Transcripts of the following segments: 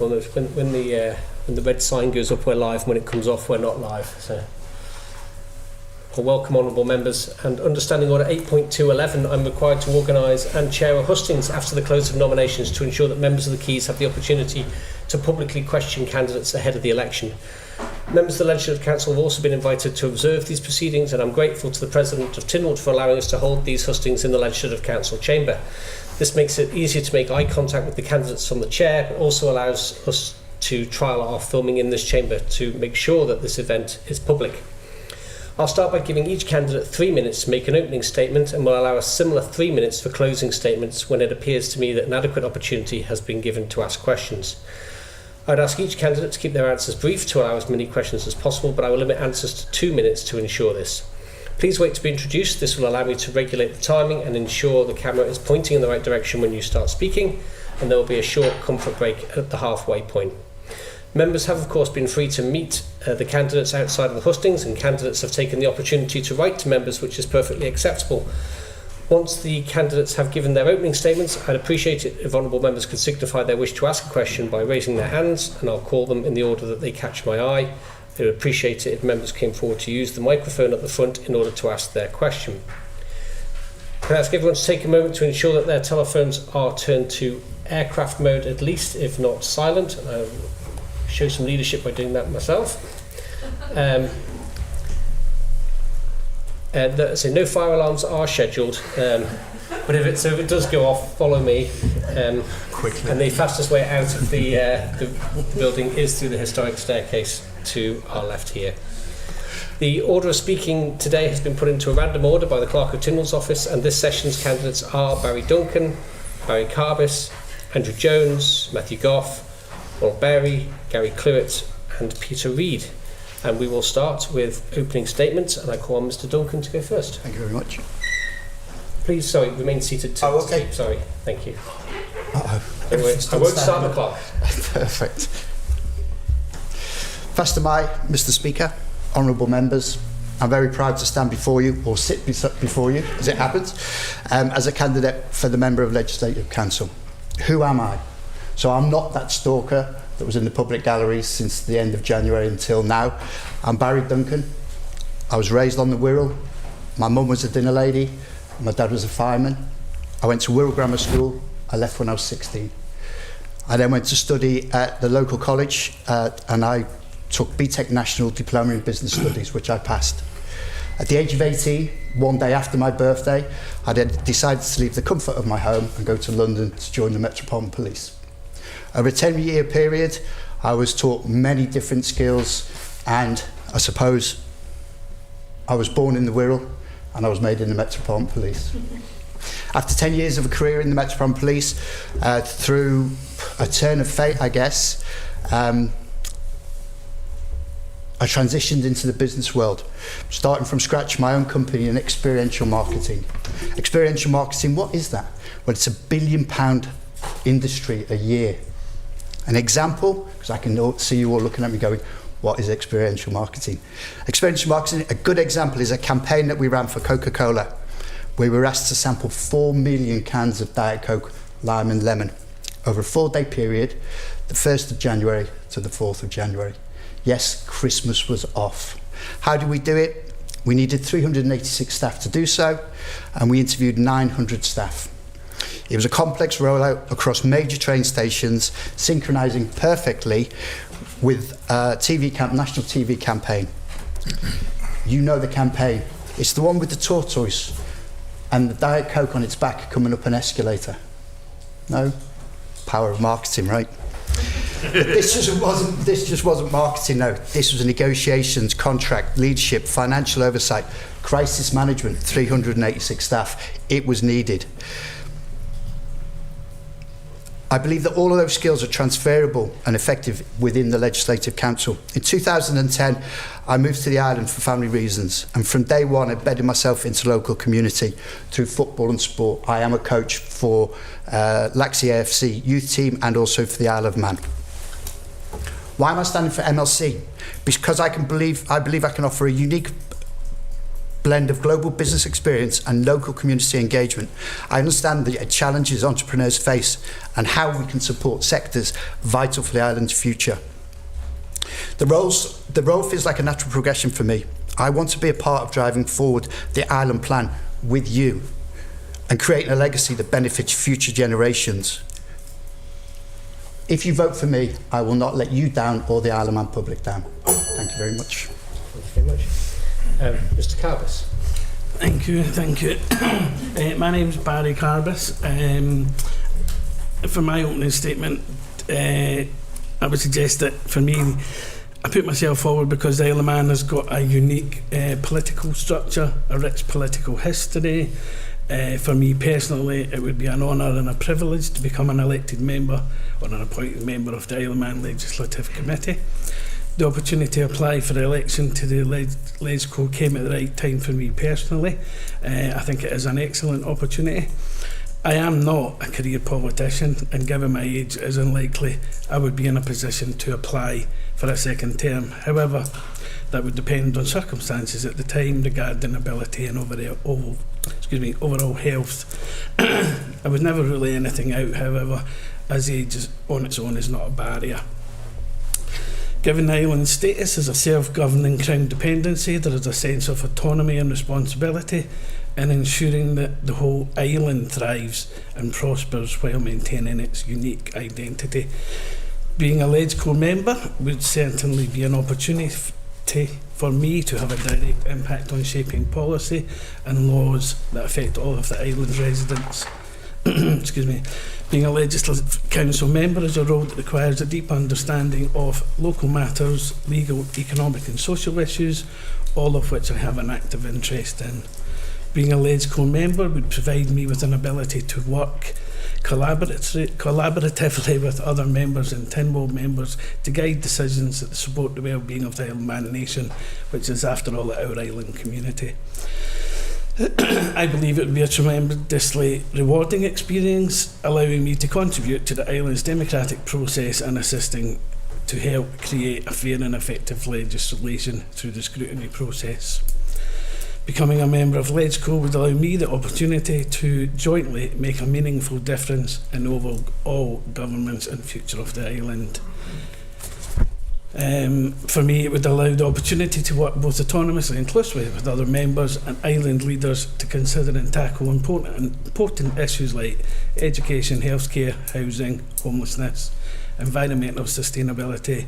people know when the red sign goes up, we're live. When it comes off, we're not live. So, well, welcome, honourable members. And understanding order 8.211, I'm required to organise and chair a hustings after the close of nominations to ensure that members of the Keys have the opportunity to publicly question candidates ahead of the election. Members of the Legislative Council have also been invited to observe these proceedings, and I'm grateful to the President of Tynwald for allowing us to hold these hustings in the Legislative Council chamber. This makes it easier to make eye contact with the candidates from the chair, but also allows us to trial our filming in this chamber to make sure that this event is public. I'll start by giving each candidate 3 minutes to make an opening statement, and will allow a similar 3 minutes for closing statements when it appears to me that an adequate opportunity has been given to ask questions. I'd ask each candidate to keep their answers brief to allow as many questions as possible, but I will limit answers to 2 minutes to ensure this. Please wait to be introduced. This will allow me to regulate the timing and ensure the camera is pointing in the right direction when you start speaking, and there will be a short comfort break at the halfway point. Members have of course been free to meet the candidates outside of the hustings, and candidates have taken the opportunity to write to members, which is perfectly acceptable. Once the candidates have given their opening statements, I'd appreciate it if honourable members could signify their wish to ask a question by raising their hands, and I'll call them in the order that they catch my eye. I would appreciate it if members came forward to use the microphone at the front in order to ask their question. Can I ask everyone to take a moment to ensure that their telephones are turned to aircraft mode at least, if not silent. I'll show some leadership by doing that myself. So no fire alarms are scheduled, but if it does go off, follow me. Quickly. And the fastest way out of the building is through the historic staircase to our left here. The order of speaking today has been put into a random order by the Clerk of Tynwald's office, and this session's candidates are Barry Duncan, Barry Carbis, Andrew Jones, Matthew Goff, Ronald Berry, Gary Clewett and Peter Reid. And we will start with opening statements, and I call on Mr. Duncan to go first. Thank you very much. Please, remain seated. Okay. Sorry, thank you. Uh-oh. I won't start the clock. Perfect. First of all, Mr. Speaker, honourable members, I'm very proud to stand before you, or sit before you, as it happens, as a candidate for the Member of Legislative Council. Who am I? So I'm not that stalker that was in the public galleries since the end of January until now. I'm Barry Duncan. I was raised on the Wirral. My mum was a dinner lady. My dad was a fireman. I went to Wirral Grammar School. I left when I was 16. I then went to study at the local college, and I took BTEC National Diploma in Business Studies, which I passed. At the age of 18, one day after my birthday, I then decided to leave the comfort of my home and go to London to join the Metropolitan Police. Over a 10-year period, I was taught many different skills, and I suppose I was born in the Wirral and I was made in the Metropolitan Police. After 10 years of a career in the Metropolitan Police, through a turn of fate, I guess, I transitioned into the business world, starting from scratch my own company in experiential marketing. Experiential marketing, what is that? Well, it's £1 billion industry a year. An example, because I can see you all looking at me going, what is experiential marketing? Experiential marketing, a good example is a campaign that we ran for Coca-Cola. We were asked to sample 4 million cans of Diet Coke, lime and lemon, over a 4-day period, the 1st of January to the 4th of January. Yes, Christmas was off. How did we do it? We needed 386 staff to do so, and we interviewed 900 staff. It was a complex rollout across major train stations, synchronising perfectly with national TV campaign. You know the campaign. It's the one with the tortoise and the Diet Coke on its back coming up an escalator. No? Power of marketing, right? This just wasn't marketing, no. This was negotiations, contract, leadership, financial oversight, crisis management, 386 staff. It was needed. I believe that all of those skills are transferable and effective within the Legislative Council. In 2010, I moved to the island for family reasons, and from day one I embedded myself into local community through football and sport. I am a coach for Laxey AFC youth team and also for the Isle of Man. Why am I standing for MLC? Because I believe I can offer a unique blend of global business experience and local community engagement, I understand the challenges entrepreneurs face and how we can support sectors vital for the island's future. The role feels like a natural progression for me. I want to be a part of driving forward the island plan with you and creating a legacy that benefits future generations. If you vote for me, I will not let you down or the Isle of Man public down. Thank you very much. Thank you very much. Mr. Carbis. Thank you. My name's Barry Carbis. For my opening statement, I would suggest that for me, I put myself forward because the Isle of Man has got a unique political structure, a rich political history. For me personally, it would be an honour and a privilege to become an elected member or an appointed member of the Isle of Man Legislative Committee. The opportunity to apply for election to the LegCo came at the right time for me personally. I think it is an excellent opportunity. I am not a career politician, and given my age, it is unlikely I would be in a position to apply for a second term. However, that would depend on circumstances at the time regarding ability and overall health. I would never rule anything out, however, as age on its own is not a barrier. Given the island's status as a self-governing crown dependency, there is a sense of autonomy and responsibility in ensuring that the whole island thrives and prospers while maintaining its unique identity. Being a LegCo member would certainly be an opportunity for me to have a direct impact on shaping policy and laws that affect all of the island's residents. Excuse me. Being a Legislative Council member is a role that requires a deep understanding of local matters, legal, economic and social issues, all of which I have an active interest in. Being a LegCo member would provide me with an ability to work collaboratively with other members and Tinwald members to guide decisions that support the well-being of the Isle of Man nation, which is after all our island community. I believe it would be a tremendously rewarding experience, allowing me to contribute to the island's democratic process and assisting to help create a fair and effective legislation through the scrutiny process. Becoming a member of LegCo would allow me the opportunity to jointly make a meaningful difference in overall governance and future of the island. For me, it would allow the opportunity to work both autonomously and closely with other members and island leaders to consider and tackle important issues like education, healthcare, housing, homelessness, environmental sustainability,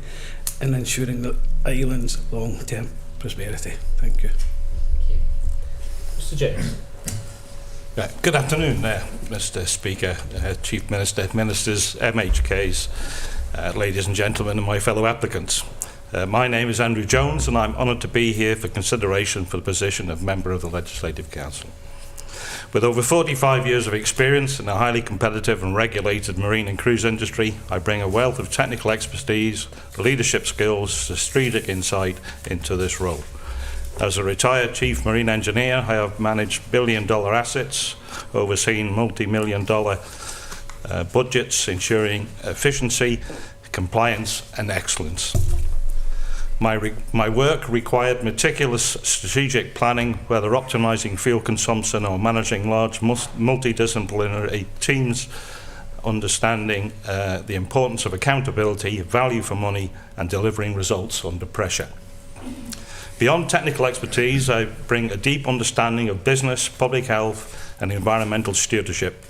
and ensuring the island's long-term prosperity. Thank you. Mr. James. Good afternoon, Mr. Speaker, Chief Minister, Ministers, MHKs, ladies and gentlemen, and my fellow applicants. My name is Andrew Jones, and I'm honoured to be here for consideration for the position of Member of the Legislative Council. With over 45 years of experience in a highly competitive and regulated marine and cruise industry, I bring a wealth of technical expertise, leadership skills, strategic insight into this role. As a retired Chief Marine Engineer, I have managed billion-dollar assets, overseen multi-million-dollar budgets, ensuring efficiency, compliance and excellence. My work required meticulous strategic planning, whether optimising fuel consumption or managing large multidisciplinary teams, understanding the importance of accountability, value for money and delivering results under pressure. Beyond technical expertise, I bring a deep understanding of business, public health and environmental stewardship,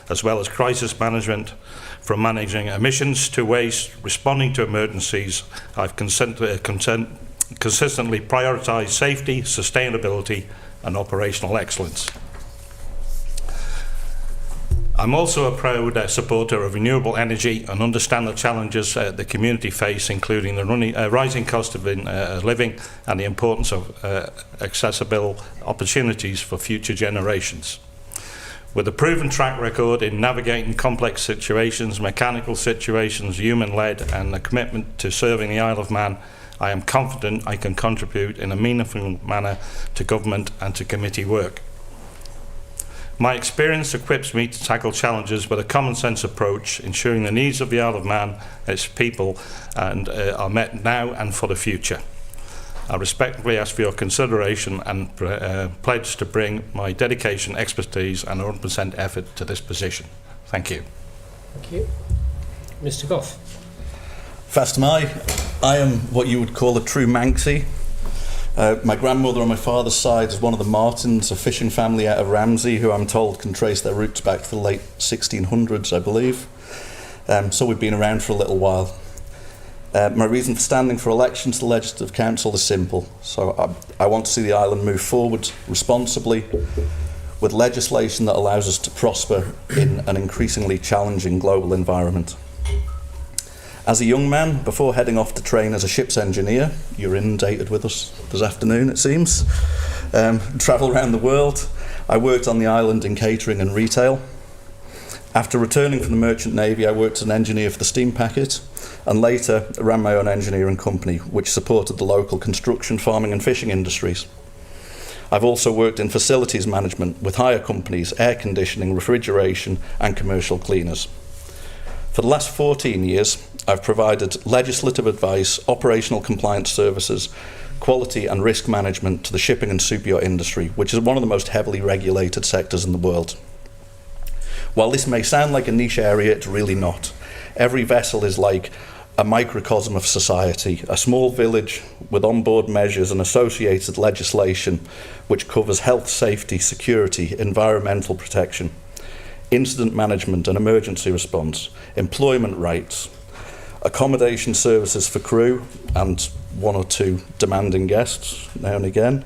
as well as crisis management, from managing emissions to waste, responding to emergencies. I've consistently prioritised safety, sustainability and operational excellence. I'm also a proud supporter of renewable energy and understand the challenges the community face, including the rising cost of living and the importance of accessible opportunities for future generations. With a proven track record in navigating complex situations, mechanical situations, human-led, and a commitment to serving the Isle of Man, I am confident I can contribute in a meaningful manner to government and to committee work. My experience equips me to tackle challenges with a common sense approach, ensuring the needs of the Isle of Man, its people, are met now and for the future. I respectfully ask for your consideration and pledge to bring my dedication, expertise and 100% effort to this position. Thank you. Thank you. Mr. Goff. Fastamai, I am what you would call a true Manxie. My grandmother on my father's side is one of the Martins, a fishing family out of Ramsey, who I'm told can trace their roots back to the late 1600s, I believe. So we've been around for a little while. My reason for standing for election to the Legislative Council is simple. So I want to see the island move forward responsibly with legislation that allows us to prosper in an increasingly challenging global environment. As a young man, before heading off to train as a ship's engineer, you're inundated with us this afternoon, it seems, travel around the world, I worked on the island in catering and retail. After returning from the Merchant Navy, I worked as an engineer for the steam packet, and later ran my own engineering company, which supported the local construction, farming and fishing industries. I've also worked in facilities management with hire companies, air conditioning, refrigeration and commercial cleaners. For the last 14 years, I've provided legislative advice, operational compliance services, quality and risk management to the shipping and superyacht industry, which is one of the most heavily regulated sectors in the world. While this may sound like a niche area, it's really not. Every vessel is like a microcosm of society, a small village with onboard measures and associated legislation which covers health, safety, security, environmental protection, incident management and emergency response, employment rights, accommodation services for crew and one or two demanding guests now and again,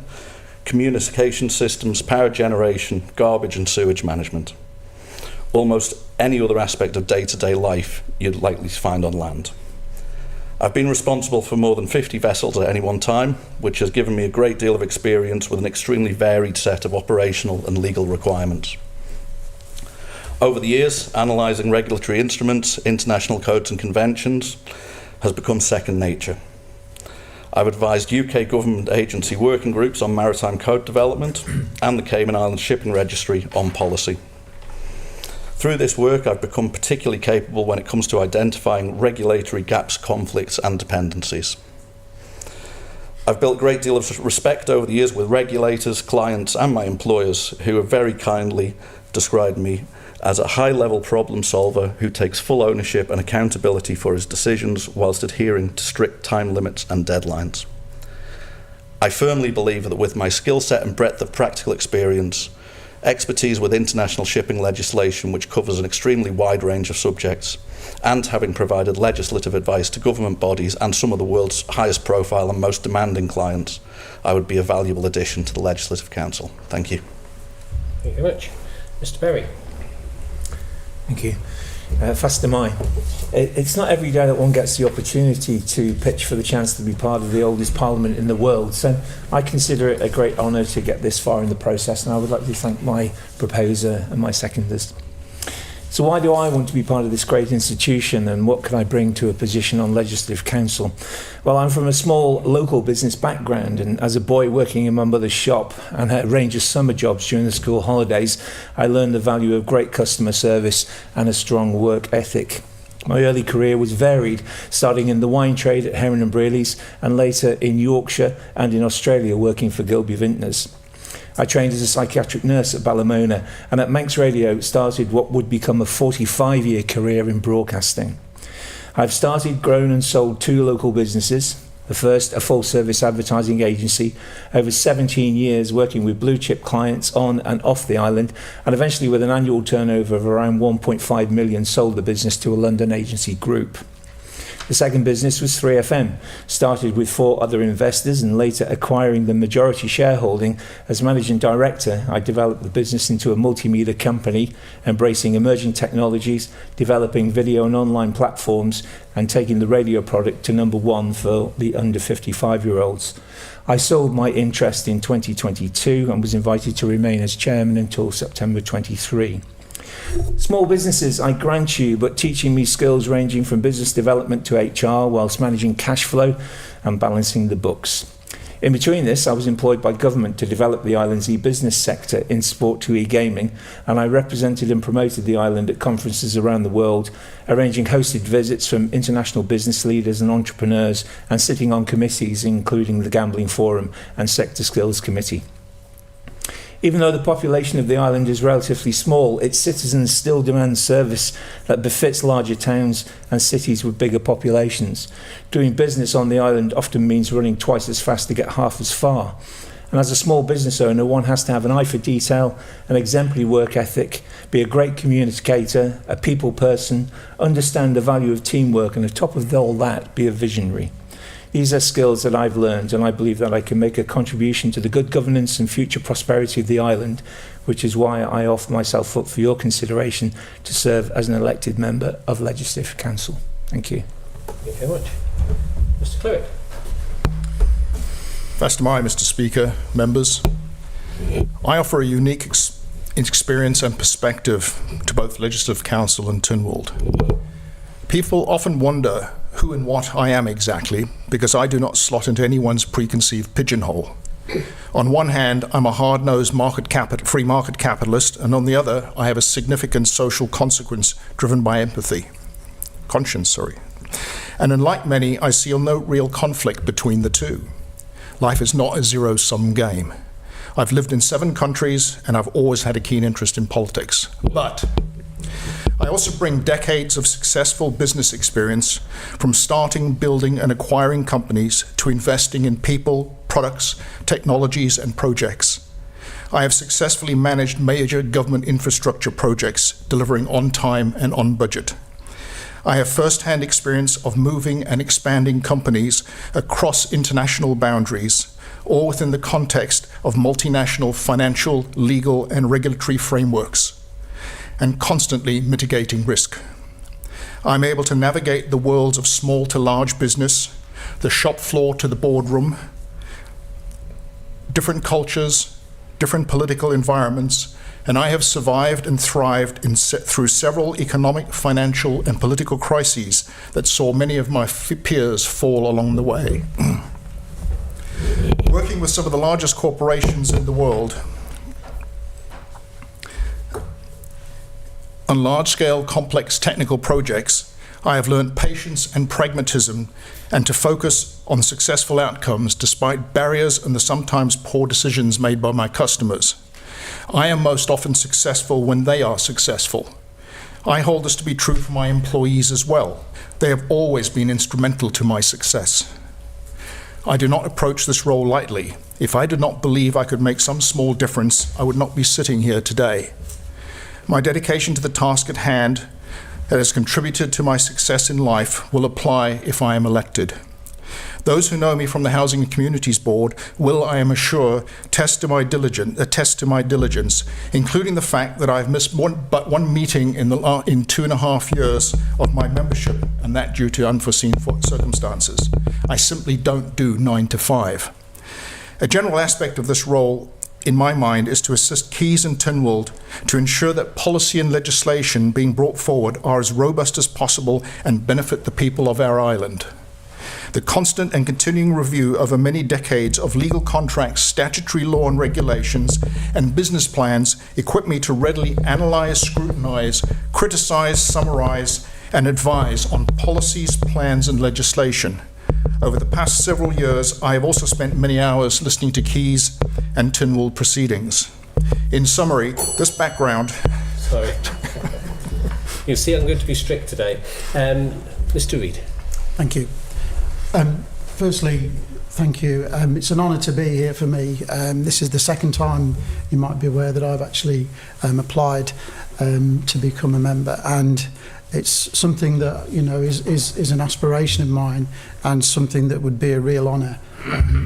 communication systems, power generation, garbage and sewage management. Almost any other aspect of day-to-day life you'd likely find on land. I've been responsible for more than 50 vessels at any one time, which has given me a great deal of experience with an extremely varied set of operational and legal requirements. Over the years, analysing regulatory instruments, international codes and conventions has become second nature. I've advised UK government agency working groups on maritime code development and the Cayman Islands Shipping Registry on policy. Through this work, I've become particularly capable when it comes to identifying regulatory gaps, conflicts and dependencies. I've built a great deal of respect over the years with regulators, clients and my employers who have very kindly described me as a high-level problem solver who takes full ownership and accountability for his decisions whilst adhering to strict time limits and deadlines. I firmly believe that with my skill set and breadth of practical experience, expertise with international shipping legislation which covers an extremely wide range of subjects, and having provided legislative advice to government bodies and some of the world's highest profile and most demanding clients, I would be a valuable addition to the Legislative Council. Thank you. Thank you very much. Mr. Berry. Thank you. Fastamai. It's not every day that one gets the opportunity to pitch for the chance to be part of the oldest parliament in the world, so I consider it a great honour to get this far in the process, and I would like to thank my proposer and my seconders. So why do I want to be part of this great institution, and what can I bring to a position on Legislative Council? Well, I'm from a small local business background, and as a boy working in my mother's shop and had a range of summer jobs during the school holidays, I learned the value of great customer service and a strong work ethic. My early career was varied, starting in the wine trade at Heron and Brearley's, and later in Yorkshire and in Australia working for Gilby Vintners. I trained as a psychiatric nurse at Ballymona, and at Manx Radio started what would become a 45-year career in broadcasting. I've started, grown and sold 2 local businesses. The first, a full-service advertising agency, over 17 years working with blue-chip clients on and off the island, and eventually with an annual turnover of around 1.5 million sold the business to a London agency group. The second business was 3FM, started with 4 other investors and later acquiring the majority shareholding. As managing director, I developed the business into a multimedia company, embracing emerging technologies, developing video and online platforms, and taking the radio product to #1 for the under 55-year-olds. I sold my interest in 2022 and was invited to remain as chairman until September 23. Small businesses, I grant you, but teaching me skills ranging from business development to HR whilst managing cash flow and balancing the books. In between this, I was employed by government to develop the island's e-business sector in support to e-gaming, and I represented and promoted the island at conferences around the world, arranging hosted visits from international business leaders and entrepreneurs, and sitting on committees including the Gambling Forum and Sector Skills Committee. Even though the population of the island is relatively small, its citizens still demand service that befits larger towns and cities with bigger populations. Doing business on the island often means running twice as fast to get half as far. And as a small business owner, one has to have an eye for detail, an exemplary work ethic, be a great communicator, a people person, understand the value of teamwork, and on top of all that, be a visionary. These are skills that I've learned, and I believe that I can make a contribution to the good governance and future prosperity of the island, which is why I offer myself up for your consideration to serve as an elected member of Legislative Council. Thank you. Thank you very much. Mr. Cleric. First of all, Mr. Speaker, members, I offer a unique experience and perspective to both Legislative Council and Tynwald. People often wonder who and what I am exactly, because I do not slot into anyone's preconceived pigeonhole. On one hand, I'm a hard-nosed free market capitalist, and on the other, I have a significant social conscience driven by conscience. And unlike many, I see no real conflict between the two. Life is not a zero-sum game. I've lived in 7 countries, and I've always had a keen interest in politics. But I also bring decades of successful business experience, from starting, building, and acquiring companies to investing in people, products, technologies, and projects. I have successfully managed major government infrastructure projects, delivering on time and on budget. I have first-hand experience of moving and expanding companies across international boundaries, all within the context of multinational financial, legal, and regulatory frameworks, and constantly mitigating risk. I'm able to navigate the worlds of small to large business, the shop floor to the boardroom, different cultures, different political environments, and I have survived and thrived through several economic, financial, and political crises that saw many of my peers fall along the way. Working with some of the largest corporations in the world, on large-scale, complex technical projects, I have learned patience and pragmatism, and to focus on successful outcomes despite barriers and the sometimes poor decisions made by my customers. I am most often successful when they are successful. I hold this to be true for my employees as well. They have always been instrumental to my success. I do not approach this role lightly. If I did not believe I could make some small difference, I would not be sitting here today. My dedication to the task at hand that has contributed to my success in life will apply if I am elected. Those who know me from the Housing and Communities Board will, I am sure, attest to my diligence, including the fact that I've missed but one meeting in 2.5 years of my membership, and that due to unforeseen circumstances. I simply don't do 9 to 5. A general aspect of this role, in my mind, is to assist Keys and Tynwald to ensure that policy and legislation being brought forward are as robust as possible and benefit the people of our island. The constant and continuing review over many decades of legal contracts, statutory law and regulations, and business plans equip me to readily analyze, scrutinize, criticize, summarize, and advise on policies, plans, and legislation. Over the past several years, I have also spent many hours listening to Keys and Tynwald proceedings. In summary, this background... Sorry. You see, I'm going to be strict today. Mr. Reid. Thank you. Firstly, thank you. It's an honour to be here for me. This is the second time, you might be aware, that I've actually applied to become a member, and it's something that, you know, is an aspiration of mine, and something that would be a real honour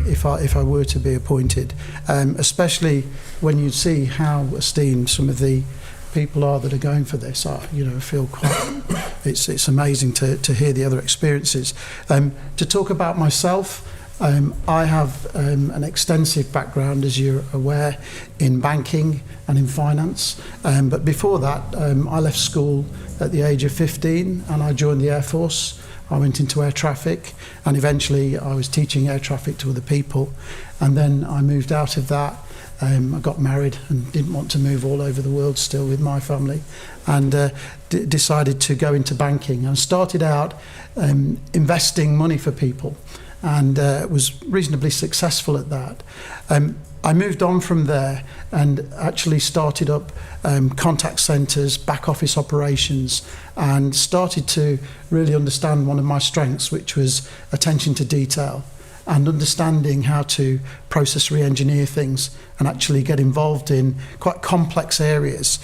if I were to be appointed, especially when you see how esteemed some of the people are that are going for this. I feel quite it's amazing to hear the other experiences. To talk about myself, I have an extensive background, as you're aware, in banking and in finance, but before that I left school at the age of 15 and I joined the Air Force, I went into air traffic, and eventually I was teaching air traffic to other people. And then I moved out of that. I got married and didn't want to move all over the world still with my family, and decided to go into banking. And started out investing money for people, and was reasonably successful at that. I moved on from there and actually started up contact centres, back office operations, and started to really understand one of my strengths, which was attention to detail and understanding how to process re-engineer things and actually get involved in quite complex areas.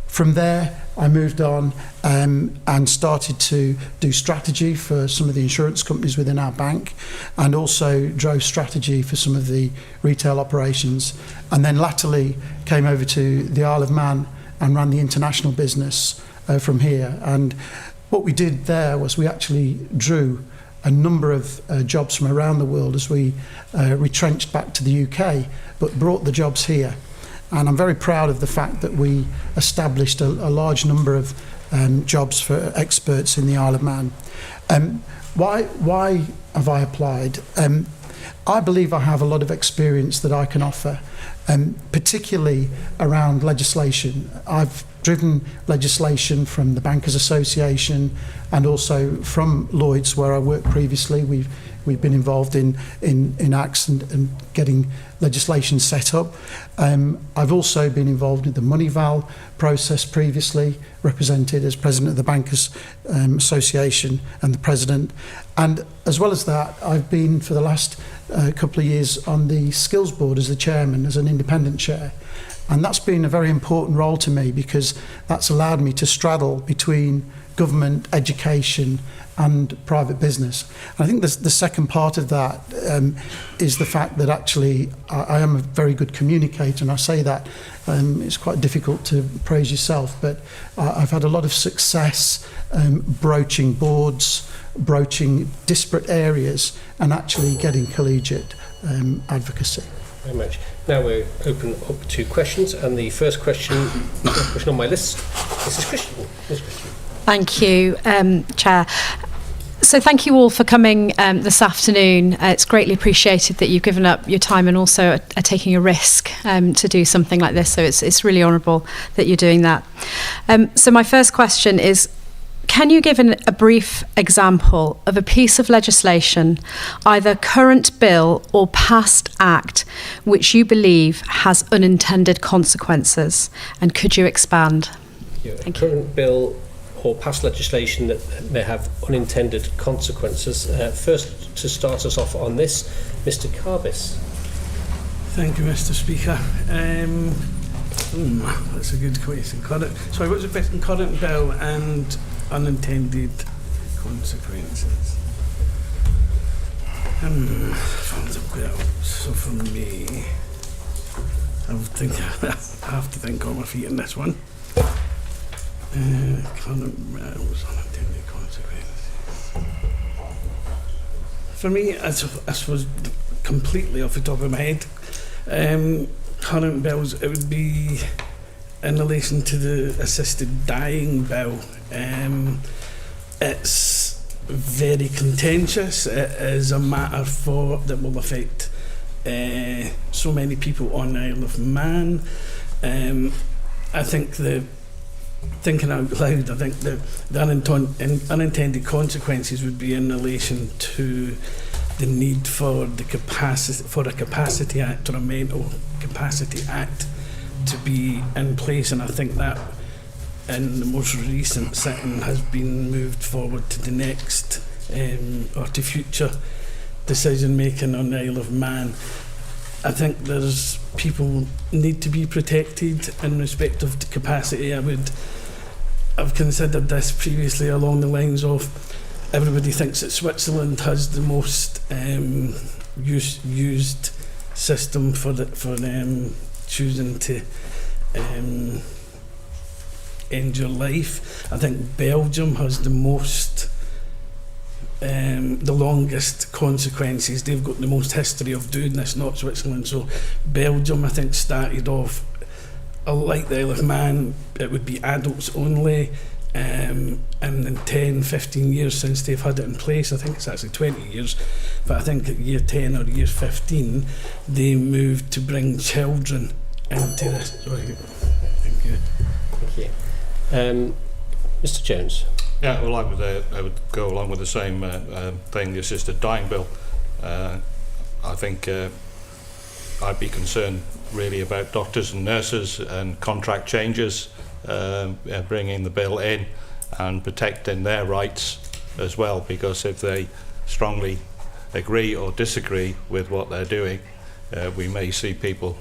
From there, I moved on and started to do strategy for some of the insurance companies within our bank, and also drove strategy for some of the retail operations. And then latterly came over to the Isle of Man and ran the international business from here. And what we did there was we actually drew a number of jobs from around the world as we retrenched back to the UK, but brought the jobs here. And I'm very proud of the fact that we established a large number of jobs for experts in the Isle of Man. Why have I applied? I believe I have a lot of experience that I can offer, particularly around legislation. I've driven legislation from the Bankers Association and also from Lloyd's, where I worked previously. We've been involved in acts and getting legislation set up. I've also been involved in the money val process previously, represented as president of the Bankers Association and the president. And as well as that, I've been for the last couple of years on the skills board as the chairman, as an independent chair. And that's been a very important role to me, because that's allowed me to straddle between government, education and private business. And I think the second part of that is the fact that actually I am a very good communicator, and I say that it's quite difficult to praise yourself, but I've had a lot of success broaching boards, broaching disparate areas, and actually getting collegiate advocacy. Very much. Now we're open up to questions, and the first question on my list is Christian. Yes, Christian. Thank you, Chair. So thank you all for coming this afternoon. It's greatly appreciated that you've given up your time and also are taking a risk to do something like this. So it's really honourable that you're doing that. So my first question is, can you give a brief example of a piece of legislation, either current bill or past act, which you believe has unintended consequences? And could you expand? Thank you. Current bill or past legislation that may have unintended consequences. First, to start us off on this, Mr. Carbis. Thank you, Mr. Speaker. That's a good question. Sorry, what's the question? Current bill and unintended consequences. From the bill. So for me, I have to think on my feet on this one. Current bills, unintended consequences. For me, I suppose completely off the top of my head, current bills, it would be in relation to the assisted dying bill. It's very contentious. It is a matter that will affect so many people on the Isle of Man. I think thinking out loud, I think the unintended consequences would be in relation to the need for a capacity act or a mental capacity act to be in place, and I think that in the most recent sitting has been moved forward to the next or to future decision making on the Isle of Man. I think there's people need to be protected in respect of the capacity. I've considered this previously along the lines of everybody thinks that Switzerland has the most used system for choosing to end your life. I think Belgium has the longest consequences. They've got the most history of doing this, not Switzerland. So Belgium, I think, started off like the Isle of Man. It would be adults only. and in 10, 15 years since they've had it in place, I think it's actually 20 years, but I think at year 10 or year 15, they moved to bring children into this. Sorry. Thank you. Thank you. Mr. Jones. Yeah, well, I would go along with the same thing, the assisted dying bill. I think I'd be concerned really about doctors and nurses and contract changes, bringing the bill in and protecting their rights as well, because if they strongly agree or disagree with what they're doing, we may see people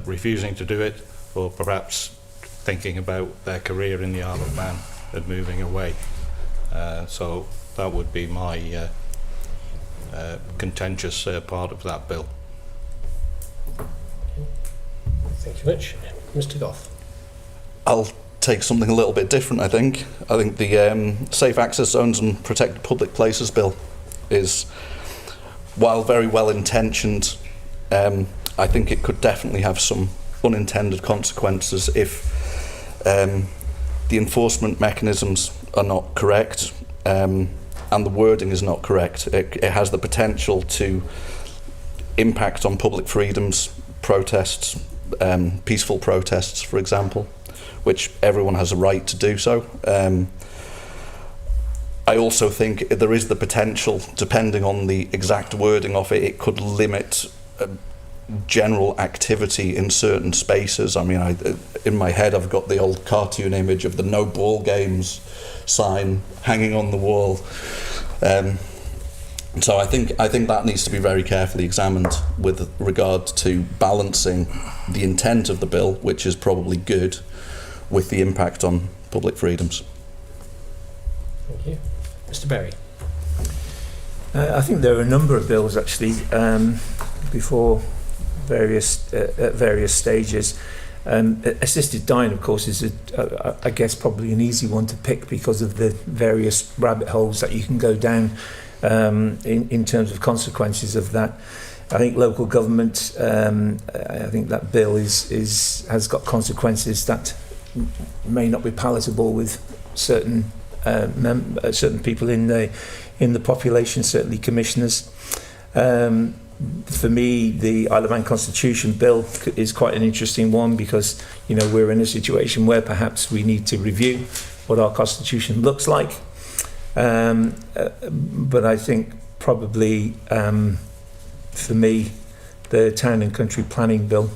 refusing to do it, or perhaps thinking about their career in the Isle of Man and moving away. So that would be my contentious part of that bill. Thank you much. Mr. Goff. I'll take something a little bit different, I think. I think the Safe Access Zones and Protected Public Places Bill is, while very well intentioned, I think it could definitely have some unintended consequences if the enforcement mechanisms are not correct, and the wording is not correct. It has the potential to impact on public freedoms, protests, peaceful protests, for example, which everyone has a right to do so. I also think there is the potential, depending on the exact wording of it, it could limit general activity in certain spaces. I mean, in my head I've got the old cartoon image of the no ball games sign hanging on the wall. So I think that needs to be very carefully examined with regard to balancing the intent of the bill, which is probably good, with the impact on public freedoms. Thank you. Mr. Berry. I think there are a number of bills actually before at various stages. Assisted dying, of course, is I guess probably an easy one to pick because of the various rabbit holes that you can go down in terms of consequences of that. I think local government, I think that bill has got consequences that may not be palatable with certain people in the population, certainly commissioners. For me, the Isle of Man Constitution Bill is quite an interesting one because, you know, we're in a situation where perhaps we need to review what our constitution looks like. But I think probably for me, the Town and Country Planning Bill,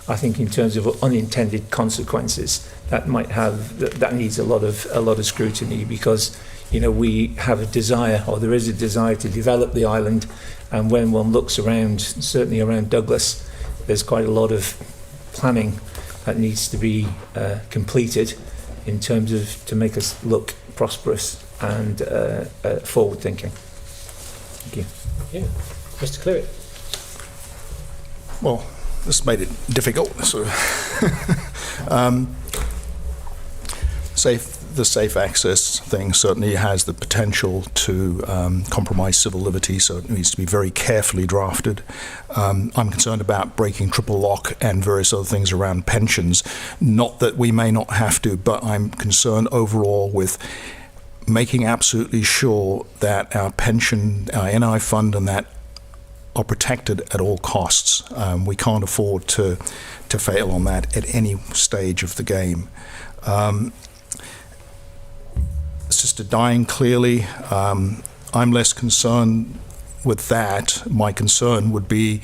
I think in terms of unintended consequences, that needs a lot of scrutiny because, you know, we have a desire, or there is a desire to develop the island, and when one looks around, certainly around Douglas, there's quite a lot of planning that needs to be completed in terms of to make us look prosperous and forward thinking. Thank you. Yeah. Mr. Cleary. Well, this made it difficult. So, the safe access thing certainly has the potential to compromise civil liberty, so it needs to be very carefully drafted. I'm concerned about breaking triple lock and various other things around pensions. Not that we may not have to, but I'm concerned overall with making absolutely sure that our pension, our NI fund and that are protected at all costs. We can't afford to fail on that at any stage of the game. Assisted dying, clearly, I'm less concerned with that. My concern would be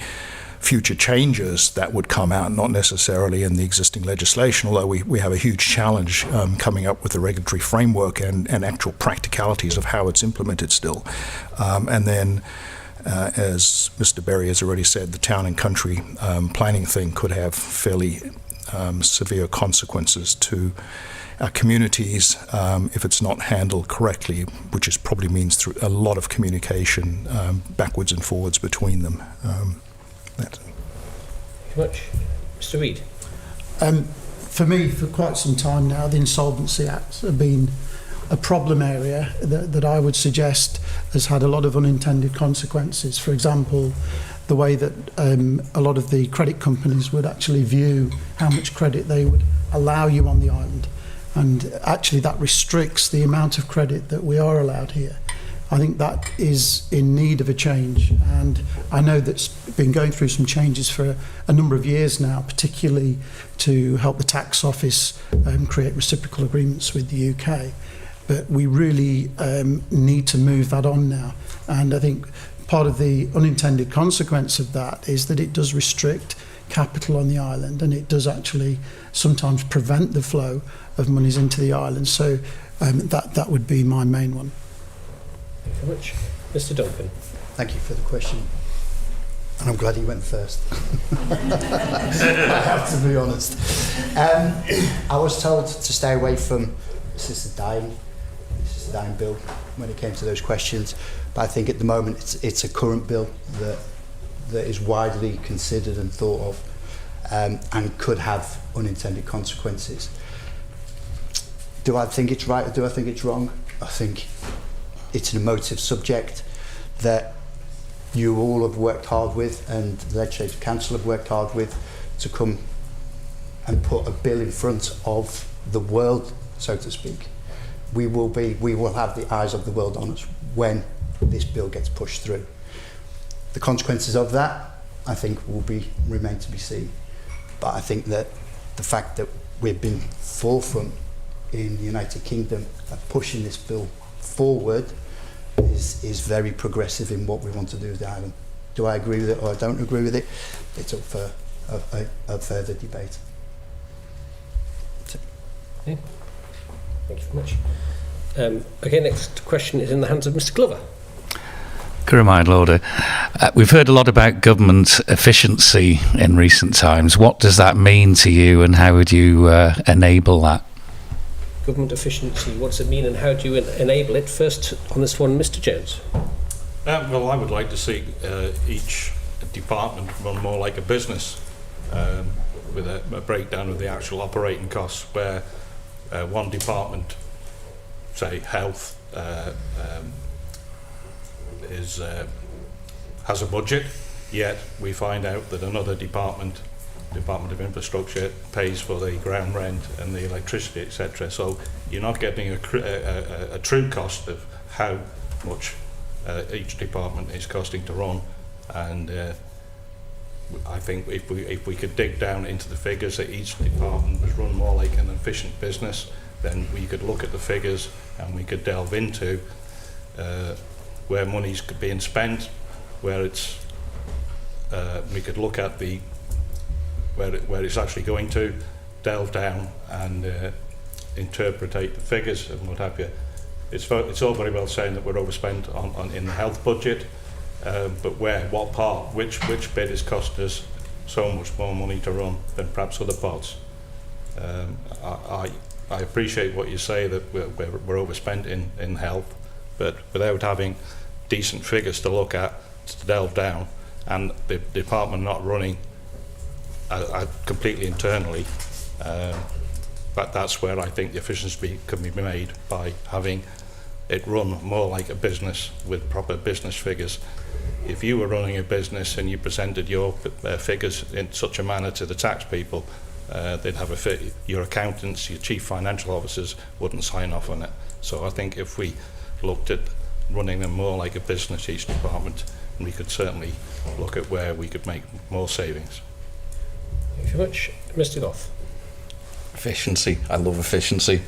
future changes that would come out, not necessarily in the existing legislation, although we have a huge challenge coming up with the regulatory framework and actual practicalities of how it's implemented still. And then, as Mr. Berry has already said, the town and country planning thing could have fairly severe consequences to our communities if it's not handled correctly, which is probably means through a lot of communication backwards and forwards between them. Thank you much. Mr. Reid. For me, for quite some time now, the Insolvency Act have been a problem area that I would suggest has had a lot of unintended consequences. For example, the way that a lot of the credit companies would actually view how much credit they would allow you on the island. and actually that restricts the amount of credit that we are allowed here. I think that is in need of a change, and I know that's been going through some changes for a number of years now, particularly to help the tax office create reciprocal agreements with the UK. But we really need to move that on now, and I think part of the unintended consequence of that is that it does restrict capital on the island, and it does actually sometimes prevent the flow of monies into the island. So that would be my main one. Thank you very much. Mr. Duncan. Thank you for the question. And I'm glad he went first. I have to be honest. I was told to stay away from this is a dying bill when it came to those questions. But I think at the moment it's a current bill that is widely considered and thought of, and could have unintended consequences. Do I think it's right or do I think it's wrong? I think it's an emotive subject that you all have worked hard with, and the Legislative Council have worked hard with, to come and put a bill in front of the world, so to speak. We will have the eyes of the world on us when this bill gets pushed through. The consequences of that, I think, will remain to be seen. But I think that the fact that we've been forefront in the United Kingdom of pushing this bill forward is very progressive in what we want to do with the island. Do I agree with it or I don't agree with it? It's up for a further debate. Yeah. Thank you very much. Okay, next question is in the hands of Mr. Glover. Gurumai Lauder. We've heard a lot about government efficiency in recent times. What does that mean to you, and how would you enable that? Government efficiency, what does it mean and how do you enable it? First on this one, Mr. Jones. Well, I would like to see each department run more like a business, with a breakdown of the actual operating costs, where one department, say health, has a budget, yet we find out that another Department of Infrastructure pays for the ground rent and the electricity, etc. So you're not getting a true cost of how much each department is costing to run. And I think if we could dig down into the figures, that each department was run more like an efficient business, then we could look at the figures and we could delve into where money's being spent, where it's we could look at the where it's actually going to, delve down and interpretate the figures and what have you. It's all very well saying that we're overspent on in the health budget, but what part, which bit has cost us so much more money to run than perhaps other parts. I appreciate what you say, that we're overspent in health, but without having decent figures to look at, to delve down, and the department not running completely internally, but that's where I think the efficiency can be made, by having it run more like a business with proper business figures. If you were running a business and you presented your figures in such a manner to the tax people, they'd have your accountants, your chief financial officers wouldn't sign off on it. So I think if we looked at running them more like a business, each department, we could certainly look at where we could make more savings. Thank you very much. Mr. Goff. Efficiency. I love efficiency.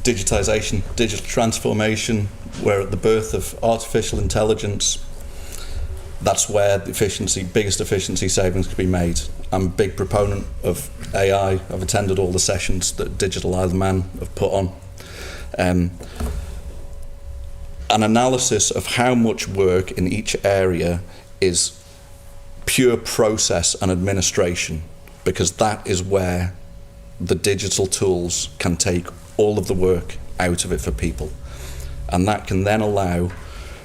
Digitisation, digital transformation. We're at the birth of artificial intelligence. That's where the biggest efficiency savings can be made. I'm a big proponent of AI. I've attended all the sessions that Digital Isle of Man have put on. An analysis of how much work in each area is pure process and administration, because that is where the digital tools can take all of the work out of it for people, and that can then allow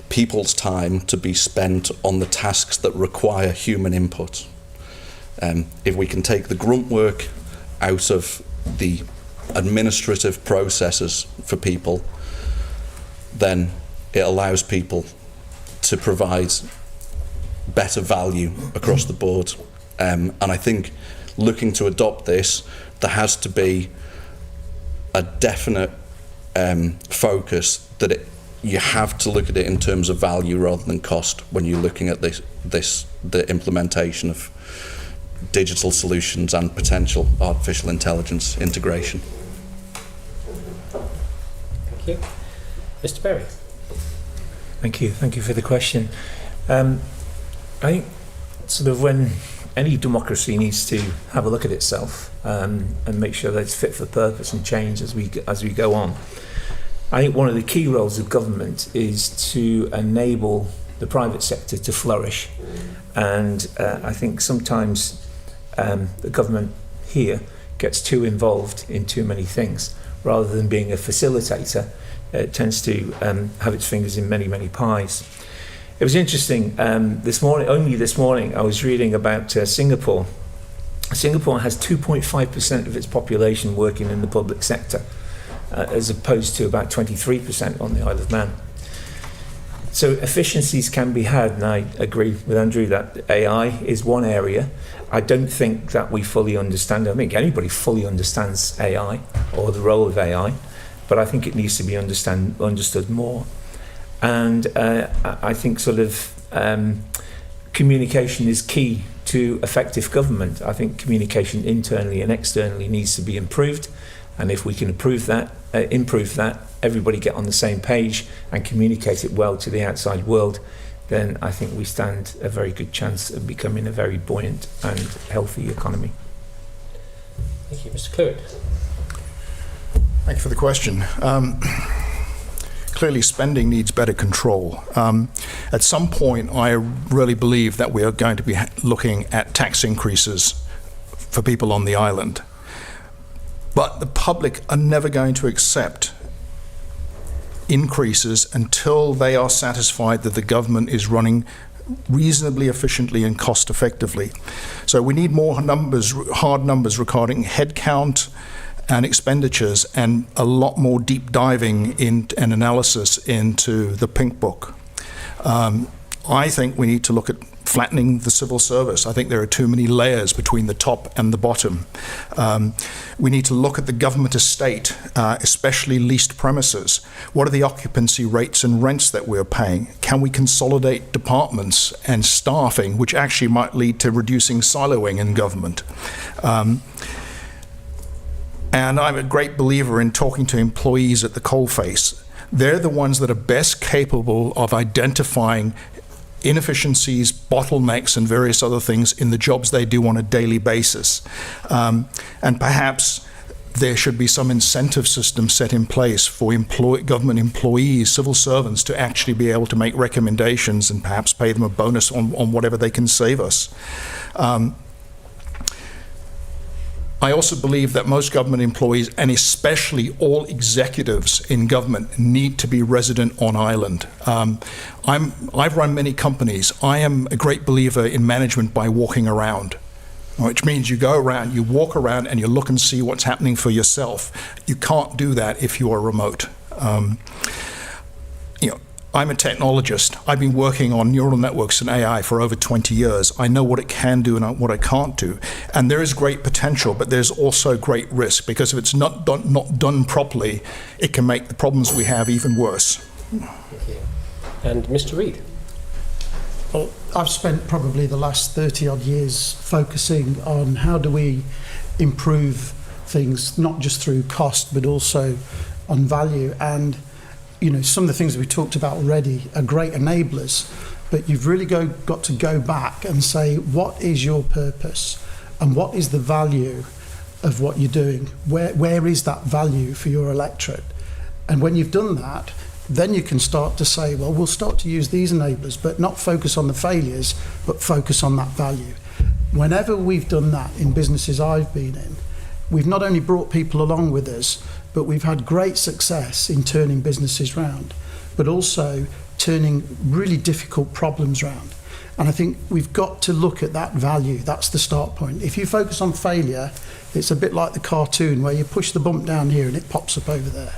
people's time to be spent on the tasks that require human input. If we can take the grunt work out of the administrative processes for people, then it allows people to provide better value across the board. And I think looking to adopt this, there has to be a definite focus that you have to look at it in terms of value rather than cost when you're looking at the implementation of digital solutions and potential artificial intelligence integration. Thank you. Mr. Berry. Thank you for the question. I think sort of when any democracy needs to have a look at itself and make sure that it's fit for purpose and change as we go on. I think one of the key roles of government is to enable the private sector to flourish, and I think sometimes the government here gets too involved in too many things rather than being a facilitator. It tends to have its fingers in many pies. It was interesting, this morning I was reading about Singapore. Singapore has 2.5% of its population working in the public sector, as opposed to about 23% on the Isle of Man. So efficiencies can be had, and I agree with Andrew that AI is one area. I don't think that we fully understand. I think anybody fully understands AI or the role of AI, but I think it needs to be understood more. And I think sort of communication is key to effective government. I think communication internally and externally needs to be improved, and if we can improve that, everybody get on the same page and communicate it well to the outside world, then I think we stand a very good chance of becoming a very buoyant and healthy economy. Thank you. Mr. Clewitt. Thank you for the question. Clearly, spending needs better control. At some point, I really believe that we are going to be looking at tax increases for people on the island. But the public are never going to accept increases until they are satisfied that the government is running reasonably efficiently and cost effectively. So we need more numbers, hard numbers regarding headcount and expenditures, and a lot more deep diving in and analysis into the Pink Book. I think we need to look at flattening the civil service. I think there are too many layers between the top and the bottom. We need to look at the government estate, especially leased premises. What are the occupancy rates and rents that we're paying? Can we consolidate departments and staffing, which actually might lead to reducing siloing in government? And I'm a great believer in talking to employees at the coalface. They're the ones that are best capable of identifying inefficiencies, bottlenecks, and various other things in the jobs they do on a daily basis. And perhaps there should be some incentive system set in place for government employees, civil servants, to actually be able to make recommendations and perhaps pay them a bonus on whatever they can save us. I also believe that most government employees, and especially all executives in government, need to be resident on island. I've run many companies. I am a great believer in management by walking around, which means you go around, you walk around, and you look and see what's happening for yourself. You can't do that if you are remote. I'm a technologist. I've been working on neural networks and AI for over 20 years. I know what it can do and what it can't do. And there is great potential, but there's also great risk, because if it's not done properly, it can make the problems we have even worse. Thank you. And Mr. Reid. Well, I've spent probably the last 30 odd years focusing on how do we improve things, not just through cost, but also on value. And some of the things that we talked about already are great enablers, but you've really got to go back and say, what is your purpose and what is the value of what you're doing? Where is that value for your electorate? And when you've done that, then you can start to say, well, we'll start to use these enablers, but not focus on the failures, but focus on that value. Whenever we've done that in businesses I've been in, we've not only brought people along with us, but we've had great success in turning businesses round, but also turning really difficult problems round. And I think we've got to look at that value. That's the start point. If you focus on failure, it's a bit like the cartoon where you push the bump down here and it pops up over there.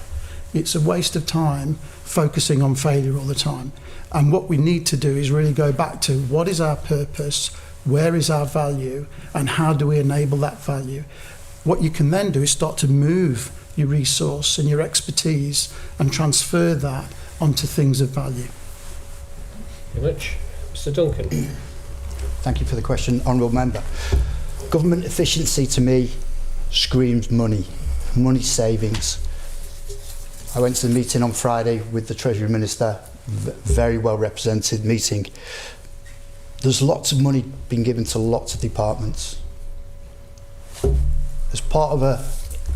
It's a waste of time focusing on failure all the time. And what we need to do is really go back to what is our purpose, where is our value and how do we enable that value. What you can then do is start to move your resource and your expertise and transfer that onto things of value. Very much. Mr. Duncan. Thank you for the question, Honourable Member. Government efficiency to me screams money savings. I went to the meeting on Friday with the Treasury Minister, very well represented meeting. There's lots of money being given to lots of departments. As part of a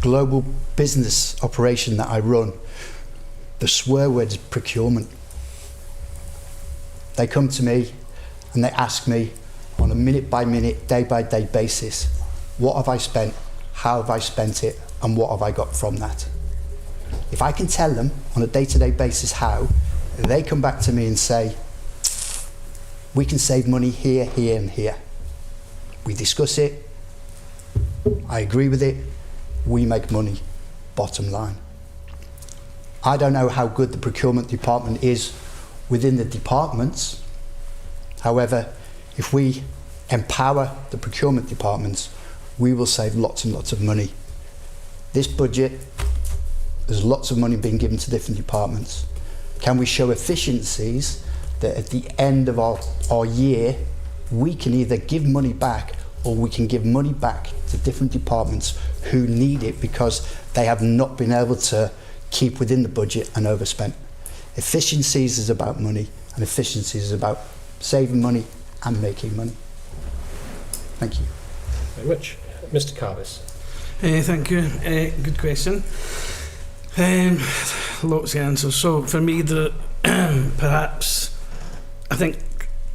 global business operation that I run, the swear word is procurement. They come to me and they ask me on a minute by minute, day by day basis, what have I spent, how have I spent it, and what have I got from that? If I can tell them on a day-to-day basis how, they come back to me and say, we can save money here, here and here. We discuss it, I agree with it, we make money, bottom line. I don't know how good the procurement department is within the departments. However, if we empower the procurement departments, we will save lots and lots of money. This budget, there's lots of money being given to different departments. Can we show efficiencies that at the end of our year, we can either give money back or we can give money back to different departments who need it because they have not been able to keep within the budget and overspent. Efficiencies is about money, and efficiencies is about saving money and making money. Thank you. Very much. Mr. Carvis. Thank you. Good question. Lots of answers. So for me, perhaps, I think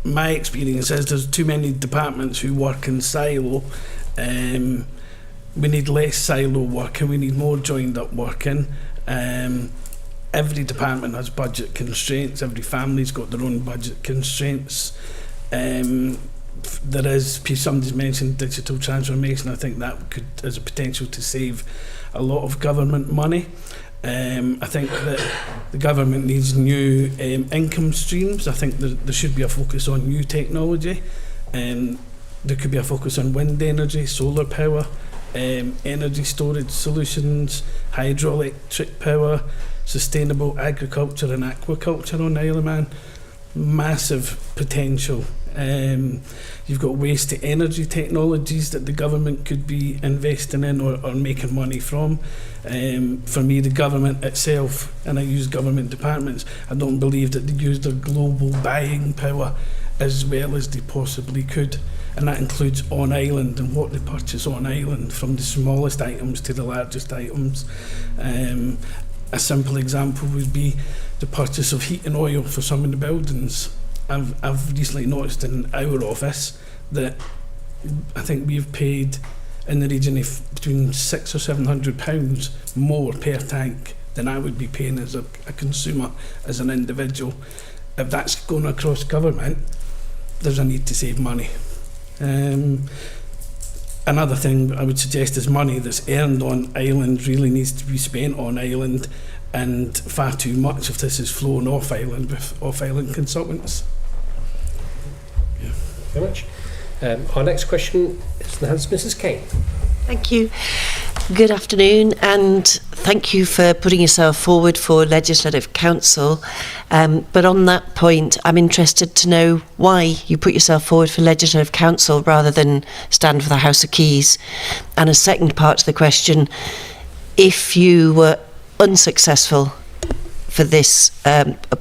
my experience is there's too many departments who work in silo. We need less silo working, we need more joined up working. Every department has budget constraints, every family's got their own budget constraints. There is, somebody's mentioned digital transformation. I think that has a potential to save a lot of government money. I think that the government needs new income streams. I think there should be a focus on new technology. There could be a focus on wind energy, solar power, energy storage solutions, hydroelectric power, sustainable agriculture and aquaculture on Isle of Man. Massive potential. You've got waste to energy technologies that the government could be investing in or making money from. For me, the government itself, and I use government departments, I don't believe that they use their global buying power as well as they possibly could. And that includes on island and what they purchase on island, from the smallest items to the largest items. A simple example would be the purchase of heating oil for some of the buildings. I've recently noticed in our office that I think we've paid in the region of between £600 or £700 more per tank than I would be paying as a consumer, as an individual. If that's going across government, there's a need to save money. Another thing I would suggest is money that's earned on island really needs to be spent on island, and far too much of this is flown off island with off island consultants. Yeah. Very much. Our next question is in the hands of Mrs. Kane. Thank you. Good afternoon, and thank you for putting yourself forward for Legislative Council. But on that point, I'm interested to know why you put yourself forward for Legislative Council rather than stand for the House of Keys. And a second part to the question, if you were unsuccessful for this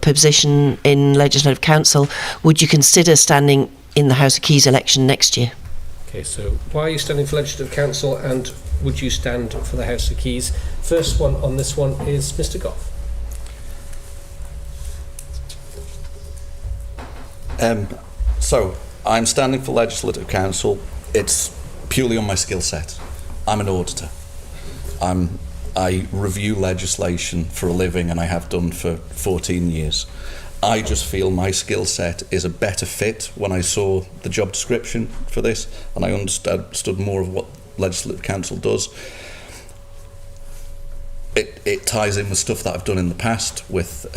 position in Legislative Council, would you consider standing in the House of Keys election next year? Okay, so why are you standing for Legislative Council, and would you stand for the House of Keys? First one on this one is Mr. Goff. So, I'm standing for Legislative Council. It's purely on my skill set. I'm an auditor. I review legislation for a living, and I have done for 14 years. I just feel my skill set is a better fit when I saw the job description for this, and I understood more of what Legislative Council does. It ties in with stuff that I've done in the past with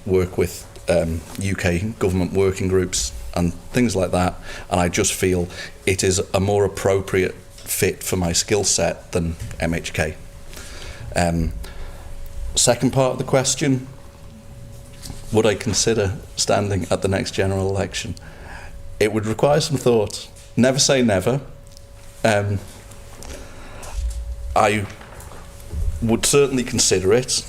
work with UK government working groups and things like that, and I just feel it is a more appropriate fit for my skill set than MHK. Second part of the question, would I consider standing at the next general election? It would require some thought. Never say never. I would certainly consider it,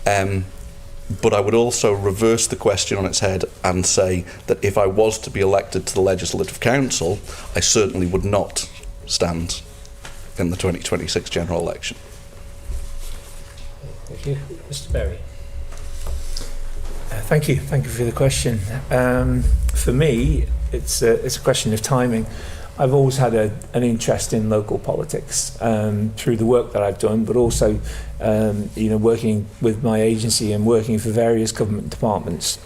but I would also reverse the question on its head and say that if I was to be elected to the Legislative Council, I certainly would not stand in the 2026 general election. Thank you. Mr. Berry. Thank you for the question. For me, it's a question of timing. I've always had an interest in local politics through the work that I've done, but also working with my agency and working for various government departments.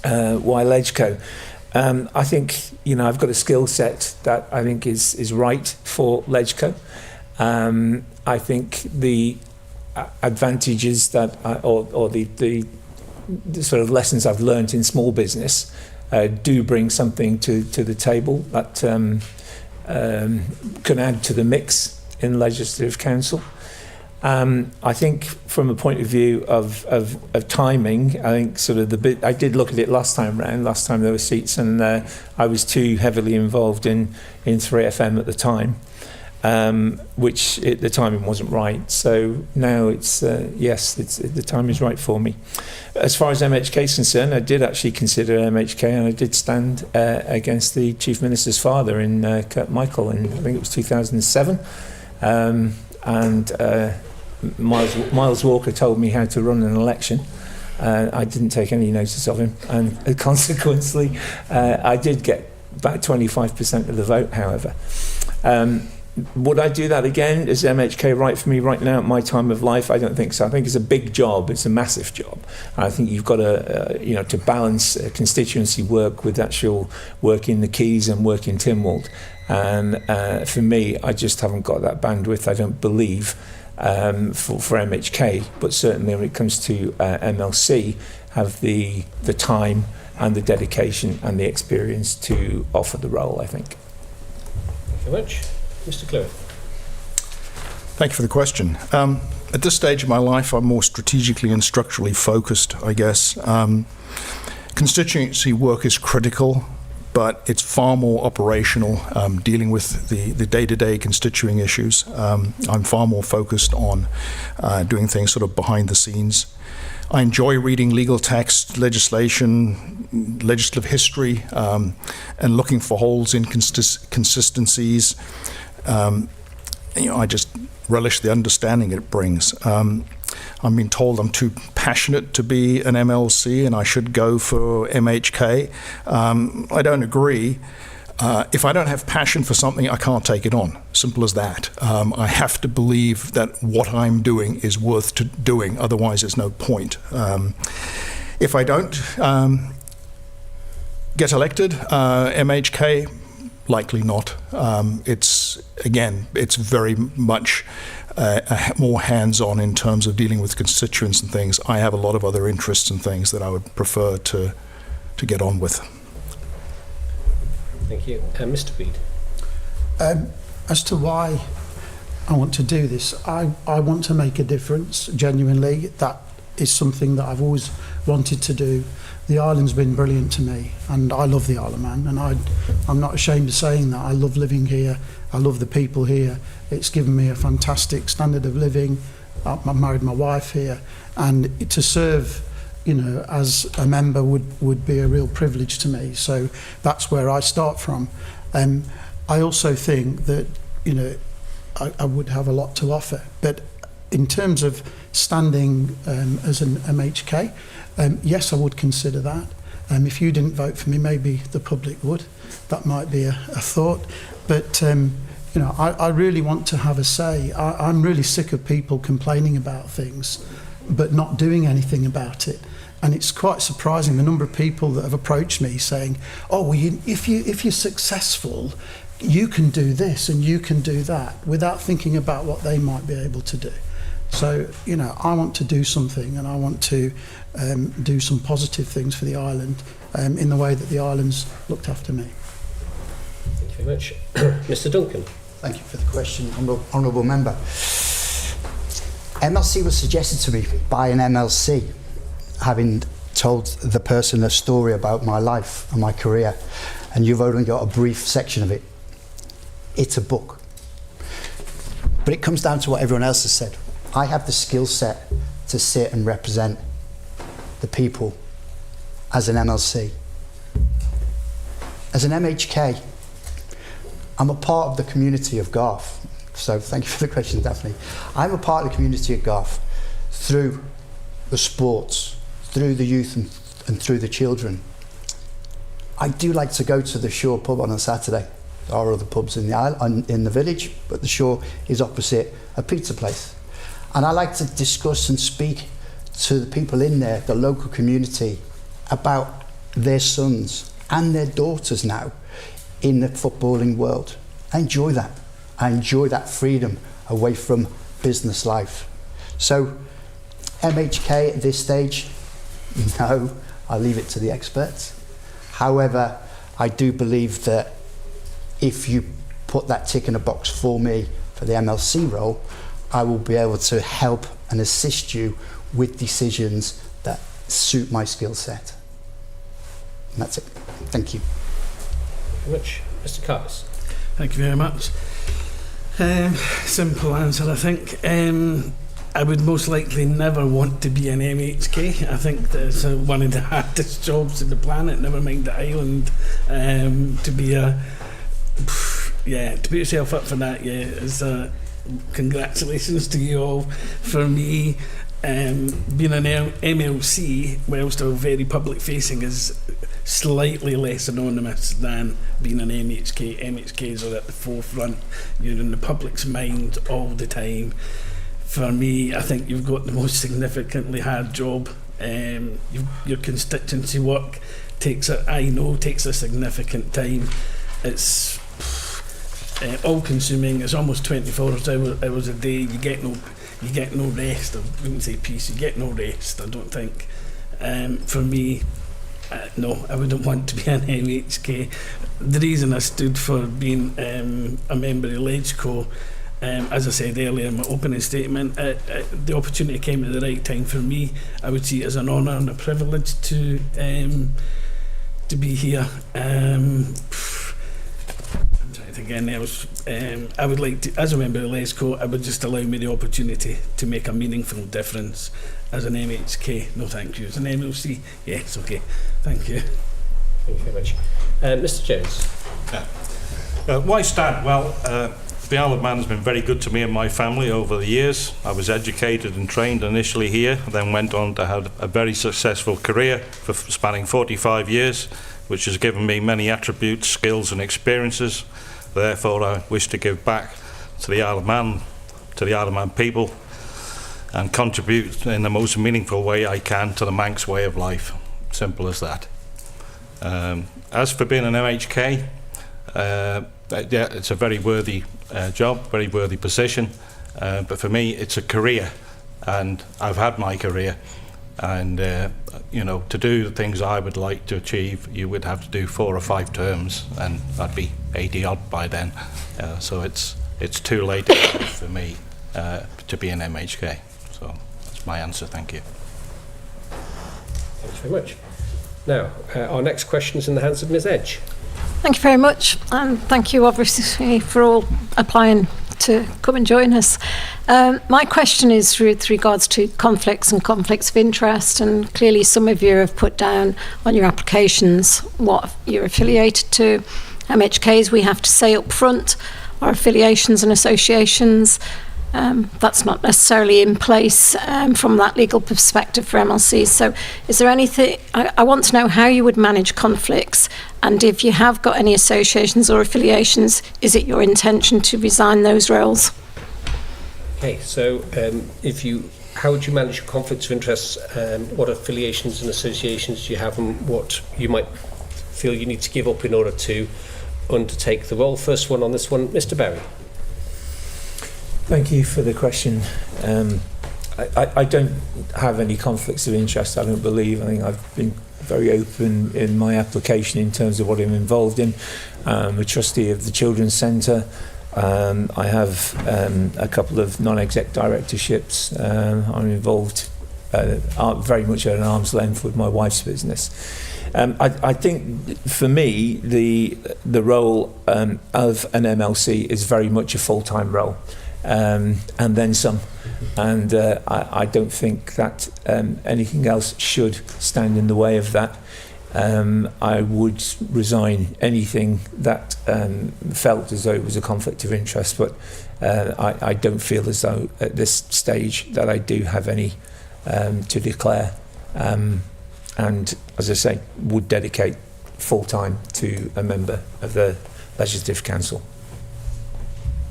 Why LegCo? I think I've got a skill set that I think is right for LegCo. I think the advantages that or the sort of lessons I've learned in small business do bring something to the table that can add to the mix in Legislative Council. I think from a point of view of timing, I think sort of I did look at it last time there were seats, and I was too heavily involved in 3FM at the time, which the timing wasn't right. So now the time is right for me. As far as MHK is concerned, I did actually consider MHK, and I did stand against the Chief Minister's father in Kurt Michael in, I think it was 2007. Miles Walker told me how to run an election. I didn't take any notice of him, and consequently, I did get about 25% of the vote, however. Would I do that again? Is MHK right for me right now at my time of life? I don't think so. I think it's a big job. It's a massive job. I think you've got to, to balance constituency work with actual work in the Keys and work in Tynwald. And for me, I just haven't got that bandwidth, I don't believe, for MHK. But certainly when it comes to MLC, have the time and the dedication and the experience to offer the role, I think. Thank you very much. Mr. Cleary. Thank you for the question. At this stage of my life, I'm more strategically and structurally focused, I guess. Constituency work is critical, but it's far more operational, dealing with the day-to-day constituting issues. I'm far more focused on doing things sort of behind the scenes. I enjoy reading legal text, legislation, legislative history, and looking for holes in consistencies. I just relish the understanding it brings. I'm being told I'm too passionate to be an MLC and I should go for MHK. I don't agree. If I don't have passion for something, I can't take it on. Simple as that. I have to believe that what I'm doing is worth doing, otherwise there's no point. If I don't get elected, MHK, likely not. It's very much more hands-on in terms of dealing with constituents and things. I have a lot of other interests and things that I would prefer to get on with. Thank you. Mr. Bede. As to why I want to do this, I want to make a difference, genuinely. That is something that I've always wanted to do. The island's been brilliant to me, and I love the Isle of Man, and I'm not ashamed of saying that. I love living here. I love the people here. It's given me a fantastic standard of living. I married my wife here, and to serve as a member would be a real privilege to me. So that's where I start from. I also think that, I would have a lot to offer. But in terms of standing as an MHK, yes, I would consider that. If you didn't vote for me, maybe the public would. That might be a thought. But, I really want to have a say. I'm really sick of people complaining about things, but not doing anything about it. And it's quite surprising the number of people that have approached me saying, "Oh, well, if you're successful, you can do this and you can do that," without thinking about what they might be able to do. So, you know, I want to do something, and I want to do some positive things for the island in the way that the island's looked after me. Thank you very much. Mr. Duncan. Thank you for the question, honourable member. MLC was suggested to me by an MLC, having told the person a story about my life and my career, and you've only got a brief section of it. It's a book. But it comes down to what everyone else has said. I have the skill set to sit and represent the people as an MLC. As an MHK, I'm a part of the community of Garth. So thank you for the question, Daphne. I'm a part of the community of Garth through the sports, through the youth and through the children. I do like to go to the Shore pub on a Saturday. There are other pubs in the village, but the Shore is opposite a pizza place. And I like to discuss and speak to the people in there, the local community, about their sons and their daughters now in the footballing world. I enjoy that. I enjoy that freedom away from business life. So, MHK at this stage, no, I leave it to the experts. However, I do believe that if you put that tick in a box for me for the MLC role, I will be able to help and assist you with decisions that suit my skill set. And that's it. Thank you. Thank you very much. Mr. Carvis. Thank you very much. Simple answer, I think. I would most likely never want to be an MHK. I think that's one of the hardest jobs on the planet, never mind the island. To be to put yourself up for that, is congratulations to you all. For me, being an MLC, while still very public facing, is slightly less anonymous than being an MHK. MHKs are at the forefront. You're in the public's mind all the time. For me, I think you've got the most significantly hard job. Your constituency work takes a significant time. It's all-consuming. It's almost 24 hours a day. You get no rest. I wouldn't say peace. You get no rest, I don't think. For me, no, I wouldn't want to be an MHK. The reason I stood for being a member of LegCo, as I said earlier in my opening statement, the opportunity came at the right time for me. I would see it as an honour and a privilege to be here. I'm trying to think anything else. I would like to, as a member of LegCo, I would just allow me the opportunity to make a meaningful difference. As an MHK, no thank you. As an MLC, yes, okay, thank you. Thank you very much. Mr. Jones. Why stand? Well, the Isle of Man has been very good to me and my family over the years. I was educated and trained initially here, then went on to have a very successful career for spanning 45 years, which has given me many attributes, skills and experiences. Therefore, I wish to give back to the Isle of Man, to the Isle of Man people, and contribute in the most meaningful way I can to the Manx way of life. Simple as that. As for being an MHK, it's a very worthy job, very worthy position, but for me it's a career, and I've had my career, and to do the things I would like to achieve, you would have to do 4 or 5 terms, and I'd be 80 odd by then, so it's too late for me to be an MHK. So that's my answer. Thank you. Thanks very much. Now, our next question is in the hands of Ms. Edge. Thank you very much, and thank you obviously for all applying to come and join us. My question is with regards to conflicts and conflicts of interest, and clearly some of you have put down on your applications what you're affiliated to. MHKs, we have to say up front, our affiliations and associations. That's not necessarily in place from that legal perspective for MLCs. So is there anything, I want to know how you would manage conflicts, and if you have got any associations or affiliations, is it your intention to resign those roles? Okay, so how would you manage your conflicts of interests? What affiliations and associations do you have, and what you might feel you need to give up in order to undertake the role? First one on this one, Mr. Berry. Thank you for the question. I don't have any conflicts of interest, I don't believe. I think I've been very open in my application in terms of what I'm involved in. I'm a trustee of the Children's Centre. I have a couple of non-exec directorships. I'm involved very much at an arm's length with my wife's business. I think for me the role of an MLC is very much a full-time role, and then some. And I don't think that anything else should stand in the way of that. I would resign anything that felt as though it was a conflict of interest, but I don't feel as though at this stage that I do have any to declare. And as I say, would dedicate full time to a member of the Legislative Council.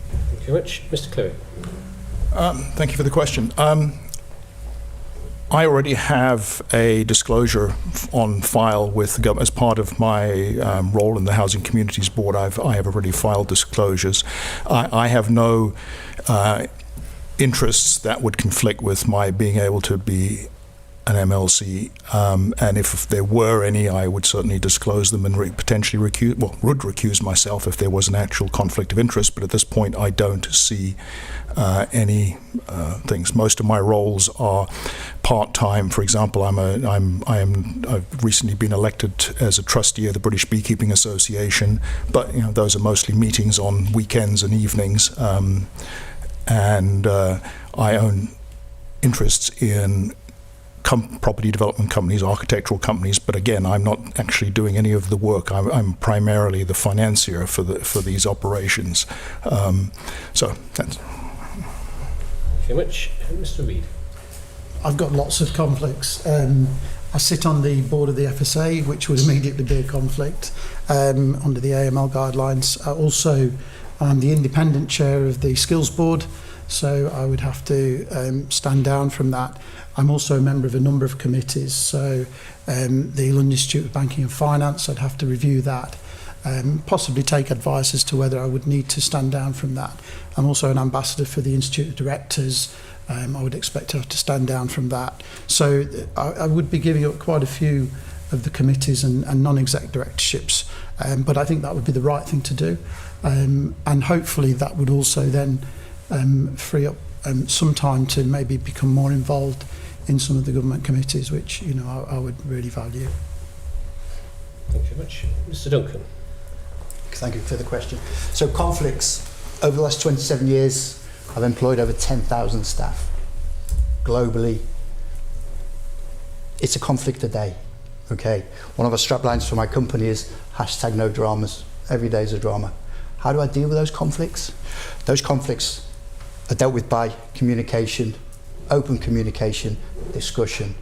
Thank you very much. Mr. Cleary. Thank you for the question. I already have a disclosure on file with the government as part of my role in the Housing Communities Board. I have already filed disclosures. I have no interests that would conflict with my being able to be an MLC, and if there were any, I would certainly disclose them and potentially would recuse myself if there was an actual conflict of interest. But at this point, I don't see any things. Most of my roles are part-time. For example, I've recently been elected as a trustee of the British Beekeeping Association, but those are mostly meetings on weekends and evenings, and I own interests in property development companies, architectural companies, but again, I'm not actually doing any of the work. I'm primarily the financier for these operations. So that's. Thank you very much. Mr. Reid. I've got lots of conflicts. I sit on the board of the FSA, which would immediately be a conflict under the AML guidelines. Also, I'm the independent chair of the skills board, so I would have to stand down from that. I'm also a member of a number of committees, so the London Institute of Banking and Finance, I'd have to review that, possibly take advice as to whether I would need to stand down from that. I'm also an ambassador for the Institute of Directors. I would expect to have to stand down from that. So I would be giving up quite a few of the committees and non-exec directorships, but I think that would be the right thing to do. And hopefully that would also then free up some time to maybe become more involved in some of the government committees, which I would really value. Thank you very much. Mr. Duncan. Thank you for the question. So conflicts, over the last 27 years, I've employed over 10,000 staff globally. It's a conflict a day, okay? One of our straplines for my company is #no dramas. Every day is a drama. How do I deal with those conflicts? Those conflicts are dealt with by communication, open communication, discussion,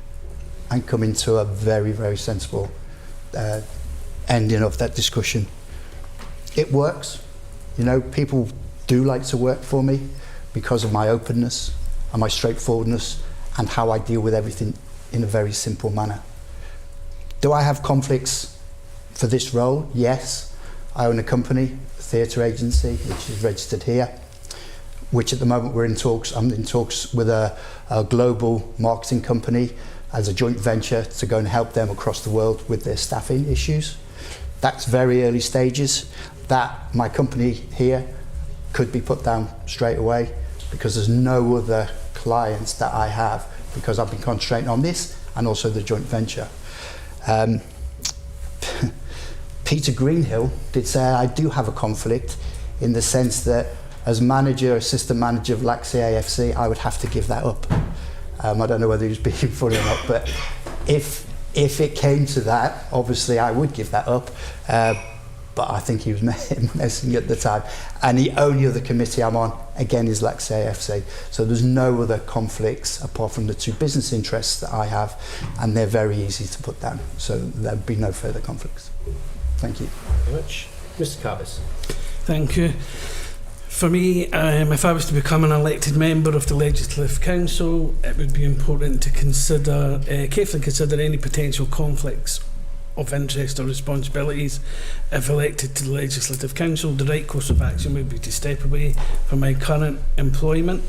and coming to a very, very sensible ending of that discussion. It works. People do like to work for me because of my openness and my straightforwardness and how I deal with everything in a very simple manner. Do I have conflicts for this role? Yes. I own a company, a theatre agency, which is registered here, which at the moment I'm in talks with a global marketing company as a joint venture to go and help them across the world with their staffing issues. That's very early stages. That my company here could be put down straight away because there's no other clients that I have because I've been concentrating on this and also the joint venture. Peter Greenhill did say I do have a conflict in the sense that as manager, assistant manager of LACSI AFC, I would have to give that up. I don't know whether he was being funny or not, but if it came to that, obviously I would give that up. But I think he was messing at the time. And the only other committee I'm on, again, is LACSI AFC. So there's no other conflicts apart from the two business interests that I have, and they're very easy to put down. So there'd be no further conflicts. Thank you. Thank you very much. Mr. Carvis. Thank you. For me, if I was to become an elected member of the Legislative Council, it would be important to carefully consider any potential conflicts of interest or responsibilities. If elected to the Legislative Council, the right course of action would be to step away from my current employment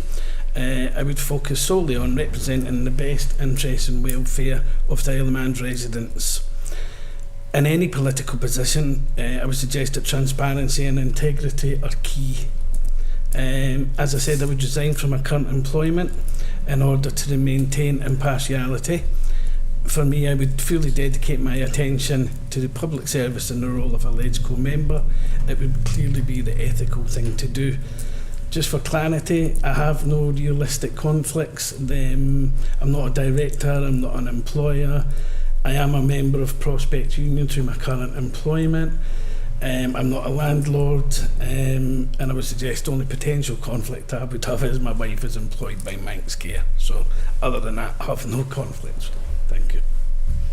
I would focus solely on representing the best interests and welfare of the Isle of Man's residents. In any political position, I would suggest that transparency and integrity are key. As I said, I would resign from my current employment in order to maintain impartiality. For me, I would fully dedicate my attention to the public service and the role of a LegCo member. It would clearly be the ethical thing to do. Just for clarity, I have no realistic conflicts. I'm not a director, I'm not an employer. I am a member of Prospect Union through my current employment. I'm not a landlord, and I would suggest the only potential conflict I would have is my wife is employed by Manx Care. So other than that, I have no conflicts. Thank you.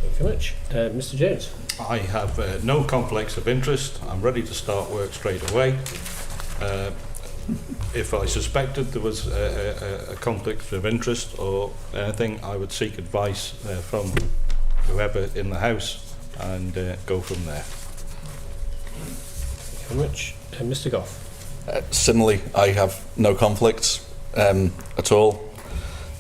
Thank you very much. Mr. Jones. I have no conflicts of interest. I'm ready to start work straight away. If I suspected there was a conflict of interest or anything, I would seek advice from whoever in the House and go from there. Thank you very much. Mr. Goff. Similarly, I have no conflicts at all.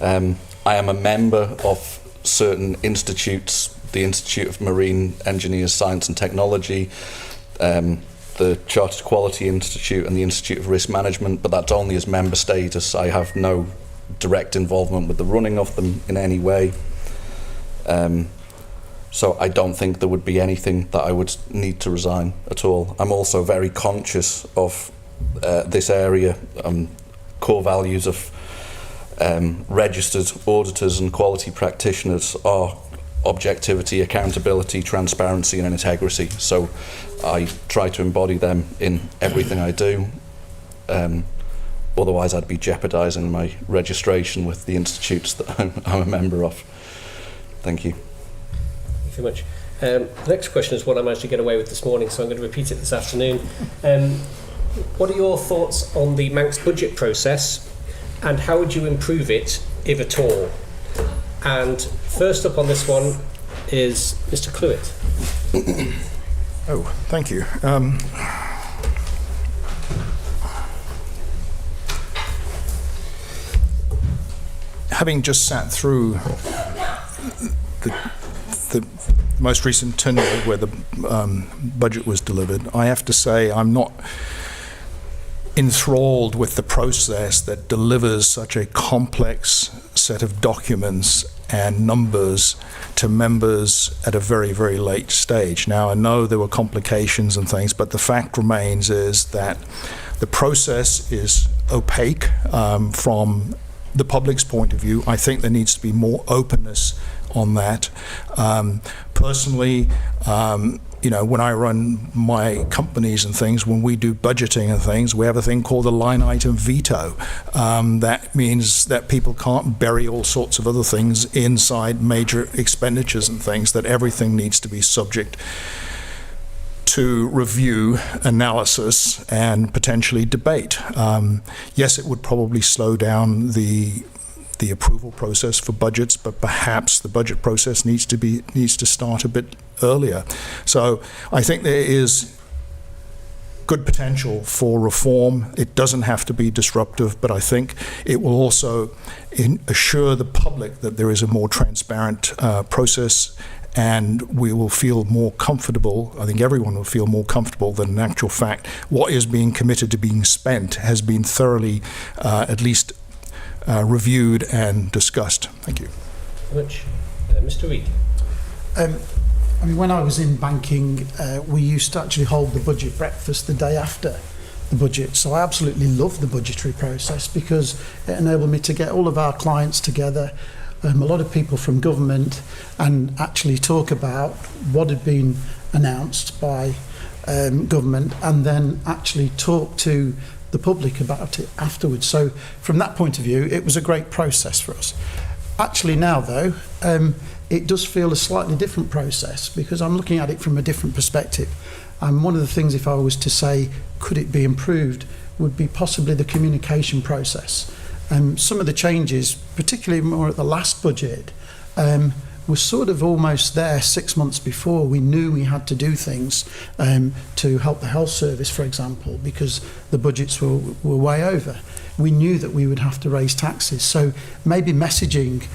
I am a member of certain institutes, the Institute of Marine Engineers, Science and Technology, the Chartered Quality Institute and the Institute of Risk Management, but that's only as member status. I have no direct involvement with the running of them in any way. So I don't think there would be anything that I would need to resign at all. I'm also very conscious of this area, core values of registered auditors and quality practitioners are objectivity, accountability, transparency and integrity. So I try to embody them in everything I do. Otherwise I'd be jeopardising my registration with the institutes that I'm a member of. Thank you. Thank you very much. The next question is what I managed to get away with this morning, so I'm going to repeat it this afternoon. What are your thoughts on the Manx budget process and how would you improve it, if at all? And first up on this one is Mr. Cluett. Oh, thank you. Having just sat through the most recent tenure where the budget was delivered, I have to say I'm not enthralled with the process that delivers such a complex set of documents and numbers to members at a very, very late stage. Now, I know there were complications and things, but the fact remains is that the process is opaque from the public's point of view. I think there needs to be more openness on that. Personally, you know, when I run my companies and things, when we do budgeting and things, we have a thing called a line item veto. That means that people can't bury all sorts of other things inside major expenditures and things, that everything needs to be subject to review, analysis, and potentially debate. Yes, it would probably slow down the approval process for budgets, but perhaps the budget process needs to start a bit earlier. So I think there is good potential for reform. It doesn't have to be disruptive, but I think it will also assure the public that there is a more transparent process, and we will feel more comfortable. I think everyone will feel more comfortable that in actual fact what is being committed to being spent has been thoroughly at least reviewed and discussed. Thank you. Thank you very much. Mr. Reid. I mean, when I was in banking, we used to actually hold the budget breakfast the day after the budget. So I absolutely love the budgetary process because it enabled me to get all of our clients together, a lot of people from government, and actually talk about what had been announced by government, and then actually talk to the public about it afterwards. So from that point of view, it was a great process for us. Actually now though, it does feel a slightly different process because I'm looking at it from a different perspective. And one of the things, if I was to say, could it be improved, would be possibly the communication process. Some of the changes, particularly more at the last budget, was sort of almost there 6 months before. We knew we had to do things to help the health service, for example, because the budgets were way over. we knew that we would have to raise taxes. So maybe messaging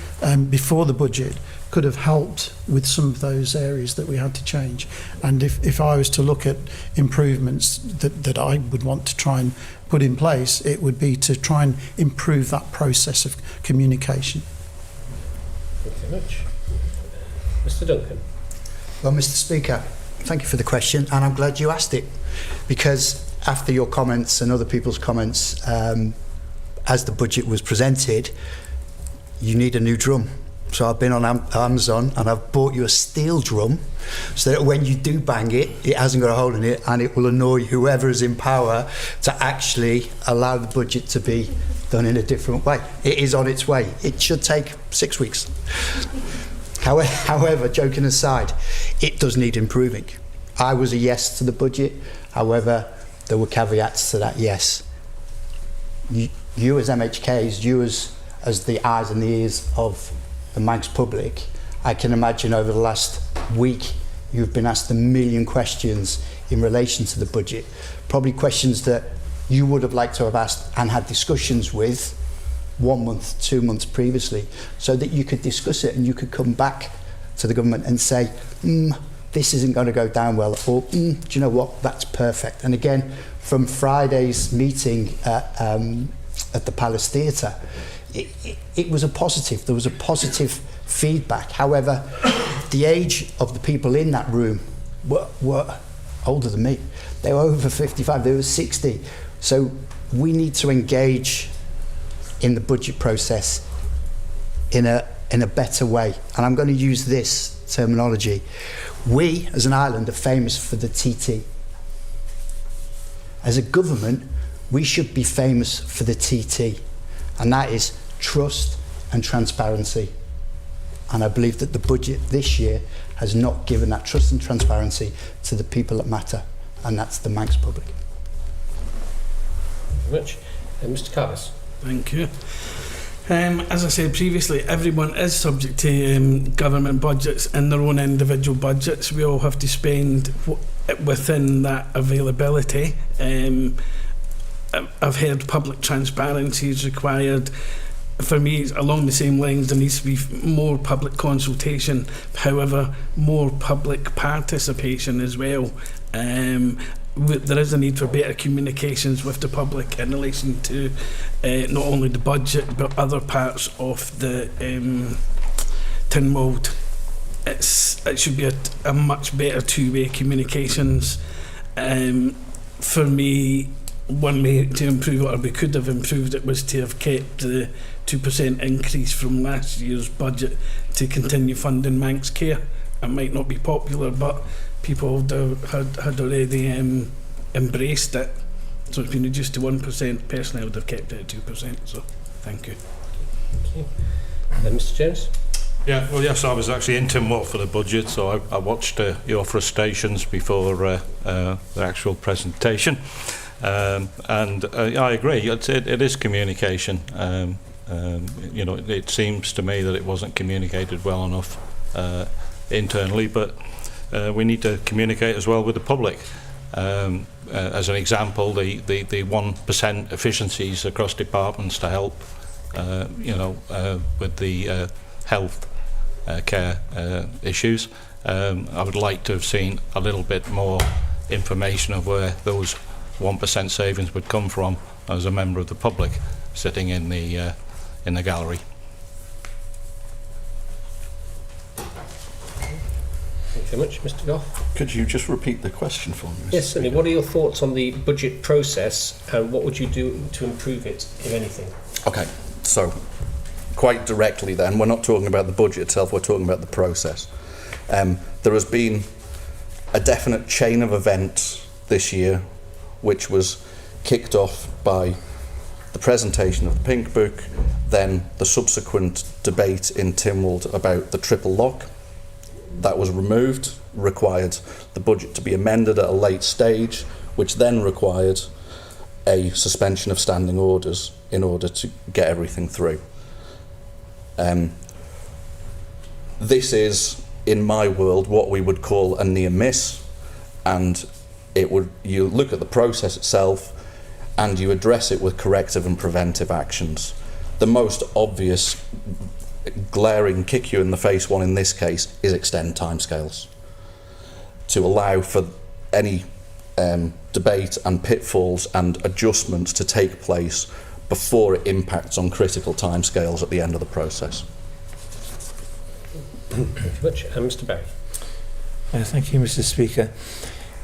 before the budget could have helped with some of those areas that we had to change. And if I was to look at improvements that I would want to try and put in place, it would be to try and improve that process of communication. Thank you very much. Mr. Duncan. Well, Mr. Speaker, thank you for the question, and I'm glad you asked it, because after your comments and other people's comments, as the budget was presented, you need a new drum. So I've been on Amazon and I've bought you a steel drum so that when you do bang it, it hasn't got a hole in it, and it will annoy whoever is in power to actually allow the budget to be done in a different way. It is on its way. It should take 6 weeks. However, joking aside, it does need improving. I was a yes to the budget. However, there were caveats to that yes. You as MHKs, you as the eyes and the ears of the Manx public, I can imagine over the last week you've been asked 1 million questions in relation to the budget. Probably questions that you would have liked to have asked and had discussions with 1 month, 2 months previously, so that you could discuss it and you could come back to the government and say, this isn't going to go down well, or do you know what, that's perfect. And again, from Friday's meeting at the Palace Theatre, it was a positive. There was a positive feedback. However, the age of the people in that room were older than me. They were over 55, they were 60. So we need to engage in the budget process in a better way. And I'm going to use this terminology. We, as an island, are famous for the TT. As a government, we should be famous for the TT, and that is trust and transparency. And I believe that the budget this year has not given that trust and transparency to the people that matter, and that's the Manx public. Thank you very much. Mr. Carvis. Thank you. As I said previously, everyone is subject to government budgets and their own individual budgets. We all have to spend within that availability. I've heard public transparency is required. For me, it's along the same lines, there needs to be more public consultation, however, more public participation as well. There is a need for better communications with the public in relation to not only the budget but other parts of the Tynwald. It should be a much better two-way communications. For me, one way to improve it, or we could have improved it, was to have kept the 2% increase from last year's budget to continue funding Manx Care. It might not be popular, but people had already embraced it, so it's been reduced to 1%. Personally, I would have kept it at 2%. So, thank you. Thank you. Mr. Jones. Yeah, well, yes, I was actually in Tynwald for the budget, so I watched your frustrations before the actual presentation, and I agree. It is communication. You know, it seems to me that it wasn't communicated well enough internally, but we need to communicate as well with the public. As an example, the 1% efficiencies across departments to help, you know, with the health care issues. I would like to have seen a little bit more information of where those 1% savings would come from as a member of the public sitting in the gallery. Thank you very much. Mr. Goff. Could you just repeat the question for me, Mr. Yes, certainly. What are your thoughts on the budget process, and what would you do to improve it, if anything? Okay, so quite directly then, we're not talking about the budget itself, we're talking about the process. There has been a definite chain of events this year which was kicked off by the presentation of the Pink Book, then the subsequent debate in Tynwald about the triple lock. That was removed, required the budget to be amended at a late stage, which then required a suspension of standing orders in order to get everything through. This is, in my world, what we would call a near miss, and you look at the process itself, and you address it with corrective and preventive actions. The most obvious, glaring, kick you in the face one in this case is extend timescales to allow for any debate and pitfalls and adjustments to take place before it impacts on critical timescales at the end of the process. Thank you very much. Mr. Berry. Thank you, Mr. Speaker.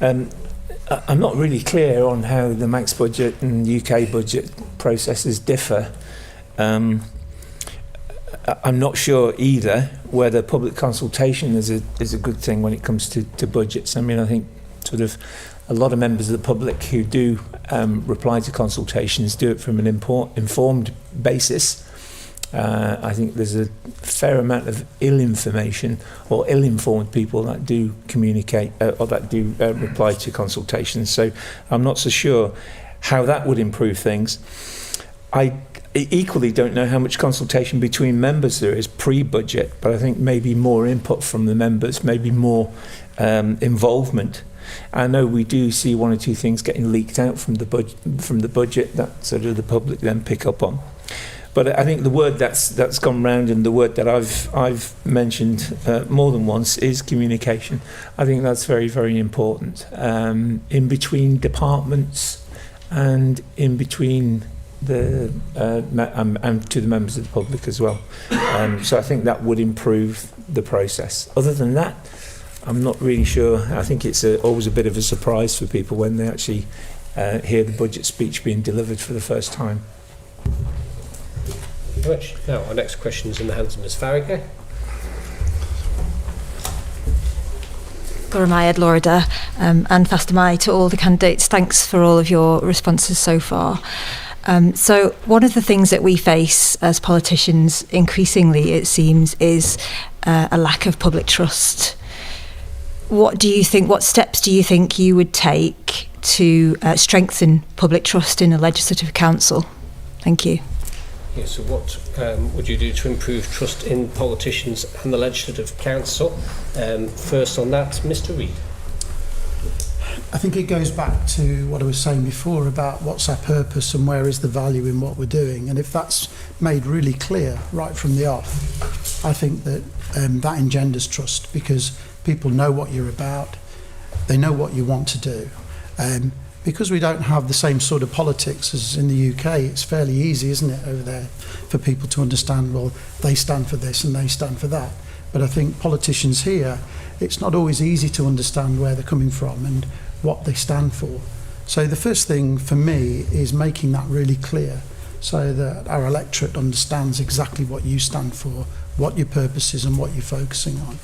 I'm not really clear on how the Manx budget and UK budget processes differ. I'm not sure either whether public consultation is a good thing when it comes to budgets. I mean, I think sort of a lot of members of the public who do reply to consultations do it from an informed basis. I think there's a fair amount of ill information or ill-informed people that do communicate or that do reply to consultations. So I'm not so sure how that would improve things. I equally don't know how much consultation between members there is pre-budget, but I think maybe more input from the members, maybe more involvement. I know we do see one or two things getting leaked out from the budget that sort of the public then pick up on. But I think the word that's gone round and the word that I've mentioned more than once is communication. I think that's very, very important in between departments and in between the and to the members of the public as well. So I think that would improve the process. Other than that, I'm not really sure. I think it's always a bit of a surprise for people when they actually hear the budget speech being delivered for the first time. Very much. Now, our next question is in the hands of Ms. Farragut. Goramai Lorida and Fastamai to all the candidates. Thanks for all of your responses so far. So one of the things that we face as politicians increasingly, it seems, is a lack of public trust. What steps do you think you would take to strengthen public trust in a legislative council? Thank you. Yeah, so what would you do to improve trust in politicians and the Legislative Council? First on that, Mr. Reid. I think it goes back to what I was saying before about what's our purpose and where is the value in what we're doing. And if that's made really clear right from the off, I think that that engenders trust, because people know what you're about, they know what you want to do. Because we don't have the same sort of politics as in the UK, it's fairly easy, isn't it, over there, for people to understand, well, they stand for this and they stand for that. But I think politicians here, it's not always easy to understand where they're coming from and what they stand for. So the first thing for me is making that really clear so that our electorate understands exactly what you stand for, what your purpose is and what you're focusing on.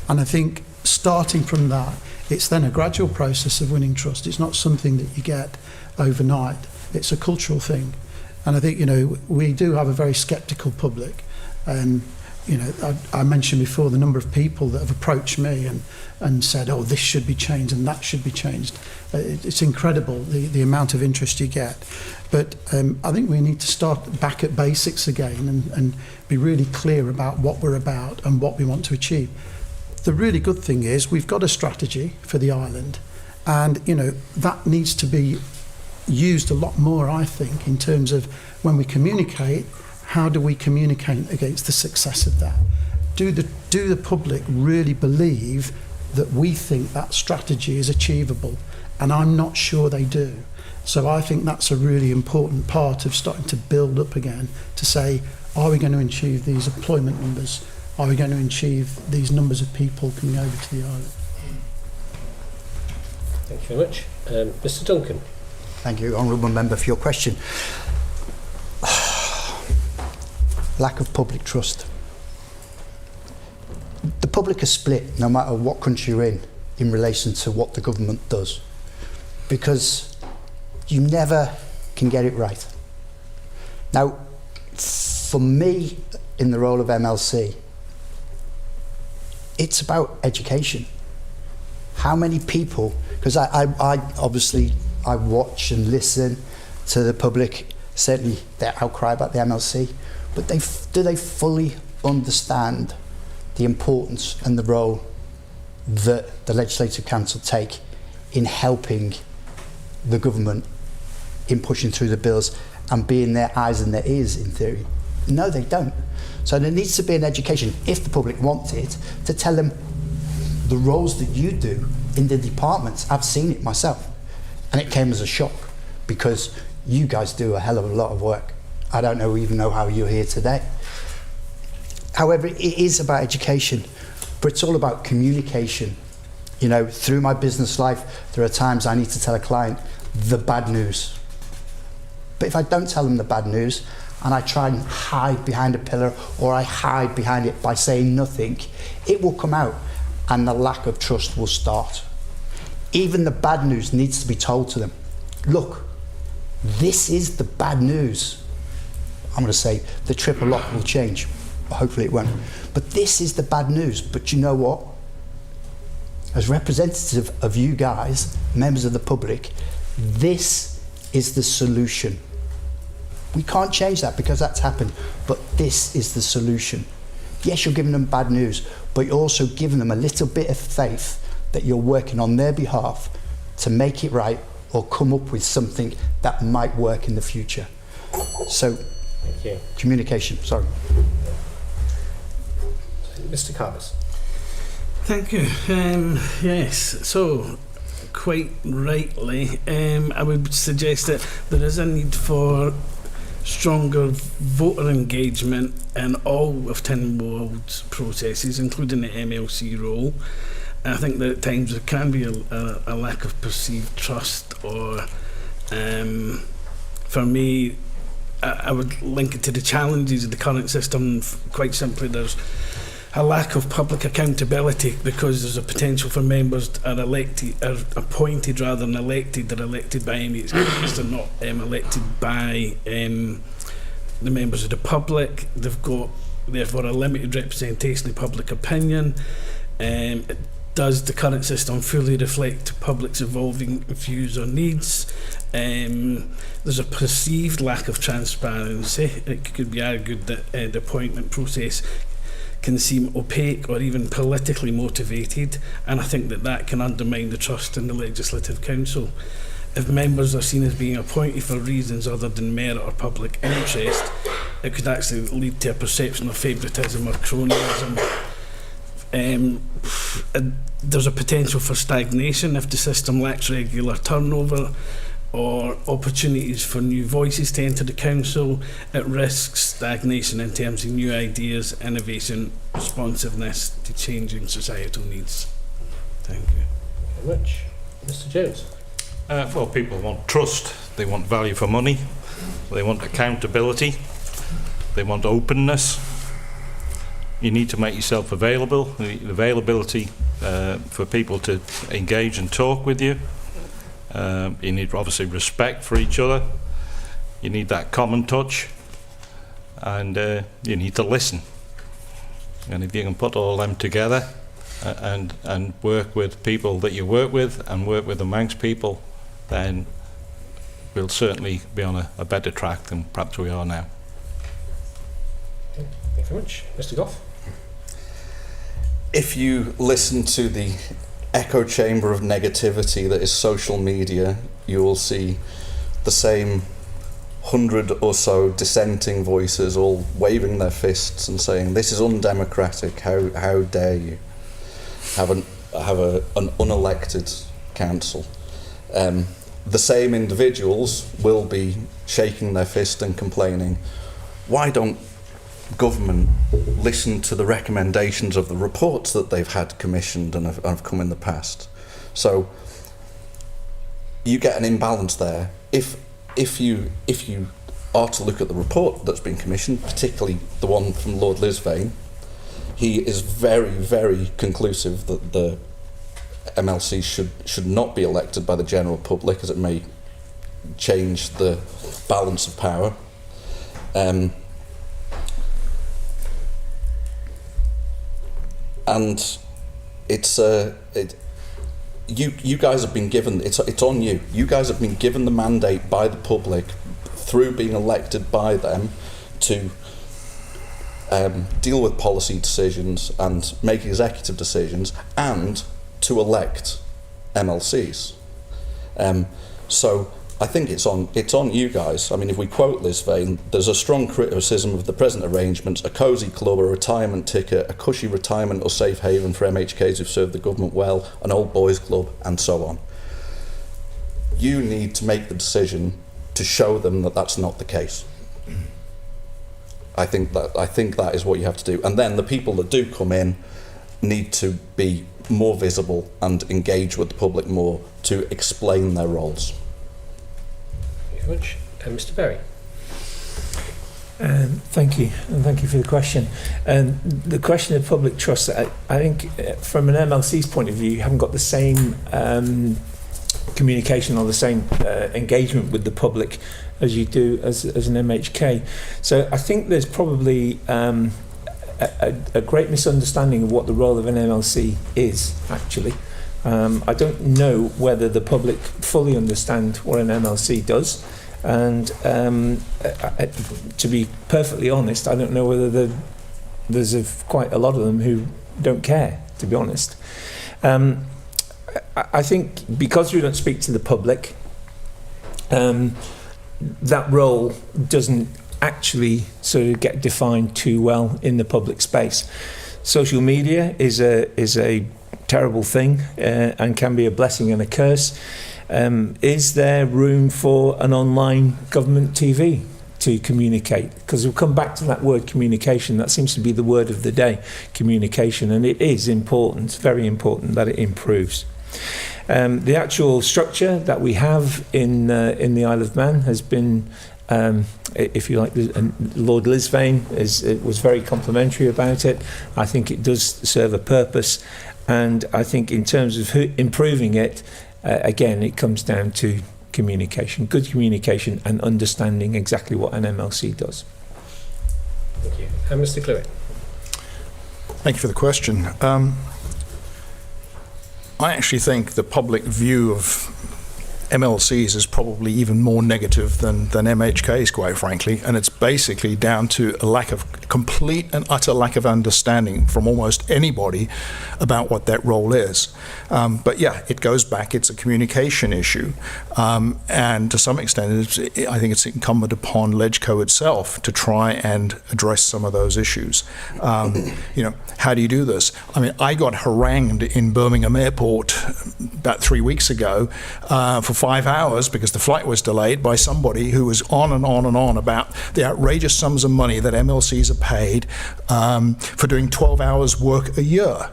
And I think starting from that, it's then a gradual process of winning trust. It's not something that you get overnight. It's a cultural thing. And I think, we do have a very sceptical public. And, I mentioned before the number of people that have approached me and said, oh, this should be changed and that should be changed. It's incredible, the amount of interest you get. But I think we need to start back at basics again and be really clear about what we're about and what we want to achieve. The really good thing is we've got a strategy for the island, and that needs to be used a lot more, I think, in terms of when we communicate, how do we communicate against the success of that? Do the public really believe that we think that strategy is achievable? And I'm not sure they do. So I think that's a really important part of starting to build up again, to say, are we going to achieve these employment numbers? Are we going to achieve these numbers of people coming over to the island? Thank you very much. Mr. Duncan. Thank you, Honourable Member, for your question. Lack of public trust. The public is split, no matter what country you're in relation to what the government does, because you never can get it right. Now, for me, in the role of MLC, it's about education. How many people, because I obviously I watch and listen to the public, certainly their outcry about the MLC, but do they fully understand the importance and the role that the Legislative Council take in helping the government in pushing through the bills and being their eyes and their ears in theory. No, they don't. So there needs to be an education, if the public wants it, to tell them the roles that you do in the departments. I've seen it myself, and it came as a shock because you guys do a hell of a lot of work. I don't even know how you're here today. However, it is about education, but it's all about communication. You know, through my business life, there are times I need to tell a client the bad news. But if I don't tell them the bad news, and I try and hide behind a pillar, or I hide behind it by saying nothing, it will come out and the lack of trust will start. Even the bad news needs to be told to them. Look, this is the bad news. I'm going to say the triple lock will change. Hopefully it won't. But this is the bad news. But you know what? As representative of you guys, members of the public, this is the solution. We can't change that because that's happened, but this is the solution. Yes, you're giving them bad news, but you're also giving them a little bit of faith that you're working on their behalf to make it right or come up with something that might work in the future. So, thank you. Communication, sorry. Mr. Carvis. Thank you. Yes, so quite rightly, I would suggest that there is a need for stronger voter engagement in all of Tynwald's processes, including the MLC role. I think that at times there can be a lack of perceived trust, or for me, I would link it to the challenges of the current system. Quite simply, there's a lack of public accountability because there's a potential for members are appointed rather than elected. They're elected by MHKs, they're not elected by the members of the public. They've got therefore a limited representation of public opinion. Does the current system fully reflect public's evolving views or needs? There's a perceived lack of transparency. It could be argued that the appointment process can seem opaque or even politically motivated, and I think that can undermine the trust in the Legislative Council. If members are seen as being appointed for reasons other than merit or public interest, it could actually lead to a perception of favouritism or cronyism. There's a potential for stagnation if the system lacks regular turnover or opportunities for new voices to enter the council. It risks stagnation in terms of new ideas, innovation, responsiveness to changing societal needs. Thank you. Thank you very much. Mr. Jones. Well, people want trust, they want value for money, they want accountability, they want openness. You need to make yourself available, the availability for people to engage and talk with you. You need obviously respect for each other. You need that common touch, and you need to listen. And if you can put all them together and work with people that you work with and work with amongst people, then we'll certainly be on a better track than perhaps we are now. Thank you very much. Mr. Goff. If you listen to the echo chamber of negativity that is social media, you will see the same 100 or so dissenting voices all waving their fists and saying, this is undemocratic, how dare you have an unelected council. The same individuals will be shaking their fist and complaining, why don't government listen to the recommendations of the reports that they've had commissioned and have come in the past? So you get an imbalance there. If you are to look at the report that's been commissioned, particularly the one from Lord Lisvane, he is very, very conclusive that the MLC should not be elected by the general public, as it may change the balance of power. And it's you guys have been given, it's on you. You guys have been given the mandate by the public through being elected by them to deal with policy decisions and make executive decisions and to elect MLCs. So I think it's on you guys. I mean, if we quote Liz Vane, there's a strong criticism of the present arrangements, a cosy club, a retirement ticket, a cushy retirement or safe haven for MHKs who've served the government well, an old boys club, and so on. You need to make the decision to show them that that's not the case. I think that is what you have to do. And then the people that do come in need to be more visible and engage with the public more to explain their roles. Thank you very much. Mr. Berry. Thank you, and thank you for the question. The question of public trust, I think from an MLC's point of view, you haven't got the same communication or the same engagement with the public as you do as an MHK. So I think there's probably a great misunderstanding of what the role of an MLC is, actually. I don't know whether the public fully understand what an MLC does, and to be perfectly honest, I don't know whether there's quite a lot of them who don't care, to be honest. I think because we don't speak to the public, that role doesn't actually sort of get defined too well in the public space. Social media is a terrible thing and can be a blessing and a curse. Is there room for an online government TV to communicate? Because we'll come back to that word communication. That seems to be the word of the day, communication, and it is important, very important that it improves. The actual structure that we have in the Isle of Man has been, if you like, Lord Lisvane was very complimentary about it. I think it does serve a purpose, and I think in terms of improving it, again, it comes down to communication, good communication, and understanding exactly what an MLC does. Thank you. And Mr. Clewitt. Thank you for the question. I actually think the public view of MLCs is probably even more negative than MHKs, quite frankly, and it's basically down to a complete and utter lack of understanding from almost anybody about what that role is. But yeah, it goes back, it's a communication issue, and to some extent I think it's incumbent upon LegCo itself to try and address some of those issues. How do you do this? I mean, I got harangued in Birmingham Airport about 3 weeks ago for 5 hours because the flight was delayed by somebody who was on and on and on about the outrageous sums of money that MLCs are paid for doing 12 hours work a year.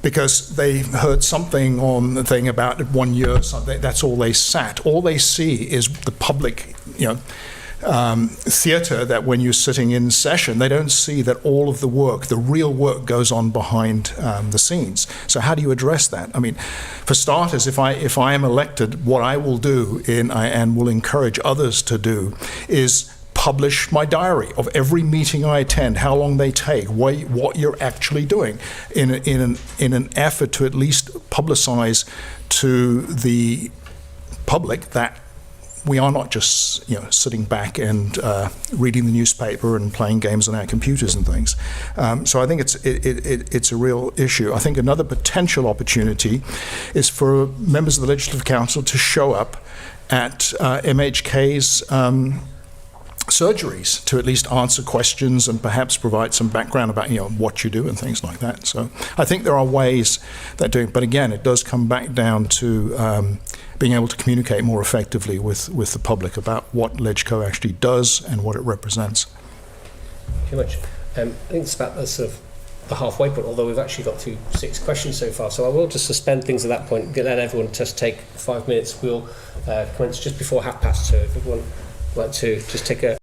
Because they heard something on the thing about 1 year, something, that's all they sat. All they see is the public, theatre that when you're sitting in session, they don't see that all of the work, the real work, goes on behind the scenes. So how do you address that? I mean, for starters, if I am elected, what I will do and will encourage others to do is publish my diary of every meeting I attend, how long they take, what you're actually doing, in an effort to at least publicize to the public that we are not just sitting back and reading the newspaper and playing games on our computers and things. So I think it's a real issue. I think another potential opportunity is for members of the Legislative Council to show up at MHK's surgeries to at least answer questions and perhaps provide some background about what you do and things like that. So I think there are ways that do it, but again, it does come back down to being able to communicate more effectively with the public about what LegCo actually does and what it represents. Thank you very much. I think it's about the sort of the halfway point, although we've actually got to 6 questions so far, so I will just suspend things at that point, let everyone just take 5 minutes. We'll commence just before past, so if everyone would like to just take a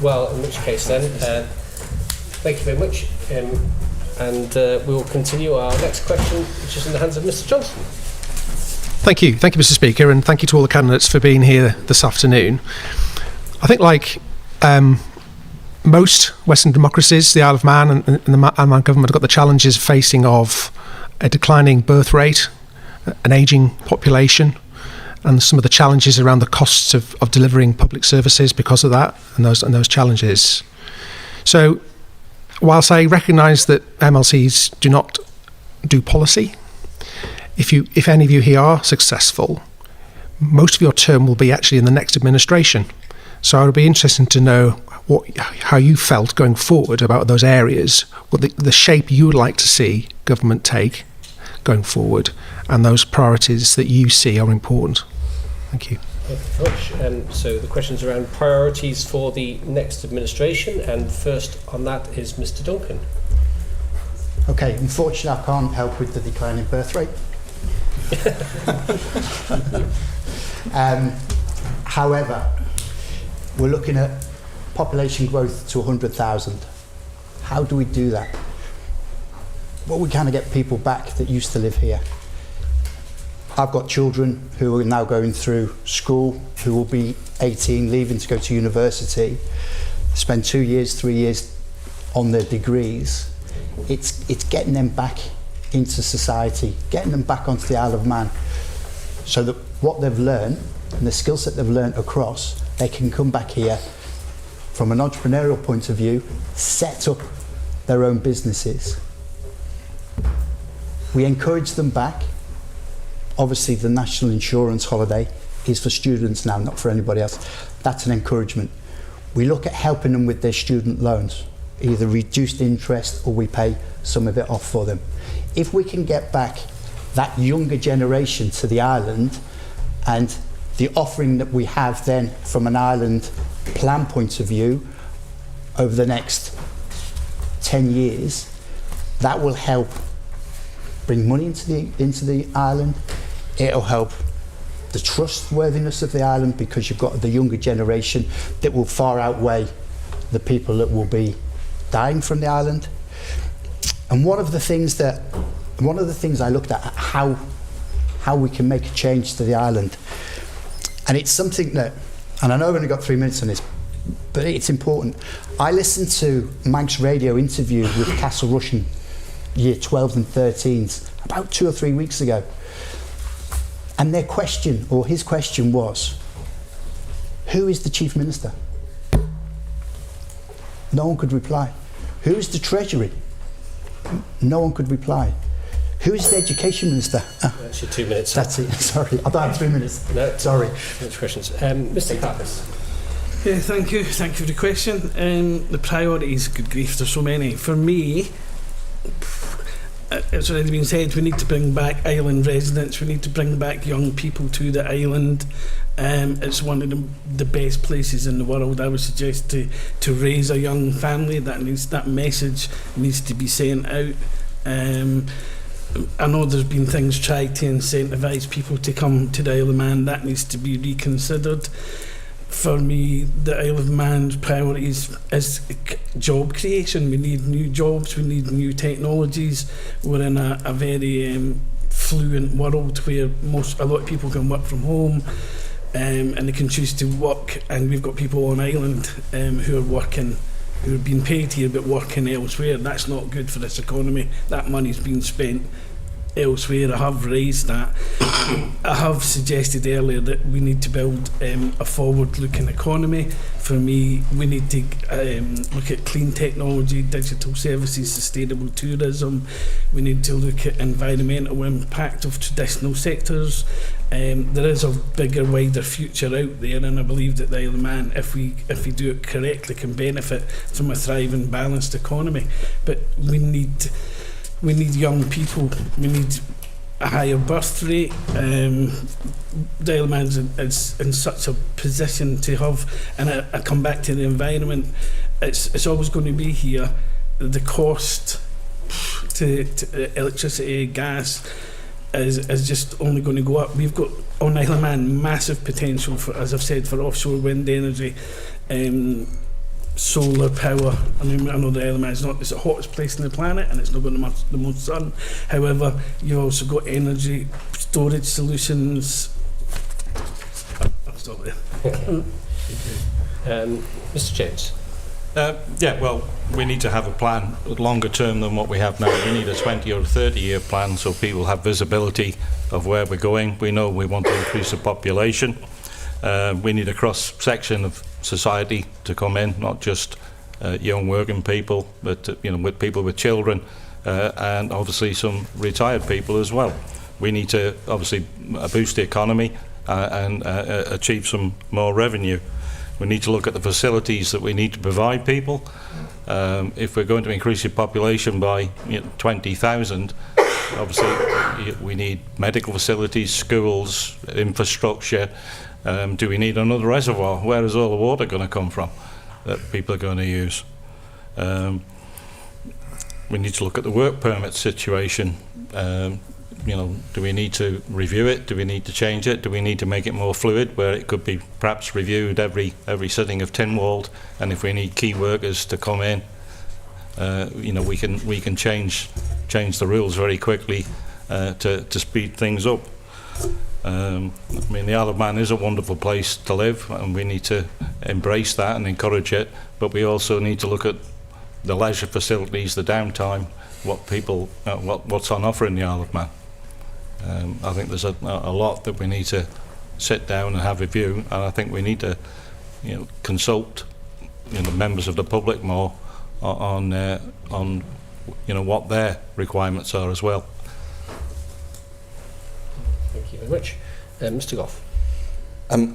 Well, in which case then, thank you very much. And we will continue our next question, which is in the hands of Mr. Johnson. Thank you, Mr. Speaker, and thank you to all the candidates for being here this afternoon. I think, like most Western democracies, the Isle of Man and the Isle of Man government have got the challenges facing of a declining birth rate, an ageing population, and some of the challenges around the costs of delivering public services because of that and those challenges. So, whilst I recognise that MLCs do not do policy, if any of you here are successful, most of your term will be actually in the next administration. So I would be interested to know how you felt going forward about those areas, what the shape you would like to see government take going forward, and those priorities that you see are important. Thank you. Thank you very much. So the questions around priorities for the next administration, and first on that is Mr. Duncan. Okay, unfortunately I can't help with the declining birth rate. However, we're looking at population growth to 100,000. How do we do that? Well, we kind of get people back that used to live here. I've got children who are now going through school, who will be 18, leaving to go to university, spend 2 years, 3 years on their degrees. It's getting them back into society, getting them back onto the Isle of Man, so that what they've learned and the skill set they've learned across, they can come back here from an entrepreneurial point of view, set up their own businesses. We encourage them back. Obviously the national insurance holiday is for students now, not for anybody else. That's an encouragement. We look at helping them with their student loans, either reduced interest or we pay some of it off for them. If we can get back that younger generation to the island, and the offering that we have then from an island plan point of view over the next 10 years, that will help bring money into the island. It'll help the trustworthiness of the island, because you've got the younger generation that will far outweigh the people that will be dying from the island. And one of the things I looked at how we can make a change to the island, and it's something that, and I know I've only got 3 minutes on this, but it's important. I listened to Manx radio interview with Castle Rushen year 12s and 13s about 2 or 3 weeks ago, and their question, or his question, was, who is the Chief Minister? No one could reply. Who is the Treasury? No one could reply. Who is the Education Minister? That's your 2 minutes. That's it. Sorry, I don't have 3 minutes. No, sorry. Next questions. Mr. Pappas. Yeah, thank you. Thank you for the question. The priorities, good grief, there's so many. For me, it's already been said, we need to bring back island residents, we need to bring back young people to the island. It's one of the best places in the world. I would suggest to raise a young family. That message needs to be sent out. I know there's been things tried to incentivise people to come to the Isle of Man. That needs to be reconsidered. For me, the Isle of Man's priorities is job creation. We need new jobs, we need new technologies. We're in a very fluent world where a lot of people can work from home, and they can choose to work, and we've got people on island who are working, who are being paid here but working elsewhere. That's not good for this economy. That money's being spent elsewhere. I have raised that. I have suggested earlier that we need to build a forward-looking economy. For me, we need to look at clean technology, digital services, sustainable tourism. We need to look at environmental impact of traditional sectors. There is a bigger, wider future out there, and I believe that the Isle of Man, if we do it correctly, can benefit from a thriving, balanced economy. But we need young people. We need a higher birth rate. The Isle of Man is in such a position to have, and I come back to the environment. It's always going to be here. The cost to electricity, gas is just only going to go up. We've got on Isle of Man massive potential for, as I've said, for offshore wind energy. solar power. I mean, I know the Isle of Man is not, it's the hottest place on the planet and it's not got the most sun. However, you've also got energy storage solutions. I'll stop there. Mr. James. Yeah, well, we need to have a plan longer term than what we have now. We need a 20 or 30-year plan so people have visibility of where we're going. We know we want to increase the population. We need a cross-section of society to come in, not just young working people, but with people with children, and obviously some retired people as well. We need to obviously boost the economy and achieve some more revenue. We need to look at the facilities that we need to provide people. If we're going to increase the population by 20,000, obviously we need medical facilities, schools, infrastructure. Do we need another reservoir? Where is all the water going to come from that people are going to use? We need to look at the work permit situation. Do we need to review it? Do we need to change it? Do we need to make it more fluid, where it could be perhaps reviewed every sitting of Tynwald? And if we need key workers to come in, we can change the rules very quickly to speed things up. I mean, the Isle of Man is a wonderful place to live, and we need to embrace that and encourage it. But we also need to look at the leisure facilities, the downtime, what's on offer in the Isle of Man. I think there's a lot that we need to sit down and have a view, and I think we need to, consult, members of the public more on what their requirements are as well. Thank you very much. Mr. Goff.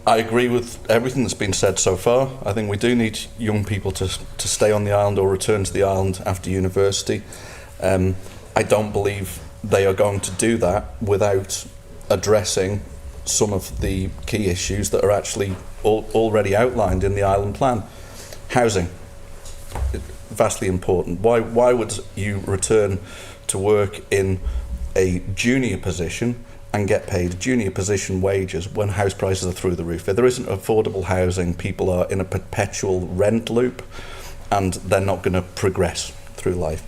I agree with everything that's been said so far. I think we do need young people to stay on the island or return to the island after university. I don't believe they are going to do that without addressing some of the key issues that are actually already outlined in the island plan. Housing, vastly important. Why would you return to work in a junior position and get paid junior position wages when house prices are through the roof? If there isn't affordable housing, people are in a perpetual rent loop and they're not going to progress through life.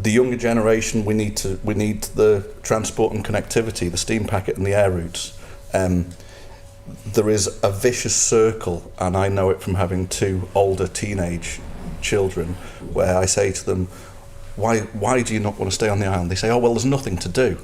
The younger generation, we need the transport and connectivity, the steam packet and the air routes. There is a vicious circle, and I know it from having two older teenage children, where I say to them, why do you not want to stay on the island? They say, oh, well, there's nothing to do.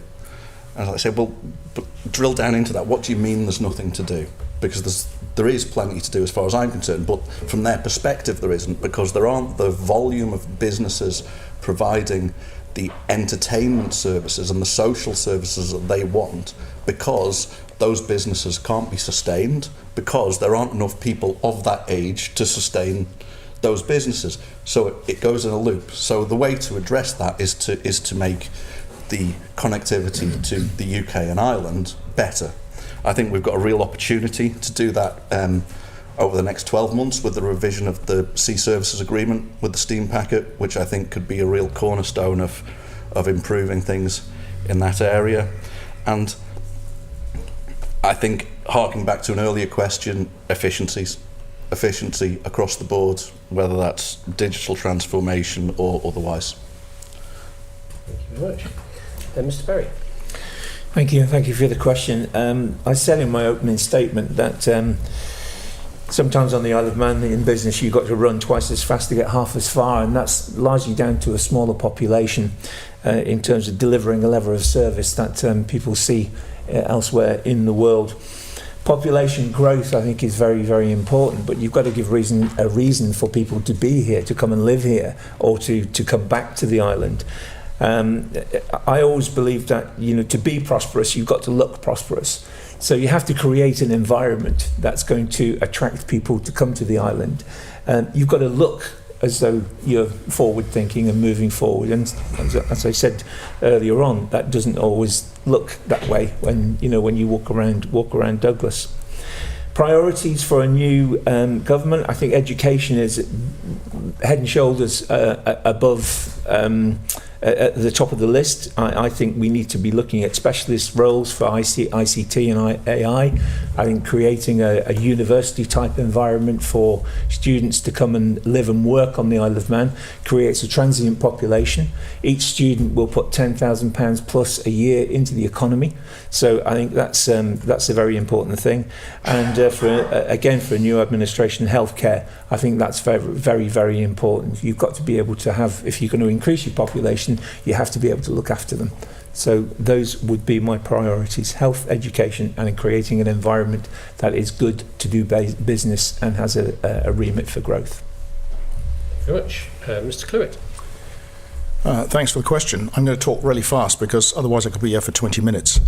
And I say, well, but drill down into that. What do you mean there's nothing to do? Because there is plenty to do as far as I'm concerned, but from their perspective there isn't, because there aren't the volume of businesses providing the entertainment services and the social services that they want, because those businesses can't be sustained, because there aren't enough people of that age to sustain those businesses. So it goes in a loop. So the way to address that is to make the connectivity to the UK and Ireland better. I think we've got a real opportunity to do that over the next 12 months with the revision of the Sea Services Agreement with the steam packet, which I think could be a real cornerstone of improving things in that area. And I think, harking back to an earlier question, efficiency across the board, whether that's digital transformation or otherwise. Thank you very much. Mr. Berry. Thank you for the question. I said in my opening statement that sometimes on the Isle of Man in business you've got to run twice as fast to get half as far, and that's largely down to a smaller population in terms of delivering a level of service that people see elsewhere in the world. Population growth, I think, is very, very important, but you've got to give a reason for people to be here, to come and live here, or to come back to the island. I always believe that, to be prosperous, you've got to look prosperous. So you have to create an environment that's going to attract people to come to the island. You've got to look as though you're forward thinking and moving forward. And as I said earlier on, that doesn't always look that way when you walk around Douglas. Priorities for a new government, I think education is head and shoulders above at the top of the list. I think we need to be looking at specialist roles for ICT and AI. I think creating a university type environment for students to come and live and work on the Isle of Man creates a transient population. Each student will put £10,000 plus a year into the economy. So I think that's a very important thing. And for a new administration, healthcare, I think that's very, very, very important. You've got to be able to have, if you're going to increase your population, you have to be able to look after them. So those would be my priorities: health, education, and in creating an environment that is good to do business and has a remit for growth. Thank you very much. Mr. Clewitt. Thanks for the question. I'm going to talk really fast because otherwise I could be here for 20 minutes.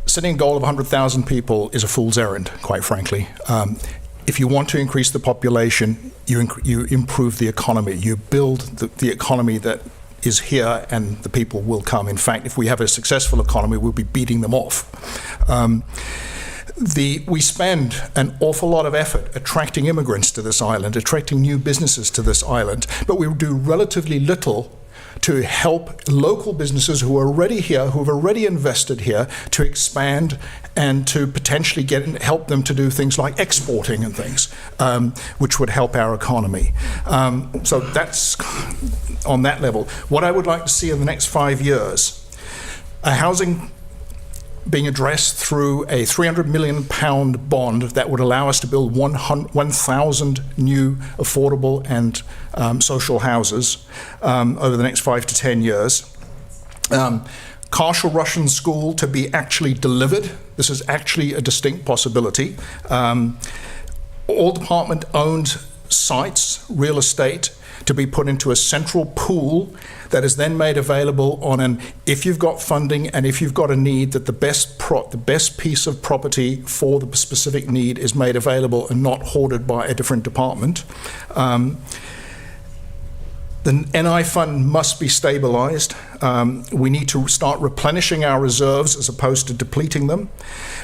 Setting a goal of 100,000 people is a fool's errand, quite frankly. If you want to increase the population, you improve the economy. You build the economy that is here, and the people will come. In fact, if we have a successful economy, we'll be beating them off. We spend an awful lot of effort attracting immigrants to this island, attracting new businesses to this island, but we do relatively little to help local businesses who are already here, who have already invested here, to expand and to potentially help them to do things like exporting and things, which would help our economy. So that's on that level. What I would like to see in the next 5 years, a housing being addressed through a £300 million bond that would allow us to build 1,000 new affordable and social houses over the next 5 to 10 years. Partial Russian school to be actually delivered. This is actually a distinct possibility. All department-owned sites, real estate, to be put into a central pool that is then made available on if you've got funding and if you've got a need, that the best piece of property for the specific need is made available and not hoarded by a different department. The NI fund must be stabilised. We need to start replenishing our reserves as opposed to depleting them.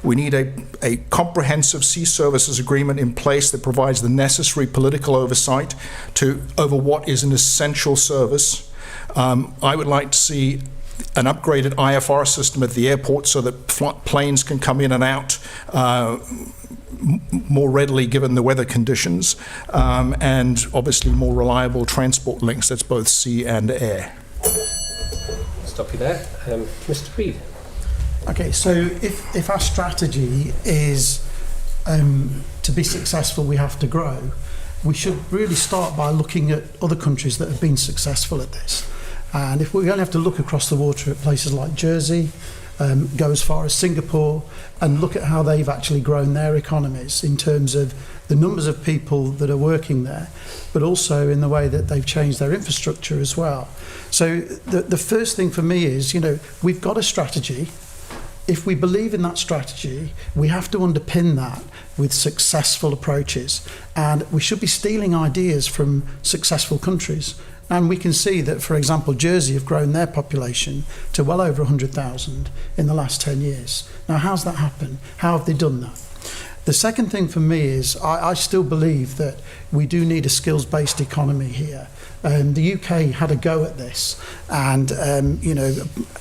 We need a comprehensive sea services agreement in place that provides the necessary political oversight over what is an essential service. I would like to see an upgraded IFR system at the airport so that planes can come in and out more readily given the weather conditions, and obviously more reliable transport links, that's both sea and air. Stop you there. Mr. Reid. Okay, so if our strategy is to be successful, we have to grow, we should really start by looking at other countries that have been successful at this. And if we only have to look across the water at places like Jersey, go as far as Singapore, and look at how they've actually grown their economies in terms of the numbers of people that are working there, but also in the way that they've changed their infrastructure as well. So the first thing for me is, we've got a strategy. If we believe in that strategy, we have to underpin that with successful approaches. And we should be stealing ideas from successful countries. And we can see that, for example, Jersey have grown their population to well over 100,000 in the last 10 years. Now, how's that happened? How have they done that? The second thing for me is I still believe that we do need a skills-based economy here. The UK had a go at this and,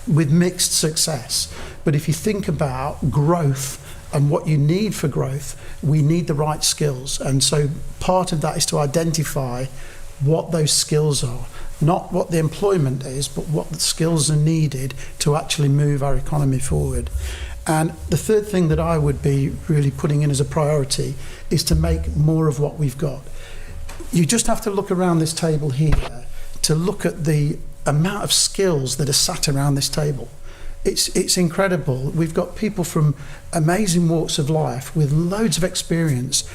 with mixed success. But if you think about growth and what you need for growth, we need the right skills. And so part of that is to identify what those skills are, not what the employment is, but what the skills are needed to actually move our economy forward. And the third thing that I would be really putting in as a priority is to make more of what we've got. You just have to look around this table here to look at the amount of skills that are sat around this table. It's incredible. We've got people from amazing walks of life with loads of experience.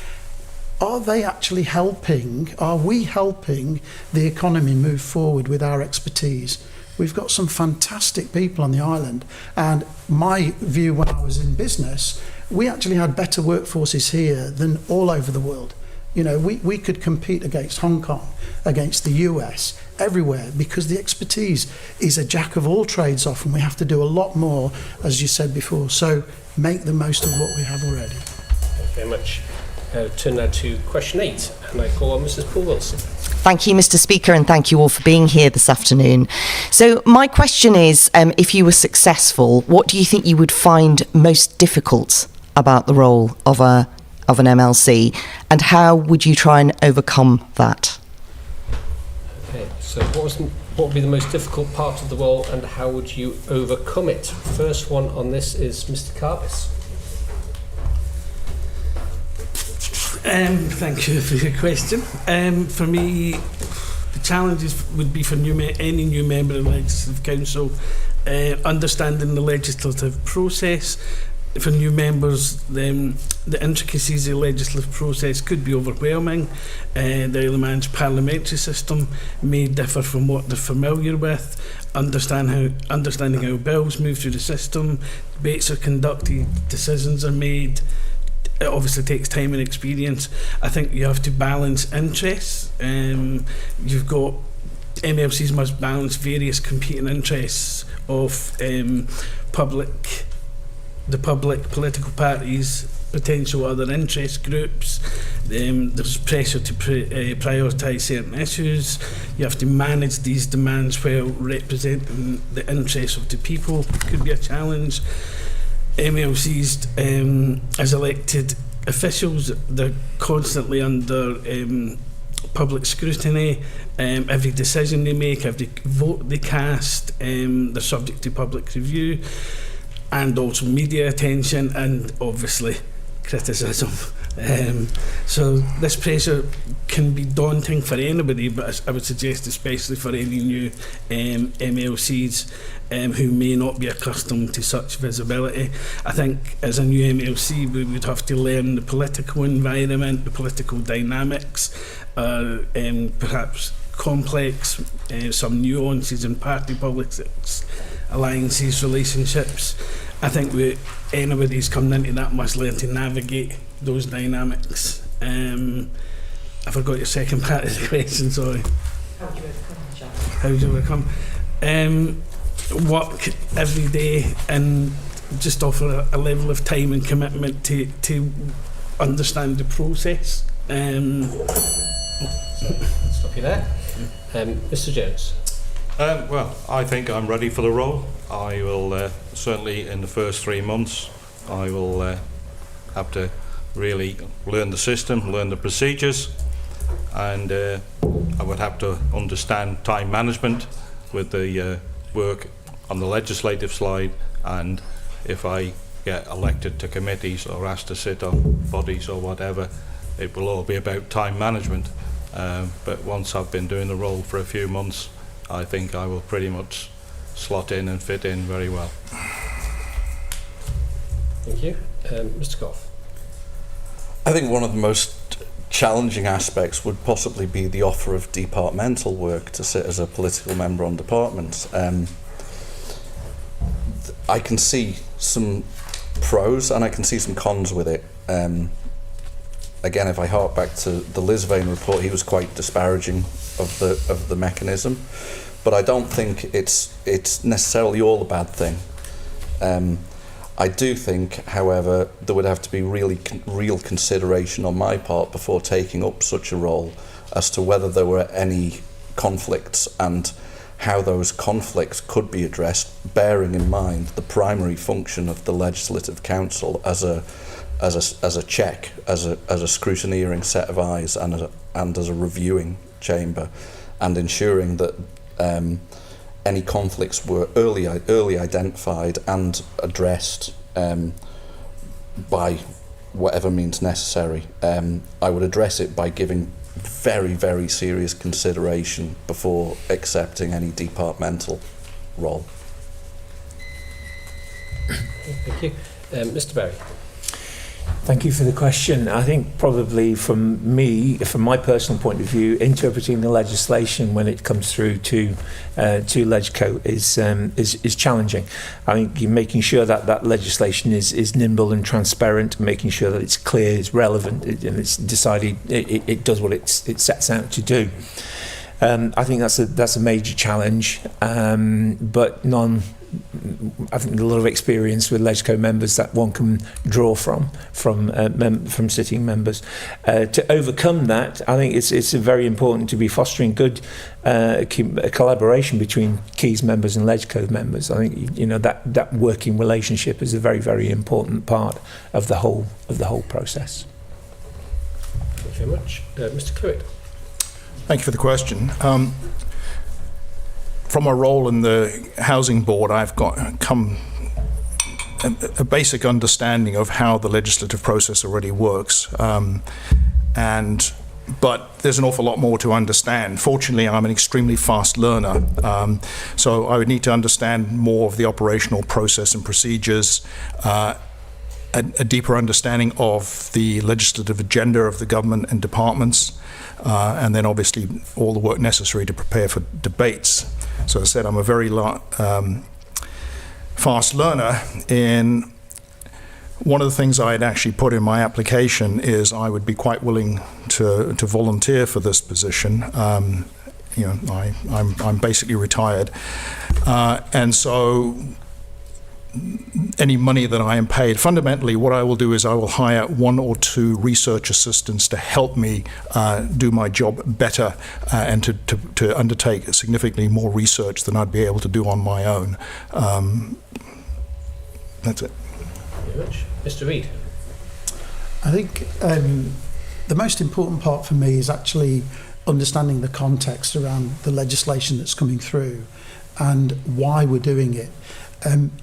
Are they actually helping? Are we helping the economy move forward with our expertise? We've got some fantastic people on the island. And my view when I was in business, we actually had better workforces here than all over the world. We could compete against Hong Kong, against the US, everywhere, because the expertise is a jack of all trades often. We have to do a lot more, as you said before. So make the most of what we have already. Thank you very much. Turn now to question 8, and I call on Mrs. Paul Wilson. Thank you, Mr. Speaker, and thank you all for being here this afternoon. So my question is, if you were successful, what do you think you would find most difficult about the role of an MLC, and how would you try and overcome that? Okay, so what would be the most difficult part of the role, and how would you overcome it? First one on this is Mr. Carbis. Thank you for your question. For me, the challenges would be for any new member of the Legislative Council, understanding the legislative process. For new members, the intricacies of the legislative process could be overwhelming. The Isle of Man's parliamentary system may differ from what they're familiar with. Understanding how bills move through the system, debates are conducted, decisions are made. It obviously takes time and experience. I think you have to balance interests. You've got MLCs must balance various competing interests of the public, political parties, potential other interest groups. There's pressure to prioritise certain issues. You have to manage these demands while representing the interests of the people. Could be a challenge. MLCs, as elected officials, they're constantly under public scrutiny. Every decision they make, every vote they cast, they're subject to public review, and also media attention, and obviously criticism. So this pressure can be daunting for anybody, but I would suggest especially for any new MLCs who may not be accustomed to such visibility. I think as a new MLC we would have to learn the political environment, the political dynamics, perhaps complex, some nuances in party politics, alliances, relationships. I think anybody who's coming into that must learn to navigate those dynamics. I forgot your second part of the question, sorry. How would you overcome? Work every day and just offer a level of time and commitment to understand the process. Stop you there. Mr. Jones. Well, I think I'm ready for the role. I will certainly, in the first 3 months, I will have to really learn the system, learn the procedures, and I would have to understand time management with the work on the legislative side, and if I get elected to committees or asked to sit on bodies or whatever, it will all be about time management. But once I've been doing the role for a few months, I think I will pretty much slot in and fit in very well. Thank you. Mr. Goff. I think one of the most challenging aspects would possibly be the offer of departmental work to sit as a political member on departments. I can see some pros and I can see some cons with it. Again, if I hark back to the Lisvane report, he was quite disparaging of the mechanism, but I don't think it's necessarily all a bad thing. I do think, however, there would have to be real consideration on my part before taking up such a role as to whether there were any conflicts and how those conflicts could be addressed, bearing in mind the primary function of the Legislative Council as a check, as a scrutineering set of eyes and as a reviewing chamber, and ensuring that any conflicts were early identified and addressed by whatever means necessary. I would address it by giving very, very serious consideration before accepting any departmental role. Thank you. Mr. Berry. Thank you for the question. I think probably from my personal point of view, interpreting the legislation when it comes through to LegCo is challenging. I think you're making sure that legislation is nimble and transparent, making sure that it's clear, it's relevant, and it's decided it does what it sets out to do. I think that's a major challenge, but I think a lot of experience with LegCo members that one can draw from sitting members. To overcome that, I think it's very important to be fostering good collaboration between Keys members and LegCo members. I think that working relationship is a very, very important part of the whole process. Thank you very much, Mr. Clewitt. Thank you for the question. From my role in the Housing Board, I've come a basic understanding of how the legislative process already works. But there's an awful lot more to understand. Fortunately, I'm an extremely fast learner, so I would need to understand more of the operational process and procedures, a deeper understanding of the legislative agenda of the government and departments, and then obviously all the work necessary to prepare for debates. So as I said, I'm a very fast learner. In one of the things I had actually put in my application is I would be quite willing to volunteer for this position. I'm basically retired, and so any money that I am paid, fundamentally what I will do is I will hire 1 or 2 research assistants to help me do my job better and to undertake significantly more research than I'd be able to do on my own. That's it. Thank you very much. Mr. Reid. I think the most important part for me is actually understanding the context around the legislation that's coming through and why we're doing it.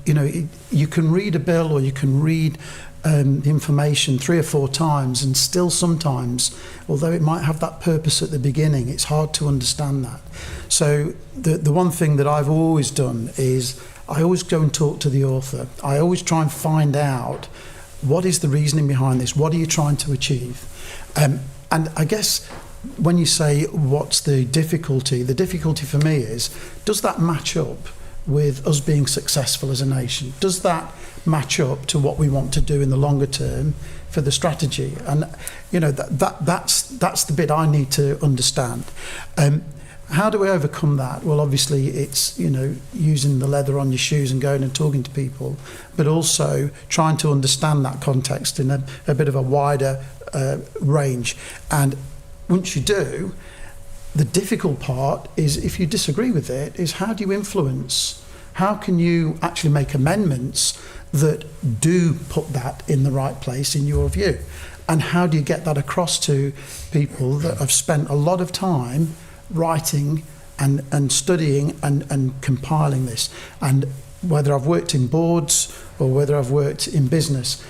You can read a bill or you can read information 3 or 4 times and still sometimes, although it might have that purpose at the beginning, it's hard to understand that. So the one thing that I've always done is I always go and talk to the author. I always try and find out what is the reasoning behind this, what are you trying to achieve? And I guess when you say what's the difficulty for me is, does that match up with us being successful as a nation? Does that match up to what we want to do in the longer term for the strategy? And that's the bit I need to understand. How do we overcome that? Well, obviously it's using the leather on your shoes and going and talking to people, but also trying to understand that context in a bit of a wider range. And once you do, the difficult part is, if you disagree with it, is how do you influence? How can you actually make amendments that do put that in the right place in your view? And how do you get that across to people that have spent a lot of time writing and studying and compiling this? And whether I've worked in boards or whether I've worked in business,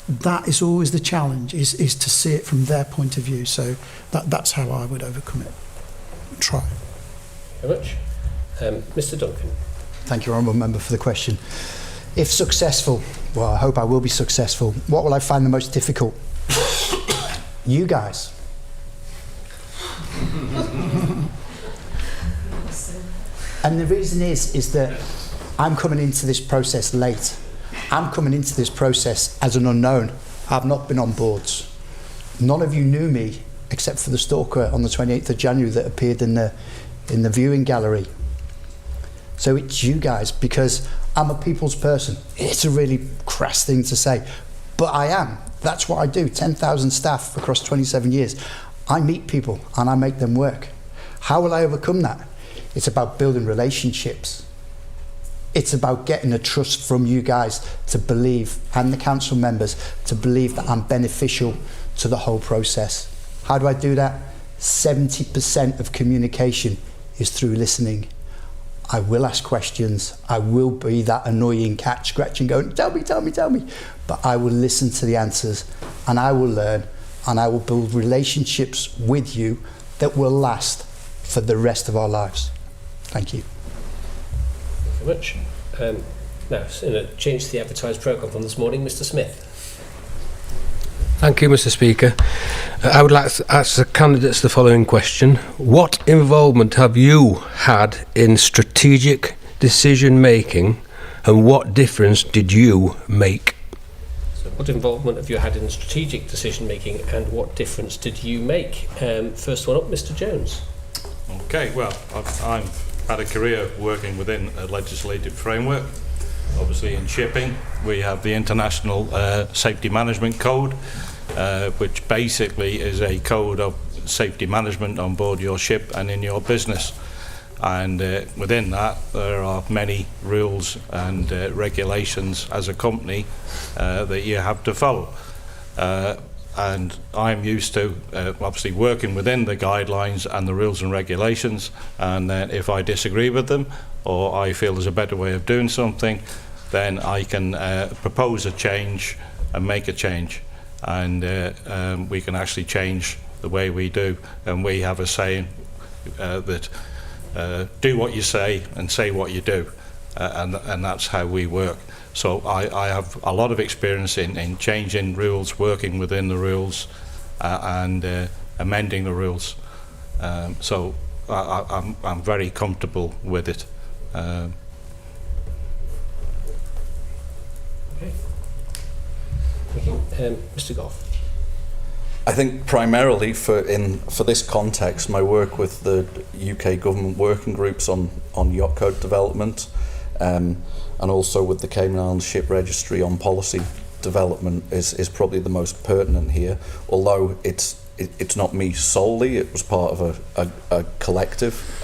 that is always the challenge, is to see it from their point of view. So that's how I would overcome it. Try. Thank you very much. Mr. Duncan. Thank you, Honourable Member, for the question. If successful, well, I hope I will be successful, what will I find the most difficult? You guys. And the reason is that I'm coming into this process late. I'm coming into this process as an unknown. I've not been on boards. None of you knew me except for the stalker on the 28th of January that appeared in the viewing gallery. So it's you guys, because I'm a people's person. It's a really crass thing to say, but I am. That's what I do. 10,000 staff across 27 years. I meet people and I make them work. How will I overcome that? It's about building relationships. It's about getting a trust from you guys to believe, and the council members, to believe that I'm beneficial to the whole process. How do I do that? 70% of communication is through listening. I will ask questions. I will be that annoying cat scratching going, tell me. But I will listen to the answers and I will learn and I will build relationships with you that will last for the rest of our lives. Thank you. Thank you very much. Now, in a change to the advertised programme from this morning, Mr. Smith. Thank you, Mr. Speaker. I would like to ask the candidates the following question. What involvement have you had in strategic decision making, and what difference did you make? So what involvement have you had in strategic decision making, and what difference did you make? First one up, Mr. Jones. Okay, well, I've had a career working within a legislative framework. obviously in shipping, we have the International Safety Management Code, which basically is a code of safety management on board your ship and in your business. And within that, there are many rules and regulations as a company that you have to follow. And I'm used to obviously working within the guidelines and the rules and regulations, and then if I disagree with them or I feel there's a better way of doing something, then I can propose a change and make a change, and we can actually change the way we do. And we have a saying that do what you say and say what you do, and that's how we work. So I have a lot of experience in changing rules, working within the rules, and amending the rules. So I'm very comfortable with it. Okay. Thank you. Mr. Goff. I think primarily for this context, my work with the UK government working groups on yacht code development, and also with the Cayman Islands Ship Registry on policy development is probably the most pertinent here. Although it's not me solely, it was part of a collective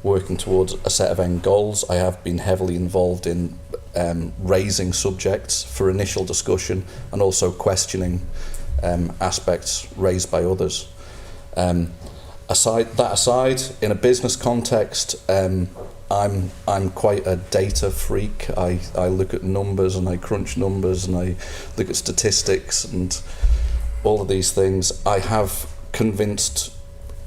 working towards a set of end goals. I have been heavily involved in raising subjects for initial discussion and also questioning aspects raised by others. Aside, in a business context, I'm quite a data freak. I look at numbers and I crunch numbers and I look at statistics and all of these things. I have convinced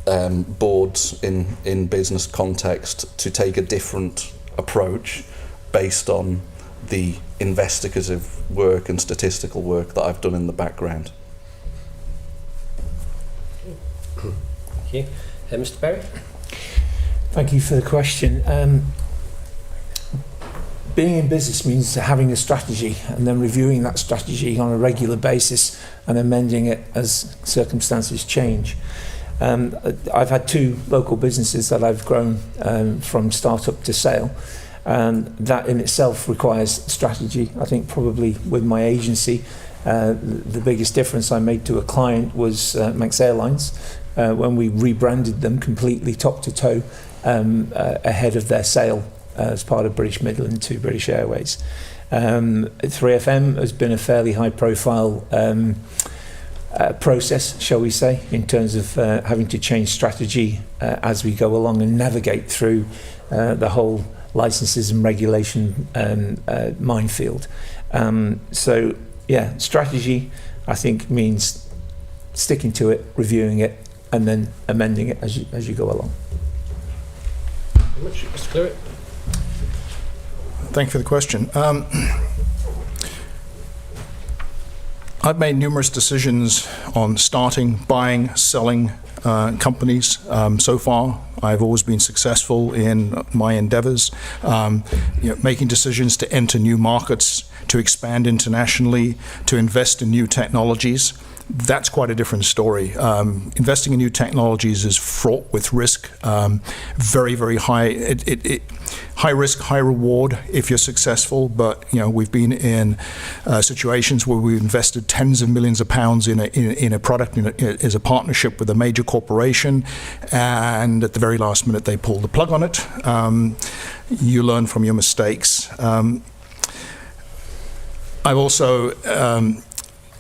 boards in business context to take a different approach based on the investigative work and statistical work that I've done in the background. Thank you. Mr. Berry? Thank you for the question. Being in business means having a strategy and then reviewing that strategy on a regular basis and amending it as circumstances change. I've had 2 local businesses that I've grown from start-up to sale, and that in itself requires strategy. I think probably with my agency, the biggest difference I made to a client was Manx Airlines, when we rebranded them completely top to toe ahead of their sale as part of British Midland to British Airways. 3FM has been a fairly high profile process, shall we say, in terms of having to change strategy as we go along and navigate through the whole licenses and regulation minefield. So yeah, strategy I think means sticking to it, reviewing it, and then amending it as you go along. Mr. Clewitt. Thank you for the question. I've made numerous decisions on starting, buying, selling companies. So far, I've always been successful in my endeavors, making decisions to enter new markets, to expand internationally, to invest in new technologies. That's quite a different story. Investing in new technologies is fraught with risk, very, very high. High risk, high reward if you're successful. But we've been in situations where we've invested tens of millions of pounds in a product as a partnership with a major corporation, and at the very last minute they pull the plug on it. You learn from your mistakes. I've also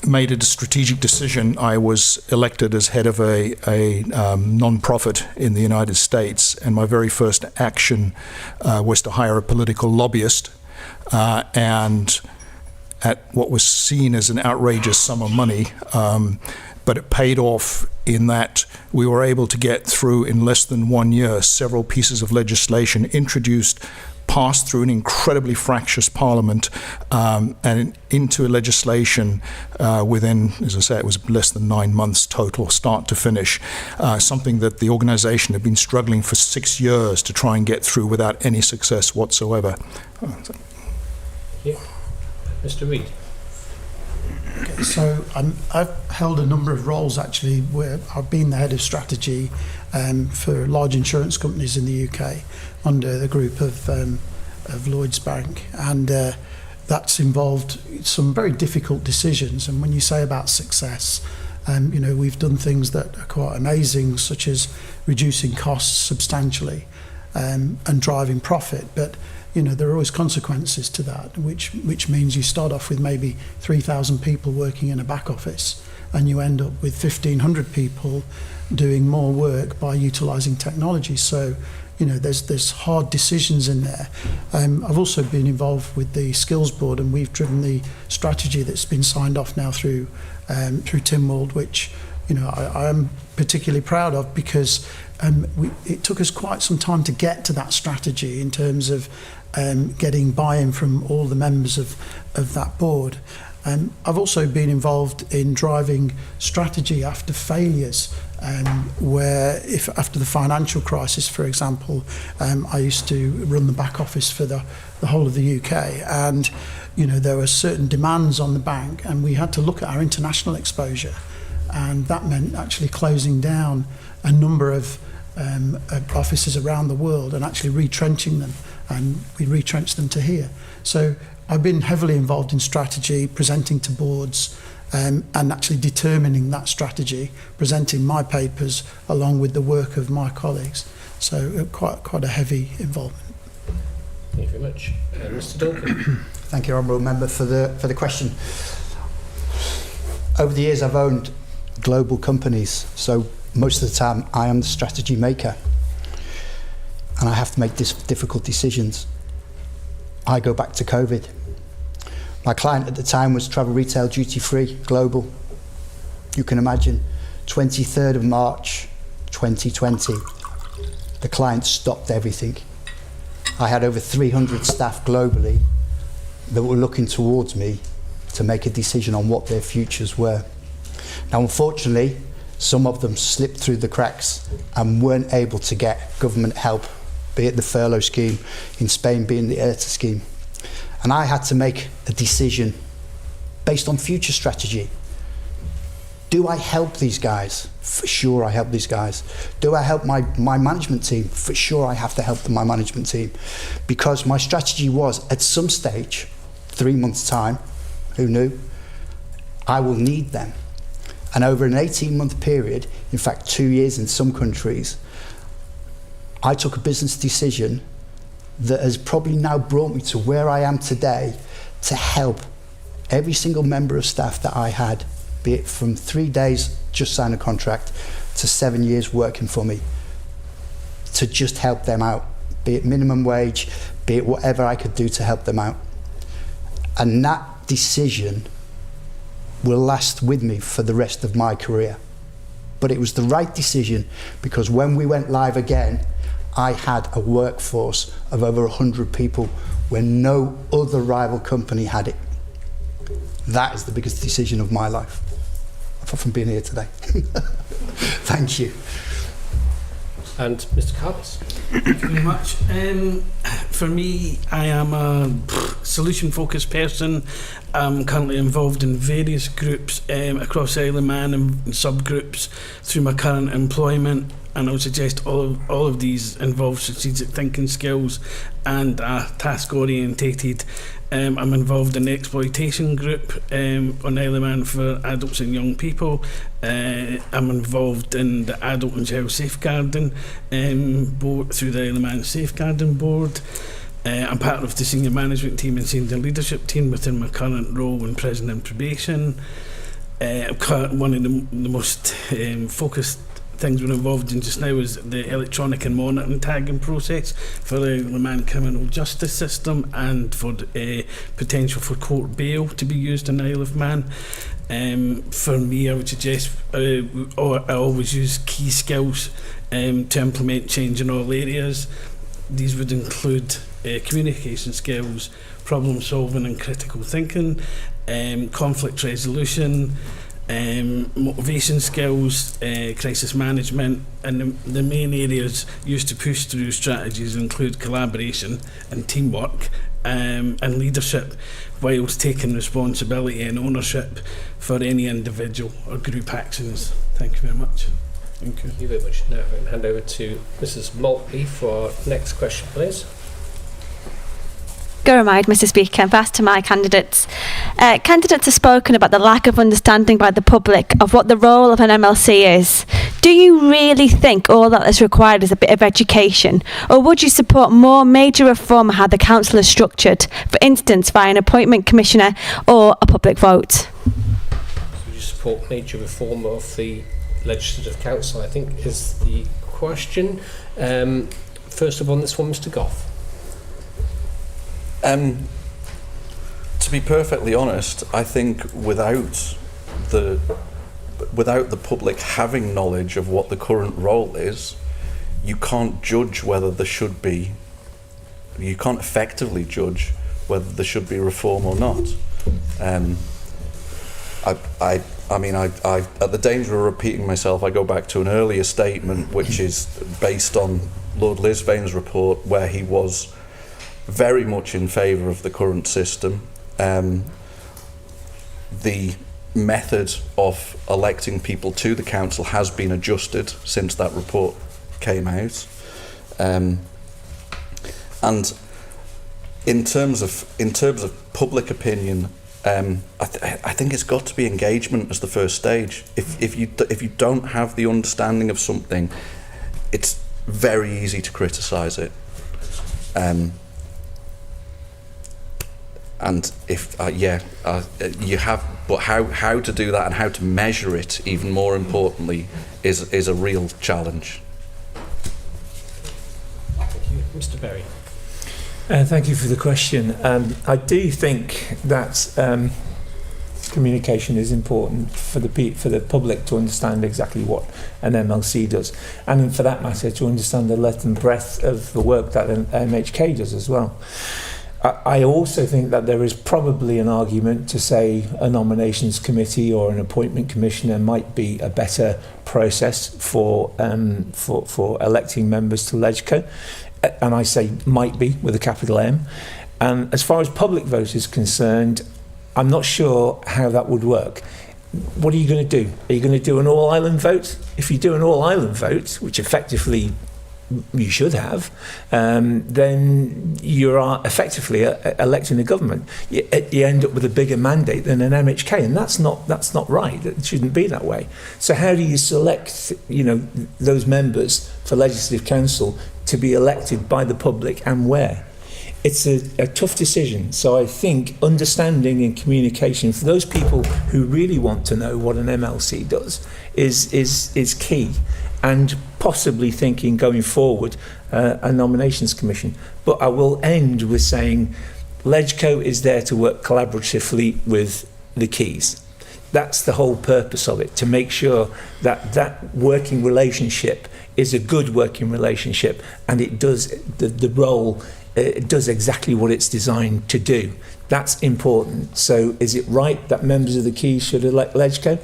made a strategic decision. I was elected as head of a non-profit in the United States, and my very first action was to hire a political lobbyist, and at what was seen as an outrageous sum of money, but it paid off in that we were able to get through in less than 1 year several pieces of legislation introduced, passed through an incredibly fractious parliament, and into a legislation within, as I say, it was less than 9 months total, start to finish, something that the organisation had been struggling for 6 years to try and get through without any success whatsoever. Thank you. Mr. Reid. Okay, so I've held a number of roles actually where I've been the head of strategy for large insurance companies in the UK under the group of of Lloyds Bank, and that's involved some very difficult decisions. And when you say about success, you know, we've done things that are quite amazing, such as reducing costs substantially and driving profit. But you know, there are always consequences to that, which means you start off with maybe 3,000 people working in a back office, and you end up with 1,500 people doing more work by utilising technology. So, you know, there's hard decisions in there. I've also been involved with the Skills Board, and we've driven the strategy that's been signed off now through Tynwald, which, you know, I am particularly proud of, because it took us quite some time to get to that strategy in terms of getting buy-in from all the members of that board. I've also been involved in driving strategy after failures, where if after the financial crisis, for example, I used to run the back office for the whole of the UK, and you know, there were certain demands on the bank, and we had to look at our international exposure, and that meant actually closing down a number of offices around the world and actually retrenching them, and we retrenched them to here. So I've been heavily involved in strategy, presenting to boards, and actually determining that strategy, presenting my papers along with the work of my colleagues. So quite a heavy involvement. Thank you very much. Mr. Duncan. Thank you, Honourable Member, for the question. Over the years, I've owned global companies, so most of the time I am the strategy maker, and I have to make difficult decisions. I go back to COVID. My client at the time was Travel Retail Duty Free Global. You can imagine, 23rd of March 2020, the client stopped everything. I had over 300 staff globally that were looking towards me to make a decision on what their futures were. Now, unfortunately, some of them slipped through the cracks and weren't able to get government help, be it the furlough scheme, in Spain being the ERTE scheme. And I had to make a decision based on future strategy. Do I help these guys? For sure I help these guys. Do I help my management team? For sure I have to help my management team. Because my strategy was, at some stage, 3 months' time, who knew, I will need them. And over an 18-month period, in fact 2 years in some countries, I took a business decision that has probably now brought me to where I am today, to help every single member of staff that I had, be it from 3 days, just sign a contract, to 7 years working for me, to just help them out, be it minimum wage, be it whatever I could do to help them out. And that decision will last with me for the rest of my career. But it was the right decision, because when we went live again, I had a workforce of over 100 people when no other rival company had it. That is the biggest decision of my life, apart from being here today. Thank you. And Mr. Carlos. Thank you very much. For me, I am a solution-focused person. I'm currently involved in various groups across Isle of Man and subgroups through my current employment, and I would suggest all of these involve strategic thinking skills and are task-orientated. I'm involved in the exploitation group on Isle of Man for adults and young people. I'm involved in the adult and child safeguarding board through the Isle of Man Safeguarding Board. I'm part of the senior management team and senior leadership team within my current role in prison and probation. One of the most focused things we're involved in just now is the electronic and monitoring tagging process for the Isle of Man criminal justice system, and for potential for court bail to be used in Isle of Man. For me, I would suggest I always use key skills to implement change in all areas. These would include communication skills, problem solving and critical thinking, conflict resolution, motivation skills, crisis management, and the main areas used to push through strategies include collaboration and teamwork and leadership, whilst taking responsibility and ownership for any individual or group actions. Thank you very much. Thank you very much. Now I can hand over to Mrs. Maltby for our next question, please. Guramaid, Mr Speaker, and pass to my candidates. Candidates have spoken about the lack of understanding by the public of what the role of an MLC is. Do you really think all that is required is a bit of education? Or would you support more major reform of how the council is structured, for instance, via an appointment commissioner or a public vote? Would you support major reform of the Legislative Council, I think, is the question. First of all, on this one, Mr Goff. To be perfectly honest, I think without the public having knowledge of what the current role is, you can't judge whether there should be. You can't effectively judge whether there should be reform or not. I mean, at the danger of repeating myself, I go back to an earlier statement, which is based on Lord Lisvane's report, where he was very much in favour of the current system. The method of electing people to the council has been adjusted since that report came out. And in terms of public opinion, I think it's got to be engagement as the first stage. If you don't have the understanding of something, it's very easy to criticise it. And if you have, but how to do that and how to measure it, even more importantly, is a real challenge. Thank you, Mr Berry. Thank you for the question. I do think that communication is important for the public to understand exactly what an MLC does, and for that matter to understand the length and breadth of the work that an MHK does as well. I also think that there is probably an argument to say a nominations committee or an appointment commissioner might be a better process for electing members to LegCo. And I say might be with a capital M. And as far as public vote is concerned, I'm not sure how that would work. What are you going to do? Are you going to do an all-island vote? If you do an all-island vote, which effectively you should have, then you are effectively electing the government. You end up with a bigger mandate than an MHK, and that's not right. It shouldn't be that way. So how do you select, those members for Legislative Council to be elected by the public, and where? It's a tough decision. So I think understanding and communication for those people who really want to know what an MLC does is key, and possibly thinking going forward a nominations commission. But I will end with saying LegCo is there to work collaboratively with the Keys. That's the whole purpose of it, to make sure that working relationship is a good working relationship, and it does the role, it does exactly what it's designed to do. That's important. So is it right that members of the Keys should elect LegCo?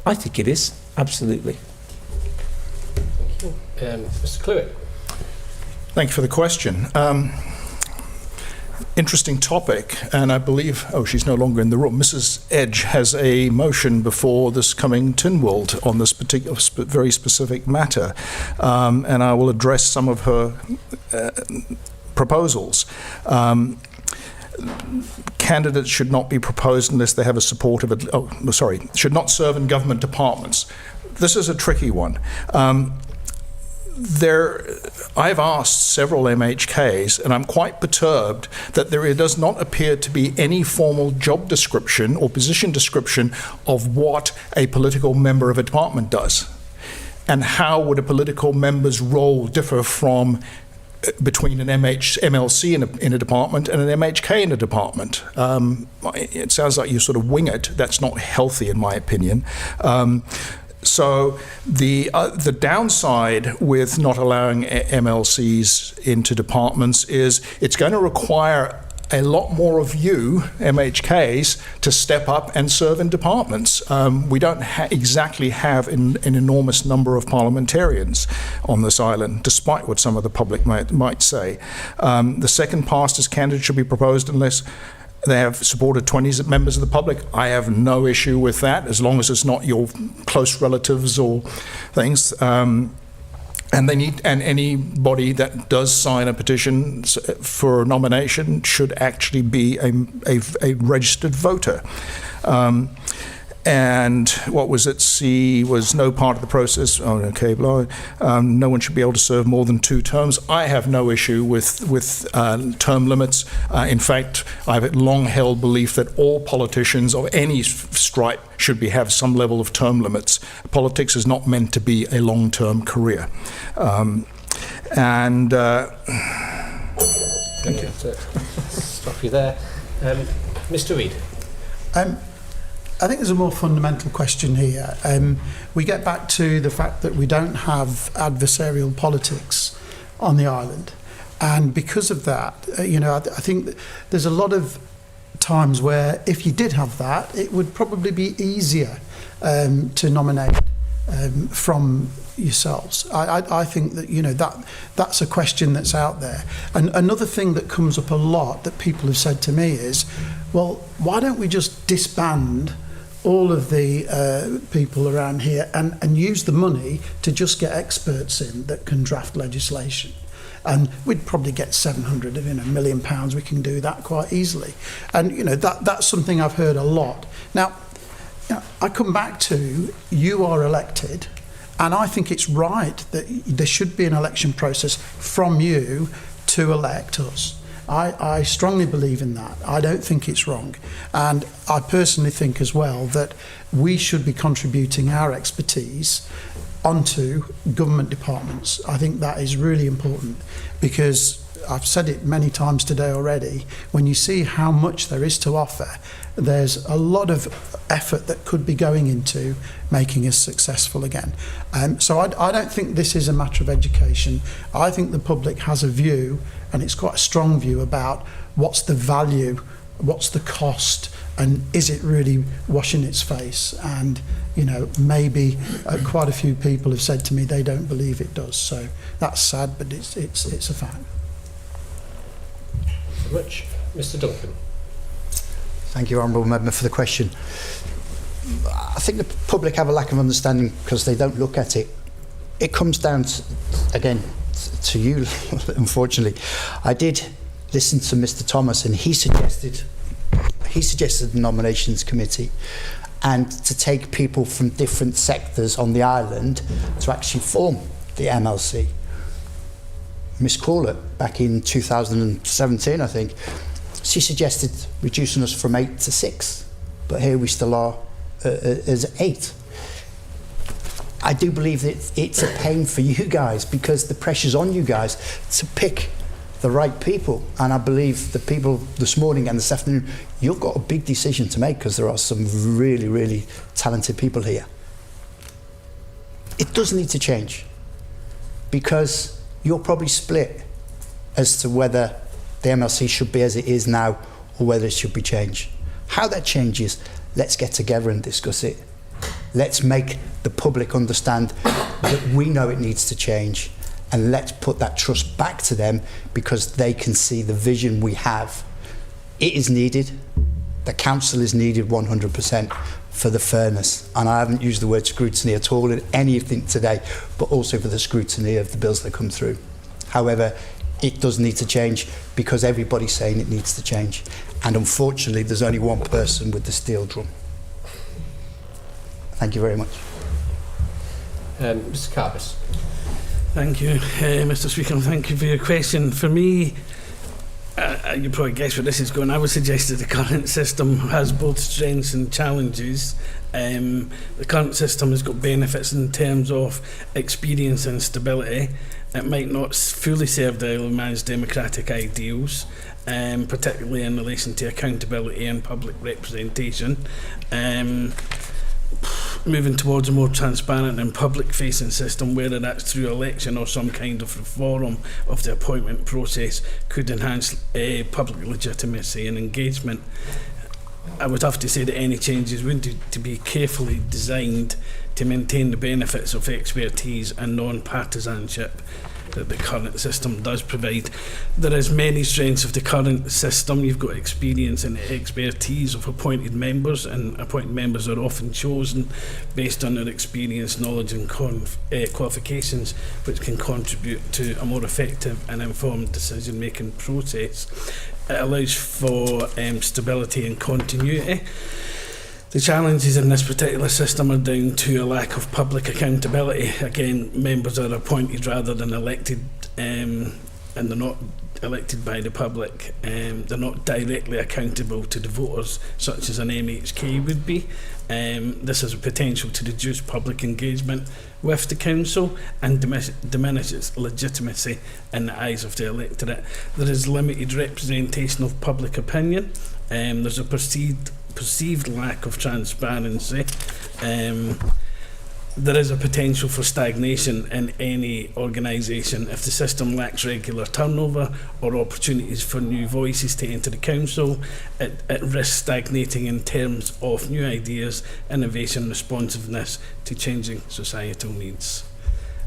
I think it is, absolutely. Mr Clewitt. Thank you for the question. Interesting topic, and I believe, she's no longer in the room. Mrs Edge has a motion before this coming Tynwald on this particular, very specific matter, and I will address some of her proposals. Candidates should not be proposed unless they have a support of it. Should not serve in government departments. This is a tricky one. I've asked several MHKs, and I'm quite perturbed that there does not appear to be any formal job description or position description of what a political member of a department does. And how would a political member's role differ from between an MLC in a department and an MHK in a department? It sounds like you sort of wing it. That's not healthy, in my opinion. So the downside with not allowing MLCs into departments is it's going to require a lot more of you, MHKs, to step up and serve in departments. We don't exactly have an enormous number of parliamentarians on this island, despite what some of the public might say. The second past as candidate should be proposed unless they have supported 20 members of the public. I have no issue with that, as long as it's not your close relatives or things. And anybody that does sign a petition for a nomination should actually be a registered voter. And what was at C was no part of the process. Oh, okay, blah. No one should be able to serve more than 2 terms. I have no issue with term limits. In fact, I've long held belief that all politicians of any stripe should have some level of term limits. Politics is not meant to be a long-term career. Thank you. Stop you there. Mr. Reid. I think there's a more fundamental question here. We get back to the fact that we don't have adversarial politics on the island. And because of that, I think that there's a lot of times where if you did have that, it would probably be easier to nominate from yourselves. I think that, that's a question that's out there. And another thing that comes up a lot that people have said to me is, well, why don't we just disband all of the people around here and use the money to just get experts in that can draft legislation? And we'd probably get 700 of £1 million. We can do that quite easily. And that's something I've heard a lot. Now, I come back to, you are elected, and I think it's right that there should be an election process from you to elect us. I strongly believe in that. I don't think it's wrong. And I personally think as well that we should be contributing our expertise onto government departments. I think that is really important, because I've said it many times today already, when you see how much there is to offer, there's a lot of effort that could be going into making us successful again. So I don't think this is a matter of education. I think the public has a view, and it's quite a strong view, about what's the value, what's the cost, and is it really washing its face? And maybe quite a few people have said to me they don't believe it does. So that's sad, but it's a fact. Very much. Mr. Duncan. Thank you, Honourable Member, for the question. I think the public have a lack of understanding because they don't look at it. It comes down to, again, to you, unfortunately. I did listen to Mr. Thomas, and he suggested the nominations committee, and to take people from different sectors on the island to actually form the MLC. Miss Corlett, back in 2017, I think, she suggested reducing us from 8 to 6, but here we still are as 8. I do believe that it's a pain for you guys, because the pressure's on you guys to pick the right people. And I believe the people this morning and this afternoon, you've got a big decision to make, because there are some really, really talented people here. It does need to change, because you're probably split as to whether the MLC should be as it is now or whether it should be changed. How that changes, let's get together and discuss it. Let's make the public understand that we know it needs to change, and let's put that trust back to them, because they can see the vision we have. It is needed. The council is needed 100% for the fairness. And I haven't used the word scrutiny at all in anything today, but also for the scrutiny of the bills that come through. However, it does need to change, because everybody's saying it needs to change. And unfortunately, there's only one person with the steel drum. Thank you very much. Mr. Carbis. Thank you, Mr. Speaker, and thank you for your question. For me, you probably guess where this is going. I would suggest that the current system has both strengths and challenges. The current system has got benefits in terms of experience and stability. It might not fully serve the Isle of Man's democratic ideals, particularly in relation to accountability and public representation. Moving towards a more transparent and public-facing system, whether that's through election or some kind of reform of the appointment process, could enhance public legitimacy and engagement. I would have to say that any changes would need to be carefully designed to maintain the benefits of expertise and non-partisanship. that the current system does provide. There is many strengths of the current system. You've got experience and expertise of appointed members, and appointed members are often chosen based on their experience, knowledge and qualifications, which can contribute to a more effective and informed decision-making process. It allows for stability and continuity. The challenges in this particular system are down to a lack of public accountability. Again, members are appointed rather than elected, and they're not elected by the public. They're not directly accountable to the voters, such as an MHK would be. This has a potential to reduce public engagement with the council and diminish its legitimacy in the eyes of the electorate. There is limited representation of public opinion. There's a perceived lack of transparency. There is a potential for stagnation in any organisation if the system lacks regular turnover or opportunities for new voices to enter the council. It risks stagnating in terms of new ideas, innovation, responsiveness to changing societal needs.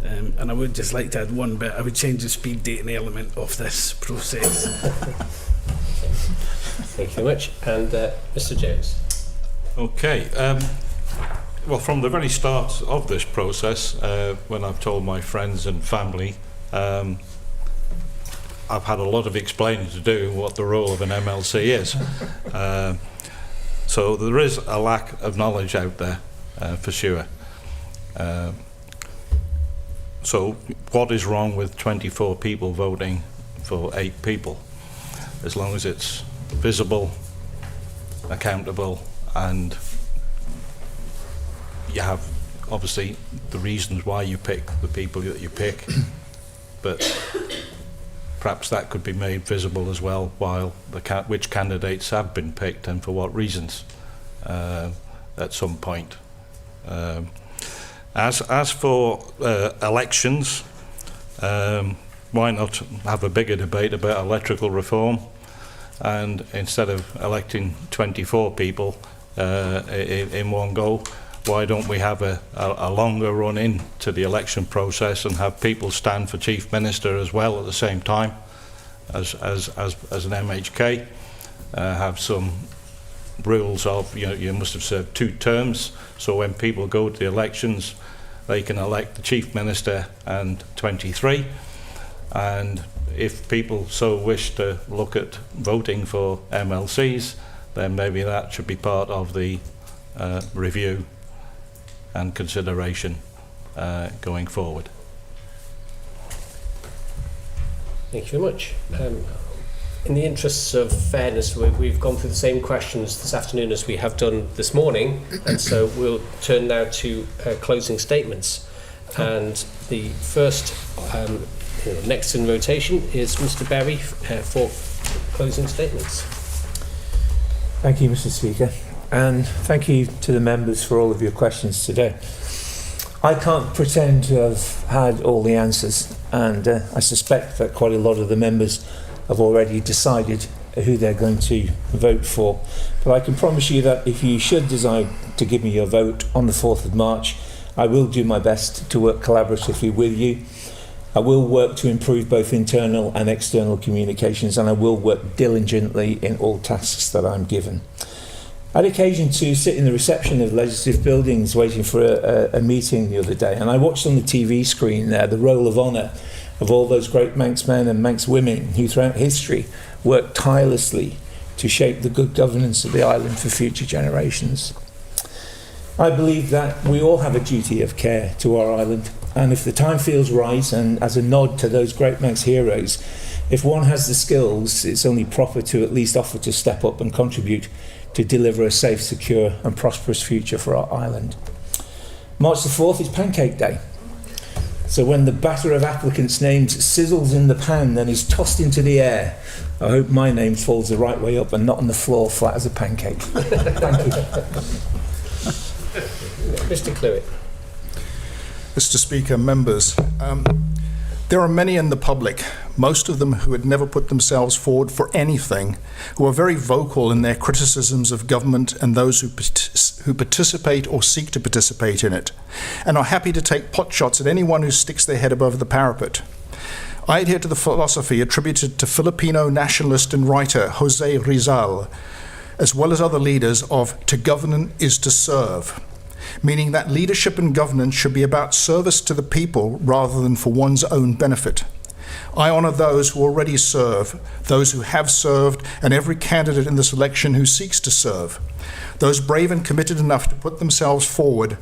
And I would just like to add one bit. I would change the speed dating element of this process. Thank you very much. And Mr. James. Okay. Well, from the very start of this process, when I've told my friends and family, I've had a lot of explaining to do what the role of an MLC is. So there is a lack of knowledge out there, for sure. So what is wrong with 24 people voting for 8 people? As long as it's visible, accountable, and you have obviously the reasons why you pick the people that you pick, but perhaps that could be made visible as well, while which candidates have been picked and for what reasons at some point. As for elections, why not have a bigger debate about electoral reform? And instead of electing 24 people in one go, why don't we have a longer run into the election process and have people stand for Chief Minister as well at the same time as an MHK? Have some rules of, you must have served 2 terms, so when people go to the elections, they can elect the Chief Minister and 23. And if people so wish to look at voting for MLCs, then maybe that should be part of the review and consideration going forward. Thank you very much. In the interests of fairness, we've gone through the same questions this afternoon as we have done this morning, and so we'll turn now to closing statements. And the first next in rotation is Mr. Berry for closing statements. Thank you, Mr. Speaker, and thank you to the members for all of your questions today. I can't pretend to have had all the answers, and I suspect that quite a lot of the members have already decided who they're going to vote for. But I can promise you that if you should decide to give me your vote on the 4th of March, I will do my best to work collaboratively with you. I will work to improve both internal and external communications, and I will work diligently in all tasks that I'm given. I had occasion to sit in the reception of legislative buildings waiting for a meeting the other day, and I watched on the TV screen there the roll of honour of all those great Manx men and Manx women who throughout history worked tirelessly to shape the good governance of the island for future generations. I believe that we all have a duty of care to our island, and if the time feels right, and as a nod to those great Manx heroes, if one has the skills, it's only proper to at least offer to step up and contribute to deliver a safe, secure and prosperous future for our island. March the 4th is Pancake Day. So when the batter of applicants' names sizzles in the pan and is tossed into the air, I hope my name falls the right way up and not on the floor flat as a pancake. Thank you. Mr. Clewitt. Mr. Speaker, members, there are many in the public, most of them who had never put themselves forward for anything, who are very vocal in their criticisms of government and those who participate or seek to participate in it, and are happy to take potshots at anyone who sticks their head above the parapet. I adhere to the philosophy attributed to Filipino nationalist and writer Jose Rizal, as well as other leaders, of to govern is to serve, meaning that leadership and governance should be about service to the people rather than for one's own benefit. I honour those who already serve, those who have served, and every candidate in this election who seeks to serve. Those brave and committed enough to put themselves forward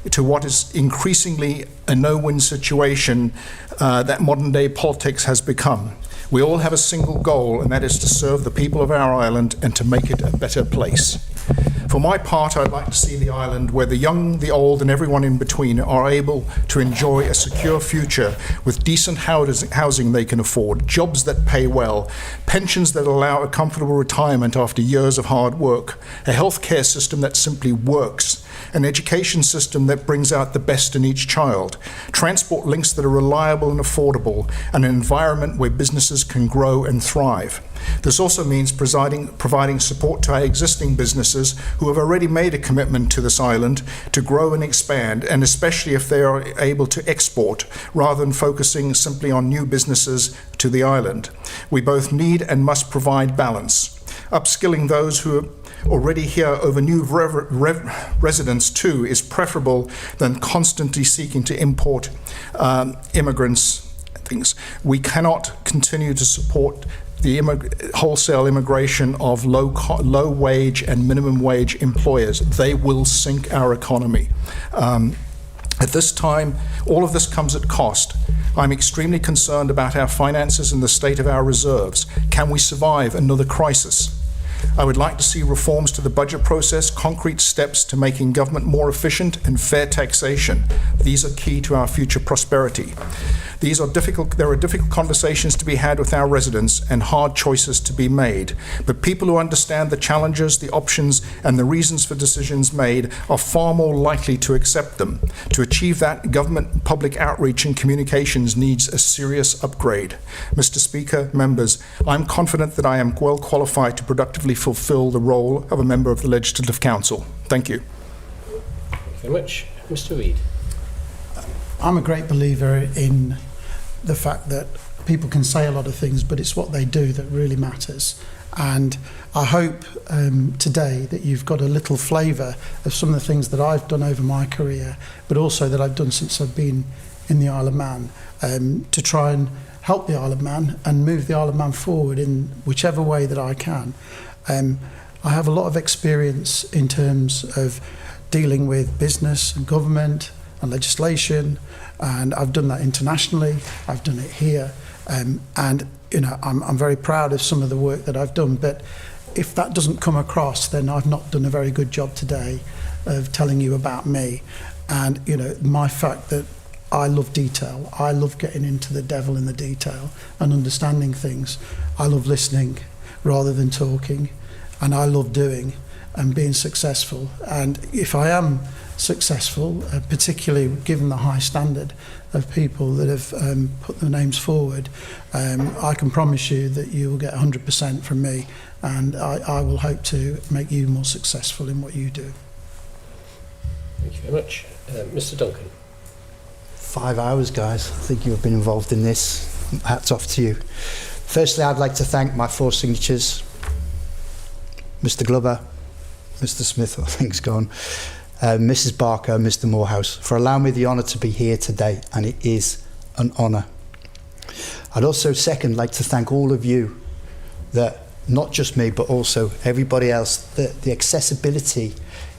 to what is increasingly a no-win situation that modern-day politics has become. We all have a single goal, and that is to serve the people of our island and to make it a better place. For my part, I'd like to see the island where the young, the old, and everyone in between are able to enjoy a secure future with decent housing they can afford, jobs that pay well, pensions that allow a comfortable retirement after years of hard work, a healthcare system that simply works, an education system that brings out the best in each child, transport links that are reliable and affordable, and an environment where businesses can grow and thrive. This also means providing support to our existing businesses who have already made a commitment to this island to grow and expand, and especially if they are able to export rather than focusing simply on new businesses to the island. We both need and must provide balance. Upskilling those who are already here over new residents too is preferable than constantly seeking to import immigrants. Things. We cannot continue to support the wholesale immigration of low wage and minimum wage employers. They will sink our economy. At this time, all of this comes at cost. I'm extremely concerned about our finances and the state of our reserves. Can we survive another crisis? I would like to see reforms to the budget process, concrete steps to making government more efficient, and fair taxation. These are key to our future prosperity. There are difficult conversations to be had with our residents and hard choices to be made. But people who understand the challenges, the options, and the reasons for decisions made are far more likely to accept them. To achieve that, government public outreach and communications needs a serious upgrade. Mr. Speaker, members, I'm confident that I am well qualified to productively fulfil the role of a member of the Legislative Council. Thank you. Thank you very much. Mr. Reid. I'm a great believer in the fact that people can say a lot of things, but it's what they do that really matters. And I hope today that you've got a little flavour of some of the things that I've done over my career, but also that I've done since I've been in the Isle of Man, to try and help the Isle of Man and move the Isle of Man forward in whichever way that I can. I have a lot of experience in terms of dealing with business and government and legislation, and I've done that internationally, I've done it here, and you know, I'm very proud of some of the work that I've done, but if that doesn't come across, then I've not done a very good job today of telling you about me. And you know, my fact that I love detail, I love getting into the devil in the detail and understanding things. I love listening rather than talking, and I love doing and being successful. And if I am successful, particularly given the high standard of people that have put their names forward, I can promise you that you will get 100% from me, and I will hope to make you more successful in what you do. Thank you very much. Mr. Duncan. 5 hours, guys. I think you've been involved in this. Hats off to you. Firstly, I'd like to thank my 4 signatures, Mr. Glover, Mr. Smith, I think he's gone, Mrs. Barker, Mr. Morehouse, for allowing me the honour to be here today, and it is an honour. I'd also like to thank all of you, that not just me, but also everybody else. The accessibility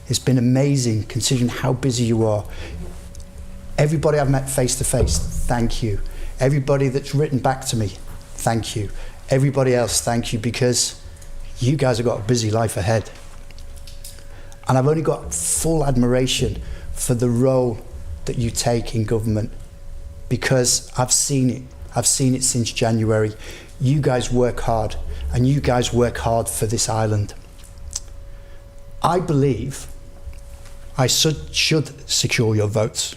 has been amazing, considering how busy you are. Everybody I've met face to face, thank you. Everybody that's written back to me, thank you. Everybody else, thank you, because you guys have got a busy life ahead. And I've only got full admiration for the role that you take in government, because I've seen it. I've seen it since January. You guys work hard, and you guys work hard for this island. I believe I should secure your votes,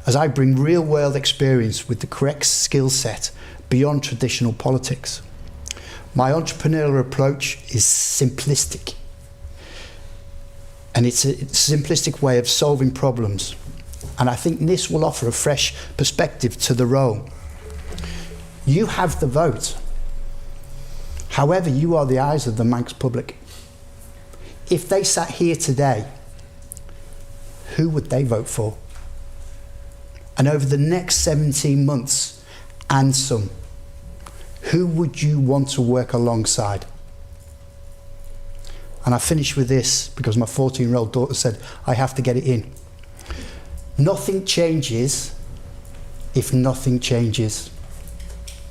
as I bring real-world experience with the correct skill set beyond traditional politics. My entrepreneurial approach is simplistic, and it's a simplistic way of solving problems, and I think this will offer a fresh perspective to the role. You have the vote. However, you are the eyes of the Manx public. If they sat here today, who would they vote for? And over the next 17 months and some, who would you want to work alongside? And I finish with this because my 14-year-old daughter said, I have to get it in. Nothing changes if nothing changes.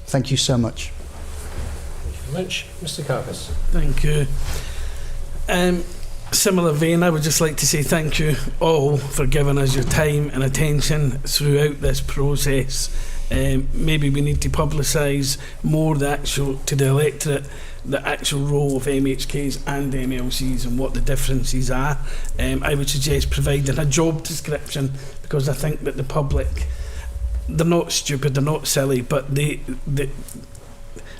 Thank you so much. Thank you very much. Mr. Carpus. Thank you. Similar vein, I would just like to say thank you all for giving us your time and attention throughout this process. Maybe we need to publicise more to the electorate the actual role of MHKs and MLCs and what the differences are. I would suggest providing a job description, because I think that the public, they're not stupid, they're not silly, but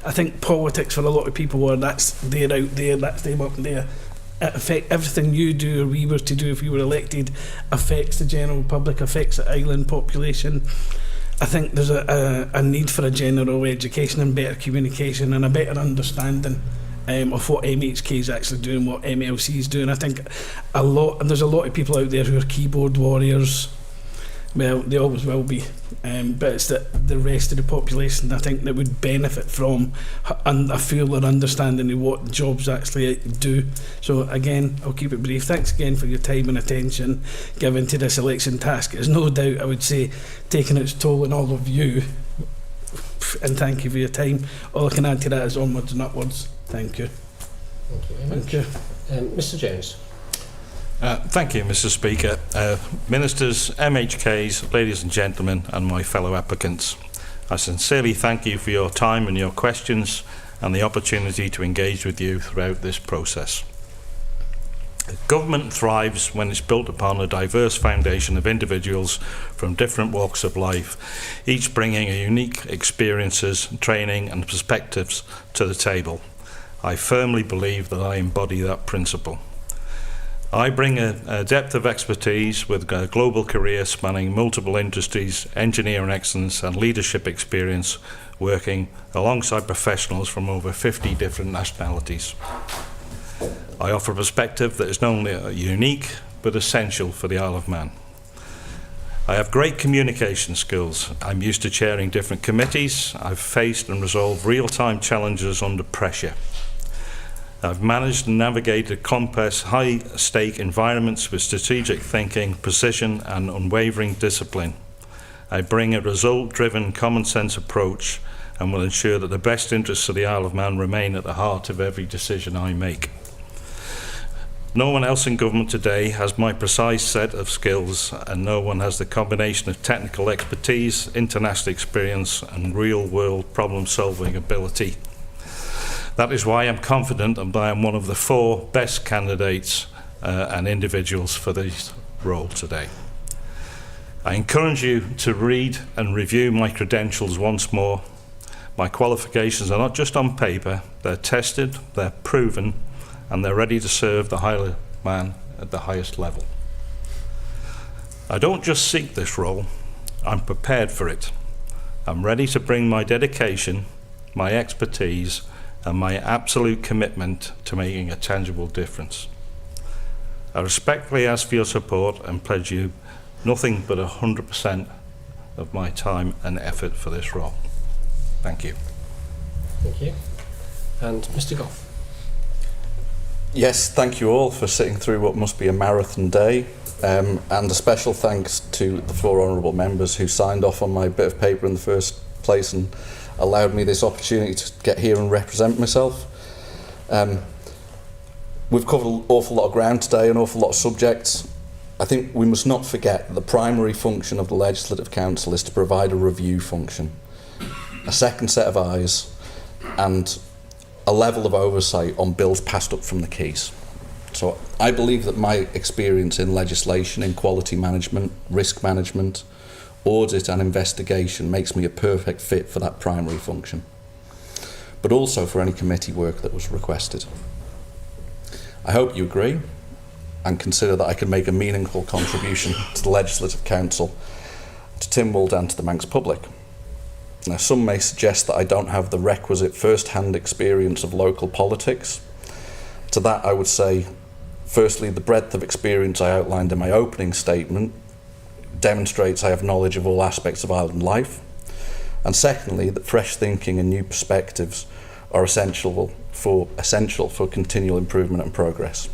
I think politics for a lot of people are they're out there, that's them up there. It affects everything you do or we were to do if we were elected, affects the general public, affects the island population. I think there's a need for a general education and better communication and a better understanding of what MHK is actually doing, what MLC is doing. I think there's a lot of people out there who are keyboard warriors. Well, they always will be, but it's the rest of the population, I think, that would benefit from a fuller understanding of what jobs actually do. So again, I'll keep it brief. Thanks again for your time and attention given to this election task. It's no doubt, I would say, taking its toll on all of you, and thank you for your time. All I can add to that is onwards and upwards. Thank you. Thank you very much. Thank you. Mr. Jones. Thank you, Mr. Speaker. Ministers, MHKs, ladies and gentlemen, and my fellow applicants, I sincerely thank you for your time and your questions and the opportunity to engage with you throughout this process. Government thrives when it's built upon a diverse foundation of individuals from different walks of life, each bringing a unique experiences, training and perspectives to the table. I firmly believe that I embody that principle. I bring a depth of expertise with a global career spanning multiple industries, engineering excellence and leadership experience, working alongside professionals from over 50 different nationalities. I offer a perspective that is not only unique but essential for the Isle of Man. I have great communication skills. I'm used to chairing different committees. I've faced and resolved real-time challenges under pressure. I've managed and navigated complex, high-stake environments with strategic thinking, precision and unwavering discipline. I bring a result-driven, common-sense approach and will ensure that the best interests of the Isle of Man remain at the heart of every decision I make. No one else in government today has my precise set of skills, and no one has the combination of technical expertise, international experience and real-world problem-solving ability. That is why I'm confident that I am one of the 4 best candidates and individuals for this role today. I encourage you to read and review my credentials once more. My qualifications are not just on paper, they're tested, they're proven, and they're ready to serve the Isle of Man at the highest level. I don't just seek this role, I'm prepared for it. I'm ready to bring my dedication, my expertise, and my absolute commitment to making a tangible difference. I respectfully ask for your support and pledge you nothing but 100% of my time and effort for this role. Thank you. Thank you. And Mr. Goff. Yes, thank you all for sitting through what must be a marathon day, and a special thanks to the 4 honourable members who signed off on my bit of paper in the first place and allowed me this opportunity to get here and represent myself. We've covered an awful lot of ground today, an awful lot of subjects. I think we must not forget that the primary function of the Legislative Council is to provide a review function, a second set of eyes, and a level of oversight on bills passed up from the Keys. So I believe that my experience in legislation, in quality management, risk management, audit and investigation makes me a perfect fit for that primary function, but also for any committee work that was requested. I hope you agree and consider that I can make a meaningful contribution to the Legislative Council, to Tynwald and to the Manx public. Now, some may suggest that I don't have the requisite first-hand experience of local politics. To that, I would say, firstly, the breadth of experience I outlined in my opening statement demonstrates I have knowledge of all aspects of island life. And secondly, that fresh thinking and new perspectives are essential for continual improvement and progress.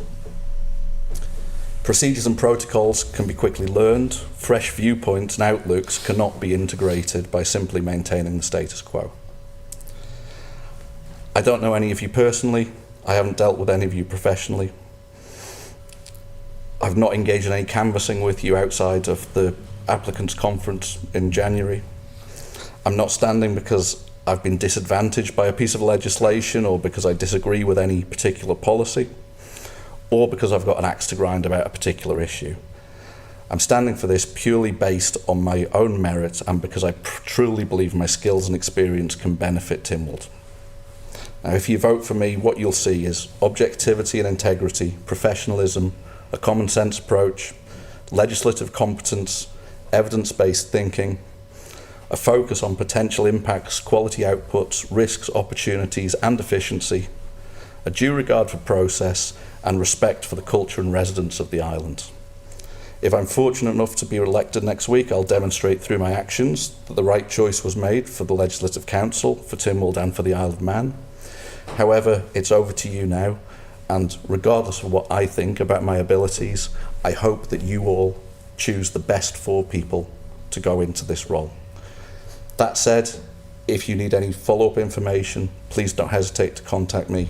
Procedures and protocols can be quickly learned. Fresh viewpoints and outlooks cannot be integrated by simply maintaining the status quo. I don't know any of you personally. I haven't dealt with any of you professionally. I've not engaged in any canvassing with you outside of the applicants' conference in January. I'm not standing because I've been disadvantaged by a piece of legislation or because I disagree with any particular policy, or because I've got an axe to grind about a particular issue. I'm standing for this purely based on my own merit and because I truly believe my skills and experience can benefit Tynwald. Now, if you vote for me, what you'll see is objectivity and integrity, professionalism, a common sense approach, legislative competence, evidence-based thinking, a focus on potential impacts, quality outputs, risks, opportunities and efficiency, a due regard for process and respect for the culture and residents of the island. If I'm fortunate enough to be elected next week, I'll demonstrate through my actions that the right choice was made for the Legislative Council, for Tynwald and for the Isle of Man. However, it's over to you now, and regardless of what I think about my abilities, I hope that you all choose the best 4 people to go into this role. That said, if you need any follow-up information, please don't hesitate to contact me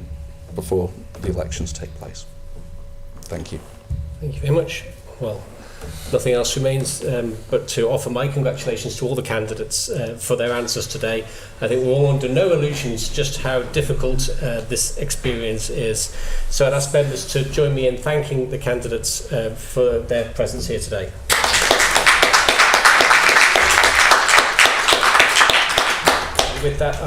before the elections take place. Thank you. Thank you very much. Well, nothing else remains but to offer my congratulations to all the candidates for their answers today. I think we're all under no illusions just how difficult this experience is. So I'd ask members to join me in thanking the candidates for their presence here today. With that,